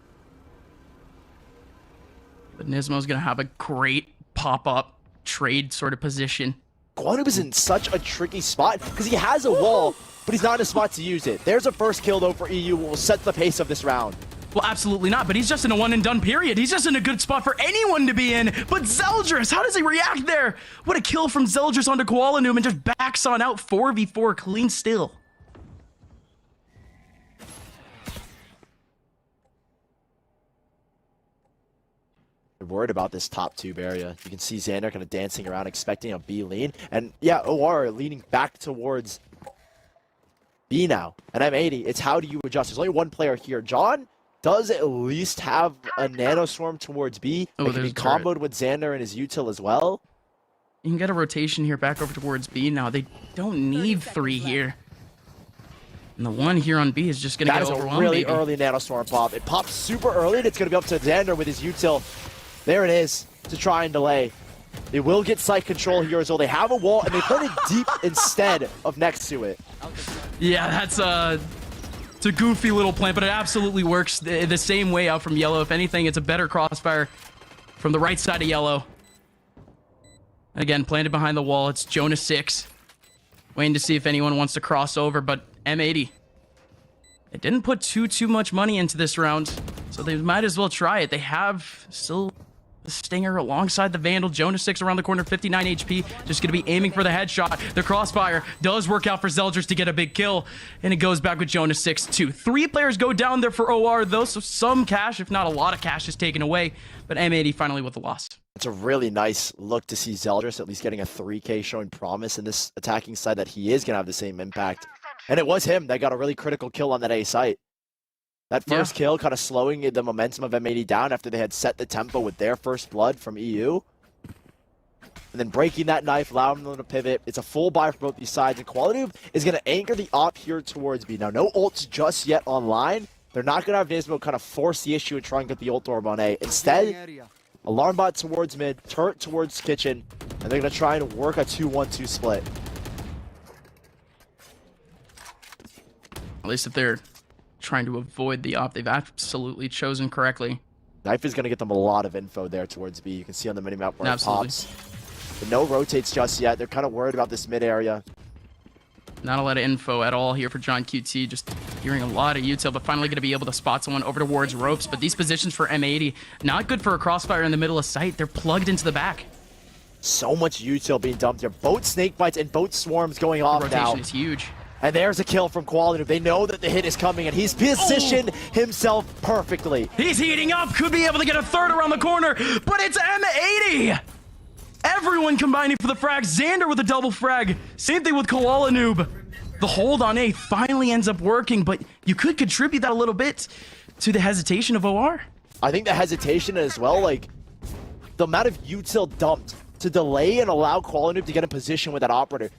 But Nismo's going to have a great pop-up trade sort of position. Qualinoob is in such a tricky spot because he has a wall, but he's not in a spot to use it. There's a first kill, though, for EU, will set the pace of this round. Well, absolutely not, but he's just in a one-and-done period. He's just in a good spot for anyone to be in. But Zeldris, how does he react there? What a kill from Zeldris onto Qualinoob and just backs on out 4v4 clean still. They're worried about this top tube area. You can see Xander kind of dancing around, expecting a B lean. And yeah, OR leaning back towards B now. And M80, it's how do you adjust? There's only one player here. John does at least have a nanoswarm towards B. It can be comboed with Xander and his util as well. You can get a rotation here back over towards B now. They don't need 3 here. And the one here on B is just going to get overwhelmed. That is a really early nanoswarm pop. It pops super early, and it's going to be up to Xander with his util. There it is, to try and delay. They will get site control here as well. They have a wall, and they put it deep instead of next to it. Yeah, that's it's a goofy little plan, but it absolutely works the same way out from yellow. If anything, it's a better crossfire from the right side of yellow. Again, planted behind the wall. It's Jonas 6. Waiting to see if anyone wants to cross over, but M80. They didn't put too much money into this round, so they might as well try it. They have still the Stinger alongside the Vandal. Jonas 6 around the corner, 59 HP. Just going to be aiming for the headshot. The crossfire does work out for Zeldris to get a big kill, and it goes back with Jonas 6 too. 3 players go down there for OR, though, so some cash, if not a lot of cash, is taken away. But M80 finally with the loss. It's a really nice look to see Zeldris at least getting a 3K showing promise in this attacking side that he is going to have the same impact. And it was him that got a really critical kill on that A site. That first kill kind of slowing the momentum of M80 down after they had set the tempo with their first blood from EU. And then breaking that knife, allowing them to pivot. It's a full buy for both these sides. And Qualinoob is going to anchor the op here towards B. Now, no ults just yet online. They're not going to have Nismo kind of force the issue and try and get the ult orb on A. Instead, alarm bot towards mid, turret towards kitchen, and they're going to try and work a 2-1-2 split. At least if they're trying to avoid the op, they've absolutely chosen correctly. Knife is going to get them a lot of info there towards B. You can see on the minimap where it pops. But no rotates just yet. They're kind of worried about this mid area. Not a lot of info at all here for John QT. Just hearing a lot of util, but finally going to be able to spot someone over towards ropes. But these positions for M80, not good for a crossfire in the middle of sight. They're plugged into the back. So much util being dumped here. Both snake bites and both swarms going off now. The rotation is huge. And there's a kill from Qualinoob. They know that the hit is coming, and he's positioned himself perfectly. He's heating up. Could be able to get a third around the corner, but it's M80. Everyone combining for the frag. Xander with a double frag. Same thing with Qualinoob. The hold on A finally ends up working, but you could contribute that a little bit to the hesitation of OR. I think the hesitation as well, like the amount of util dumped to delay and allow Qualinoob to get in position with that operator.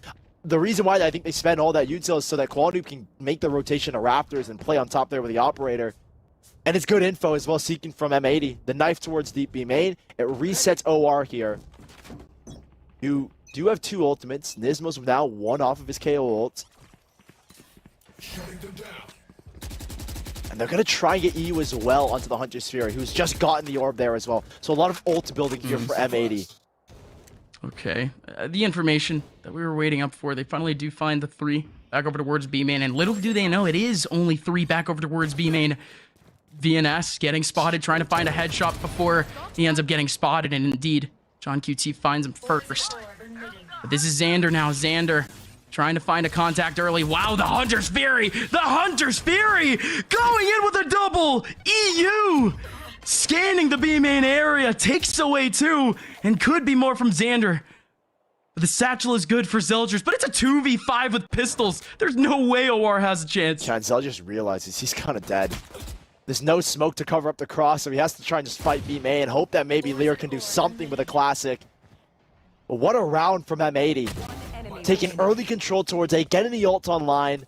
The reason why I think they spend all that util is so that Qualinoob can make the rotation of Raptors and play on top there with the operator. And it's good info as well, seeking from M80. The knife towards deep B main. It resets OR here. You do have 2 ultimates. Nismo's now 1 off of his KO ult. And they're going to try and get EU as well onto the Hunter Sphere, who's just gotten the orb there as well. So a lot of ult building here for M80. Okay, the information that we were waiting up for, they finally do find the 3 back over towards B main, and little do they know it is only 3 back over towards B main. VNS getting spotted, trying to find a headshot before he ends up getting spotted, and indeed, John QT finds him first. But this is Xander now. Xander trying to find a contact early. Wow, the Hunter's Fury! The Hunter's Fury! Going in with a double! EU! Scanning the B main area, takes away 2, and could be more from Xander. But the satchel is good for Zeldris, but it's a 2v5 with pistols. There's no way OR has a chance. Zeldris realizes he's kind of dead. There's no smoke to cover up the cross, so he has to try and just fight B-Main and hope that maybe Lear can do something with a classic. But what a round from M80. Taking early control towards A, getting the ult online.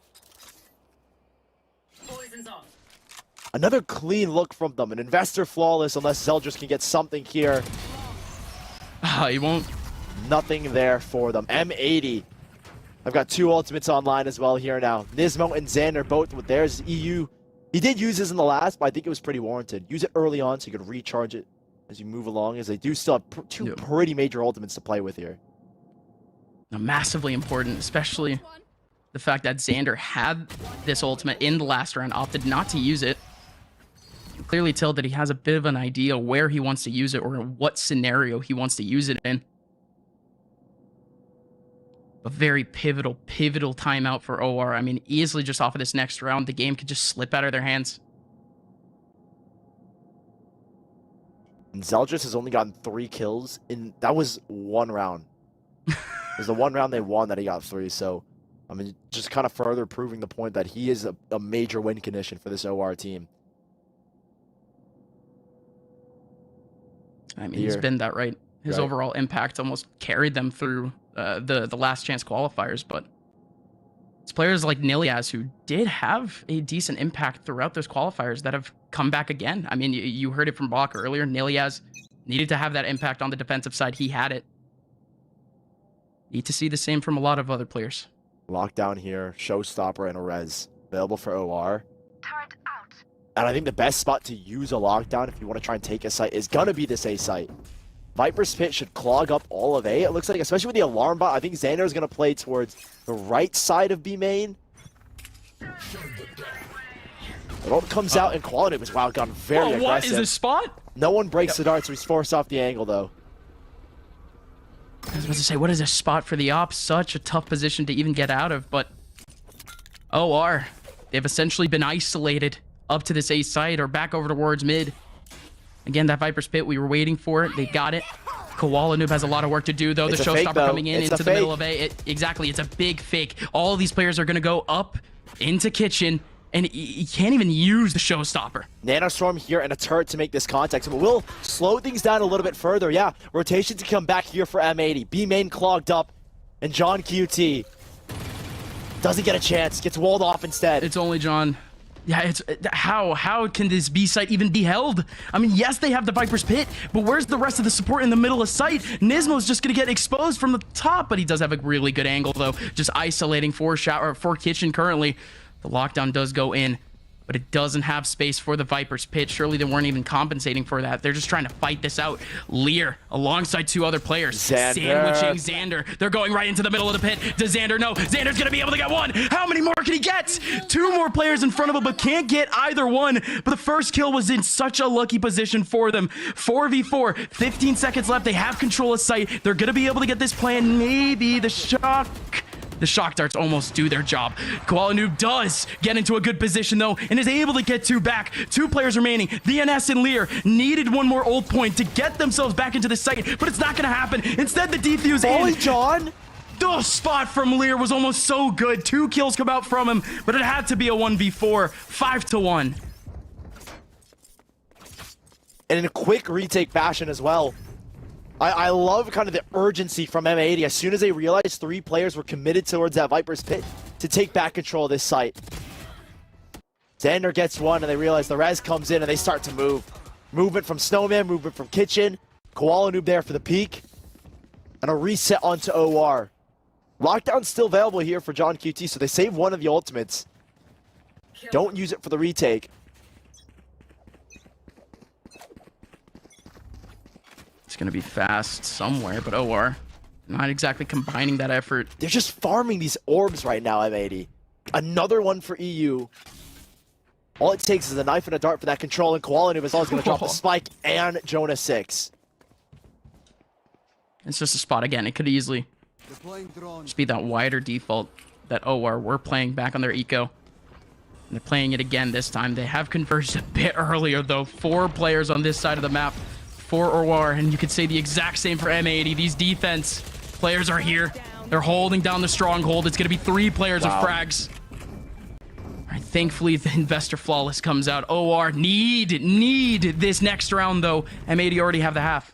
Another clean look from them. An investor flawless unless Zeldris can get something here. He won't. Nothing there for them. M80. I've got 2 ultimates online as well here now. Nismo and Xander both with theirs. EU. He did use this in the last, but I think it was pretty warranted. Use it early on so you could recharge it as you move along, as they do still have 2 pretty major ultimates to play with here. Now, massively important, especially the fact that Xander had this ultimate in the last round, opted not to use it. You clearly tell that he has a bit of an idea where he wants to use it or what scenario he wants to use it in. A very pivotal timeout for OR. I mean, easily just off of this next round, the game could just slip out of their hands. And Zeldris has only gotten 3 kills in that was 1 round. It was the 1 round they won that he got 3. So, I mean, just kind of further proving the point that he is a major win condition for this OR team. I mean, he's been that right. His overall impact almost carried them through the last chance qualifiers, but it's players like Niliaz who did have a decent impact throughout those qualifiers that have come back again. I mean, you heard it from Bach earlier. Niliaz needed to have that impact on the defensive side. He had it. Need to see the same from a lot of other players. Lockdown here, Showstopper and a Res available for OR. Turret out. And I think the best spot to use a lockdown if you want to try and take a site is gonna be this A site. Viper's Pit should clog up all of A. It looks like, especially with the alarm bot, I think Xander is going to play towards the right side of B main. The ult comes out and Quality was gone very aggressive. What is this spot? No one breaks the dart, so he's forced off the angle, though. I was about to say, what is a spot for the ops? Such a tough position to even get out of, but OR, they've essentially been isolated up to this A site or back over towards mid. Again, that Viper's Pit, we were waiting for it. They got it. Koala Noob has a lot of work to do, though. The Showstopper coming in into the middle of A. Exactly, it's a big fake. All of these players are going to go up into Kitchen, and he can't even use the Showstopper. Nanostorm here and a turret to make this contact. So we'll slow things down a little bit further. Yeah, rotation to come back here for M80. B main clogged up, and John QT doesn't get a chance. Gets walled off instead. It's only John. Yeah, it's how can this B site even be held? I mean, yes, they have the Viper's Pit, but where's the rest of the support in the middle of site? Nismo's just gonna get exposed from the top, but he does have a really good angle though. Just isolating for Kitchen currently. The lockdown does go in, but it doesn't have space for the Viper's Pit. Surely they weren't even compensating for that. They're just trying to fight this out. Lear alongside 2 other players. Sandwiching Xander. They're going right into the middle of the pit. Does Xander know? Xander's going to be able to get 1. How many more can he get? 2 more players in front of him, but can't get either one. But the first kill was in such a lucky position for them. 4v4, 15 seconds left. They have control of site. They're going to be able to get this plan. Maybe the shock. The shock darts almost do their job. Koala Noob does get into a good position though, and is able to get 2 back. 2 players remaining. VNS and Lear needed 1 more ult point to get themselves back into the site, but it's not gonna happen. Instead, the defuse in. John! The spot from Lear was almost so good. 2 kills come out from him, but it had to be a 1v4. 5-1. And in a quick retake fashion as well. I love kind of the urgency from M80. As soon as they realized 3 players were committed towards that Viper's Pit to take back control of this site. Xander gets 1 and they realize the res comes in and they start to move. Movement from Snowman, movement from Kitchen. Koala Noob there for the peak. And a reset onto OR. Lockdown's still available here for John QT, so they save 1 of the ultimates. Don't use it for the retake. It's going to be fast somewhere, but OR not exactly combining that effort. They're just farming these orbs right now, M80. Another one for EU. All it takes is a knife and a dart for that control, and Koala Noob is always going to drop the spike and Jonah 6. It's just a spot again. It could easily just be that wider default that OR were playing back on their eco. And they're playing it again this time. They have converged a bit earlier, though. 4 players on this side of the map. For OR, and you could say the exact same for M80. These defense players are here. They're holding down the stronghold. It's going to be 3 players of frags. All right, Thankfully, the Investor Flawless comes out. OR need this next round, though. M80 already have the half.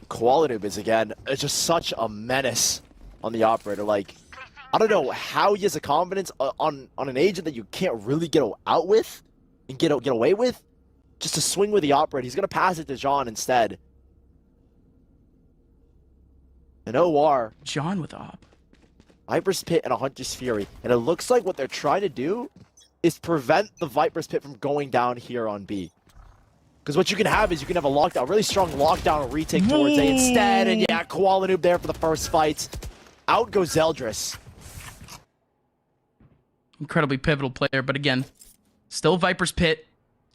Quality is, again, it's just such a menace on the operator. Like, I don't know how he has the confidence on an agent that you can't really get out with and get away with. Just to swing with the operator. He's going to pass it to John instead. And OR. John with op. Viper's Pit and a Hunter's Fury. And it looks like what they're trying to do is prevent the Viper's Pit from going down here on B. Because what you can have is you can have a lockdown, really strong lockdown retake towards A instead. And yeah, Koala Noob there for the first fight. Out goes Zeldris. Incredibly pivotal player, but again, still Viper's Pit.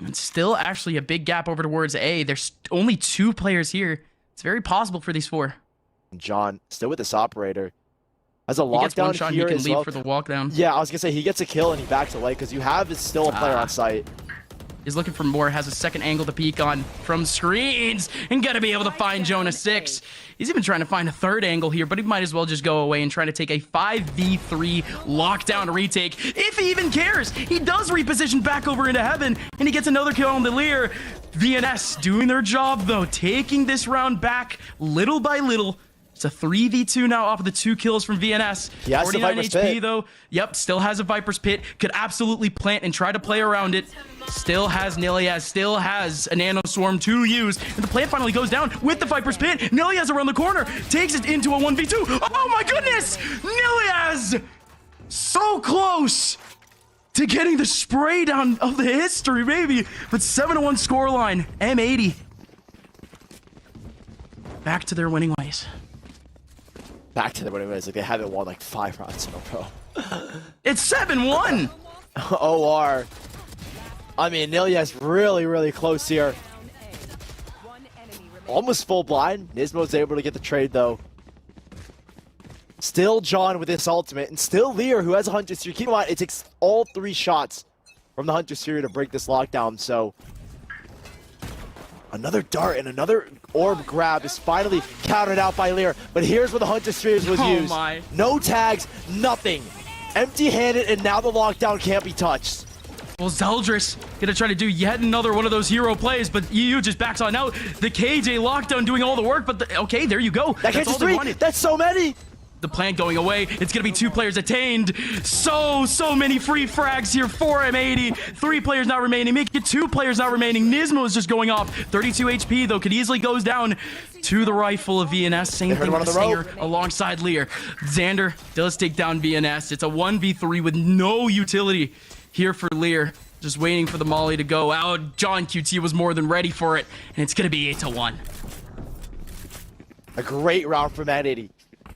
And still actually a big gap over towards A. There's only 2 players here. It's very possible for these 4. John, still with this operator. As a lockdown he gets one shot, here he can as leave well. for the walk down. Yeah, I was going to say, he gets a kill and he backs away because you have is still a player on site. He's looking for more, has a second angle to peek on from screens, and gonna be able to find Jonah 6. He's even trying to find a third angle here, but he might as well just go away and try to take a 5v3 lockdown retake, if he even cares. He does reposition back over into heaven, and he gets another kill on the Lear. VNS doing their job, though, taking this round back little by little. It's a 3v2 now off of the 2 kills from VNS. He has 49 the Viper's HP, Pit. though. Yep, still has a Viper's Pit. Could absolutely plant and try to play around it. Still has Niliaz, still has a Nano Swarm to use. And the plant finally goes down with the Viper's Pit. Niliaz around the corner, takes it into a 1v2. Oh my goodness! Niliaz! So close to getting the spray down of the history, maybe. But 7-1 scoreline. M80. Back to their winning ways. Back to the winning ways. Like, they haven't won like 5 rounds in a row. It's 7-1! OR. I mean, Nilia's really, really close here. Almost full blind. Nismo's able to get the trade, though. Still John with this ultimate, and still Lear, who has a Hunter's Fury. Keep in mind, it takes all 3 shots from the Hunter's Fury to break this lockdown, so... Another dart and another orb grab is finally countered out by Lear. But here's where the Hunter's Fury was used. My. No tags, nothing. Empty-handed, and now the lockdown can't be touched. Well, Zeldris gonna try to do yet another one of those hero plays, but EU just backs on out. The KJ lockdown doing all the work, but okay, there you go. That catches 3. That's so many. The plant going away. It's gonna be 2 players attained. So many free frags here for M80. 3 players not remaining. Make it 2 players not remaining. Nismo is just going off. 32 HP though, could easily goes down to the rifle of VNS. Same thing with the Singer alongside Lear. Xander does take down VNS. It's a 1v3 with no utility here for Lear. Just waiting for the molly to go out. John QT was more than ready for it, and it's gonna be 8-1. A great round from M80.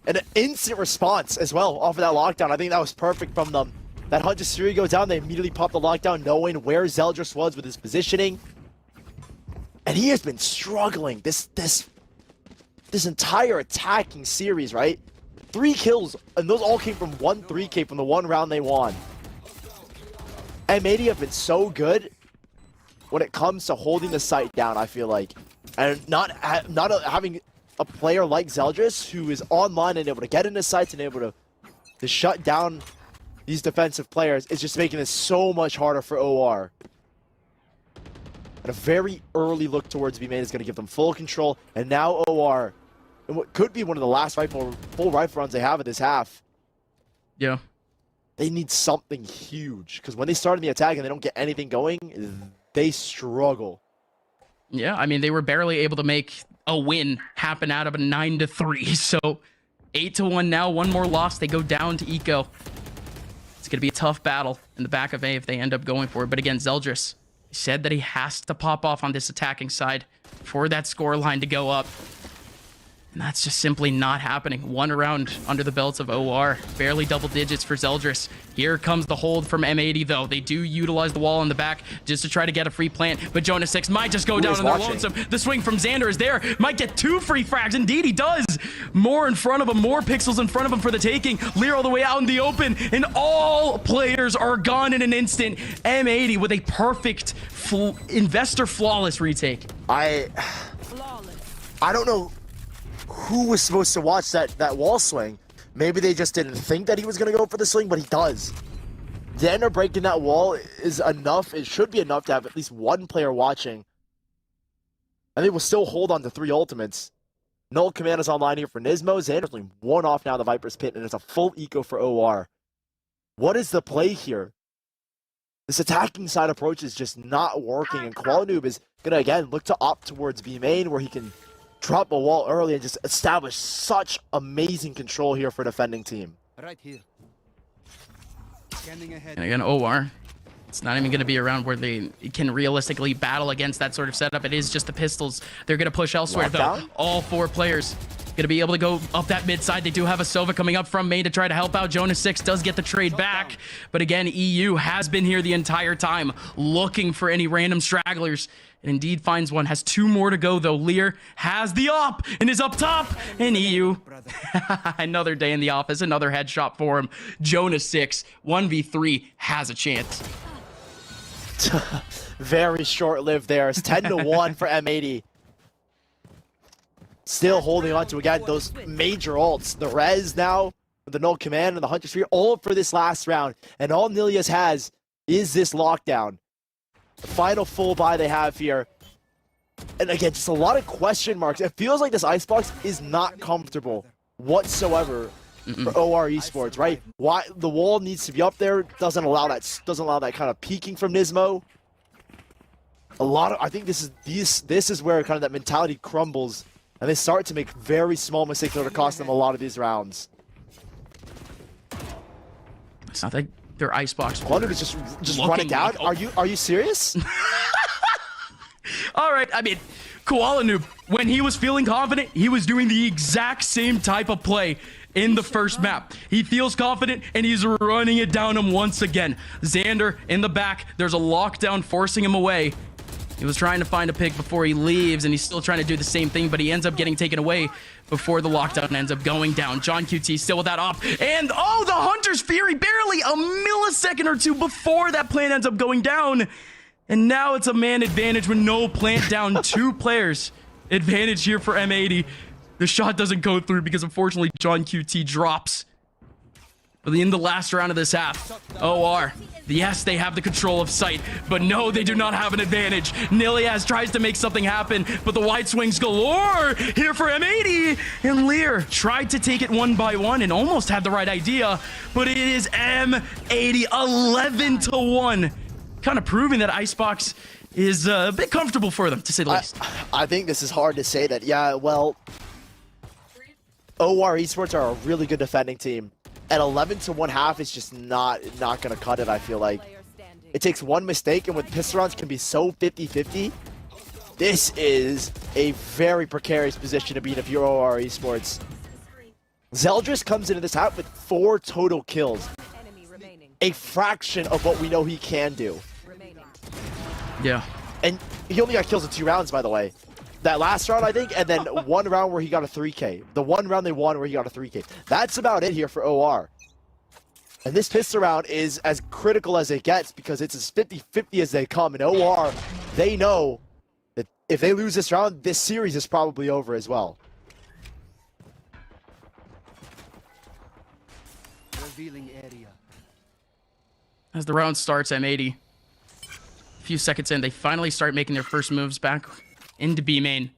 And an instant response as well off of that lockdown. I think that was perfect from them. That Hunter's Fury goes down, they immediately pop the lockdown knowing where Zeldris was with his positioning. And he has been struggling this entire attacking series, right? 3 kills, and those all came from 1 3K from the 1 round they won. M80 have been so good when it comes to holding the site down, I feel like. And not having a player like Zeldris who is online and able to get into sites and able to shut down these defensive players is just making this so much harder for OR. And a very early look towards B main is going to give them full control. And now OR, in what could be one of the last full rifle runs they have at this half. Yeah. They need something huge because when they start in the attack and they don't get anything going, they struggle. Yeah, I mean, they were barely able to make a win happen out of a 9-3. So 8-1 now, 1 more loss. They go down to Eco. It's going to be a tough battle in the back of A if they end up going for it. But again, Zeldris said that he has to pop off on this attacking side for that score line to go up. And that's just simply not happening. 1 round under the belts of OR. Barely double digits for Zeldris. Here comes the hold from M80, though. They do utilize the wall in the back just to try to get a free plant. But Jonah 6 might just go down on their lonesome. The swing from Xander is there. Might get 2 free frags. Indeed, he does. More in front of him. More pixels in front of him for the taking. Lear all the way out in the open. And all players are gone in an instant. M80 with a perfect investor flawless retake. I don't know who was supposed to watch that wall swing. Maybe they just didn't think that he was going to go for the swing, but he does. Xander breaking that wall is enough. It should be enough to have at least one player watching. And they will still hold on to 3 ultimates. Null Command is online here for Nismo. Xander's only 1 off now the Viper's Pit, and it's a full eco for OR. What is the play here? This attacking side approach is just not working, and Qualanoob is going to, again, look to opt towards B main, where he can drop a wall early and just establish such amazing control here for defending team. Right here. Scanning ahead. And again, OR, it's not even going to be around where they can realistically battle against that sort of setup. It is just the pistols. They're going to push elsewhere, though. All 4 players going to be able to go up that mid side. They do have a Sova coming up from main to try to help out. Jonas 6 does get the trade back. But again, EU has been here the entire time, looking for any random stragglers. And indeed finds one. Has 2 more to go, though. Lear has the op and is up top. And EU, another day in the office, another headshot for him. Jonas 6, 1v3, has a chance. Very short-lived there. It's 10-1 for M80. Still holding on to, again, those major ults. The res now, the Null Command and the Hunter Sphere, all for this last round. And all Nilius has is this lockdown. The final full buy they have here. And again, just a lot of question marks. It feels like this Icebox is not comfortable whatsoever for OR Esports, right? Why the wall needs to be up there, doesn't allow that kind of peeking from Nismo. I think this is where kind of that mentality crumbles, and they start to make very small mistakes that are cost them a lot of these rounds. It's not like their Icebox. Qualanoob is just run it down. Like, Are you serious? All right, I mean, Qualanoob, when he was feeling confident, he was doing the exact same type of play in the first map. He feels confident, and he's running it down him once again. Xander in the back. There's a lockdown forcing him away. He was trying to find a pick before he leaves, and he's still trying to do the same thing, but he ends up getting taken away before the lockdown ends up going down. John QT still with that off. And, oh, the Hunter's Fury barely a millisecond or 2 before that plant ends up going down. And now it's a man advantage with no plant down. 2 players advantage here for M80. The shot doesn't go through because, unfortunately, John QT drops. But in the last round of this half, OR, yes, they have the control of sight, but no, they do not have an advantage. Nilias tries to make something happen, but the wide swings galore here for M80. And Lear tried to take it 1 by 1 and almost had the right idea, but it is M80 11-1. Kind of proving that Icebox is a bit comfortable for them, to say the least. I think this is hard to say that. Yeah, well, OR Esports are a really good defending team. At 11-1 half, it's just not going to cut it, I feel like. It takes one mistake, and with pistol rounds can be so 50-50. This is a very precarious position to be in if you're OR Esports. Zeldris comes into this half with 4 total kills. A fraction of what we know he can do. Yeah. And he only got kills in 2 rounds, by the way. That last round, I think, and then 1 round where he got a 3K. The 1 round they won where he got a 3K. That's about it here for OR. And this pistol round is as critical as it gets because it's as 50-50 as they come. And OR, they know that if they lose this round, this series is probably over as well. Revealing area. As the round starts, M80, a few seconds in, they finally start making their first moves back into B main.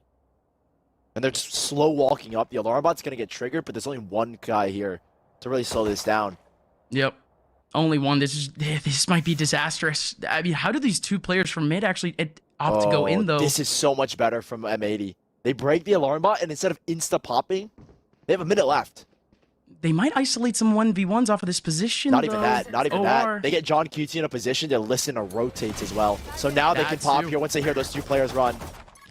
And they're just slow walking up. The alarm bot's going to get triggered, but there's only 1 guy here to really slow this down. Yep. Only one. This might be disastrous. I mean, how do these 2 players from mid actually opt to go in, though? This is so much better from M80. They break the alarm bot, and instead of insta-popping, they have a minute left. They might isolate some 1v1s off of this position, Not even that. Not even OR. that. They get John QT in a position to listen or rotate as well. So now they can pop here once they hear those 2 players run.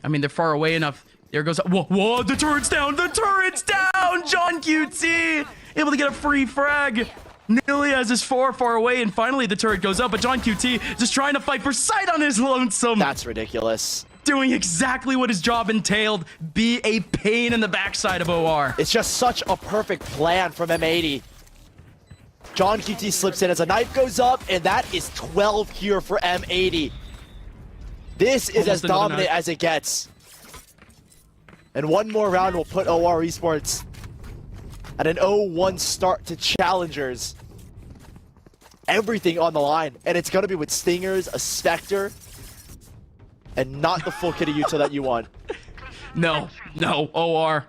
I mean, they're far away enough. There goes... Whoa, the turret's down! The turret's down! John QT able to get a free frag. Nilias is far away, and finally the turret goes up, but John QT just trying to fight for sight on his lonesome. That's ridiculous. Doing exactly what his job entailed, be a pain in the backside of OR. It's just such a perfect plan from M80. John QT slips in as a knife goes up, and that is 12 here for M80. This is as dominant as it gets. And 1 more round will put OR Esports at an 0-1 start to challengers. everything on the line. And it's going to be with Stingers, a Spectre, and not the full kit of util that you want. No, OR.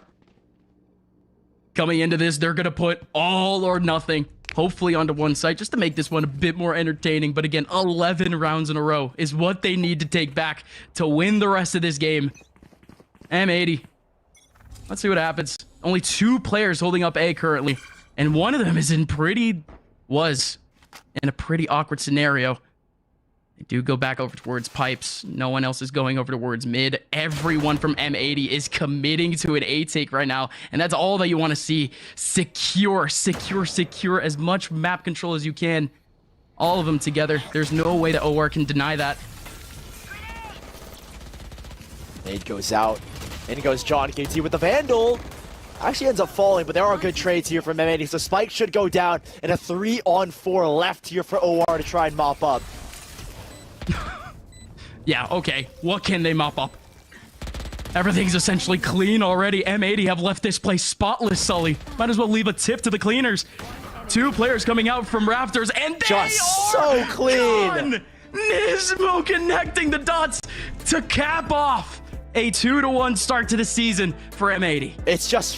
Coming into this, they're going to put all or nothing, hopefully onto one site, just to make this one a bit more entertaining. But again, 11 rounds in a row is what they need to take back to win the rest of this game. M80. Let's see what happens. Only 2 players holding up A currently, and one of them is was in a pretty awkward scenario. They do go back over towards pipes. No one else is going over towards mid. Everyone from M80 is committing to an A take right now, and that's all that you want to see. Secure as much map control as you can. All of them together. There's no way that OR can deny that. Nade goes out. In goes John KT with the Vandal. Actually ends up falling, but there are good trades here from M80. So Spike should go down, and a 3-on-4 left here for OR to try and mop up. Yeah, okay. What can they mop up? Everything's essentially clean already. M80 have left this place spotless, Sully. Might as well leave a tip to the cleaners. 2 players coming out from rafters, and they just are so clean. Gone! Nismo connecting the dots to cap off a 2-1 start to the season for M80. It's just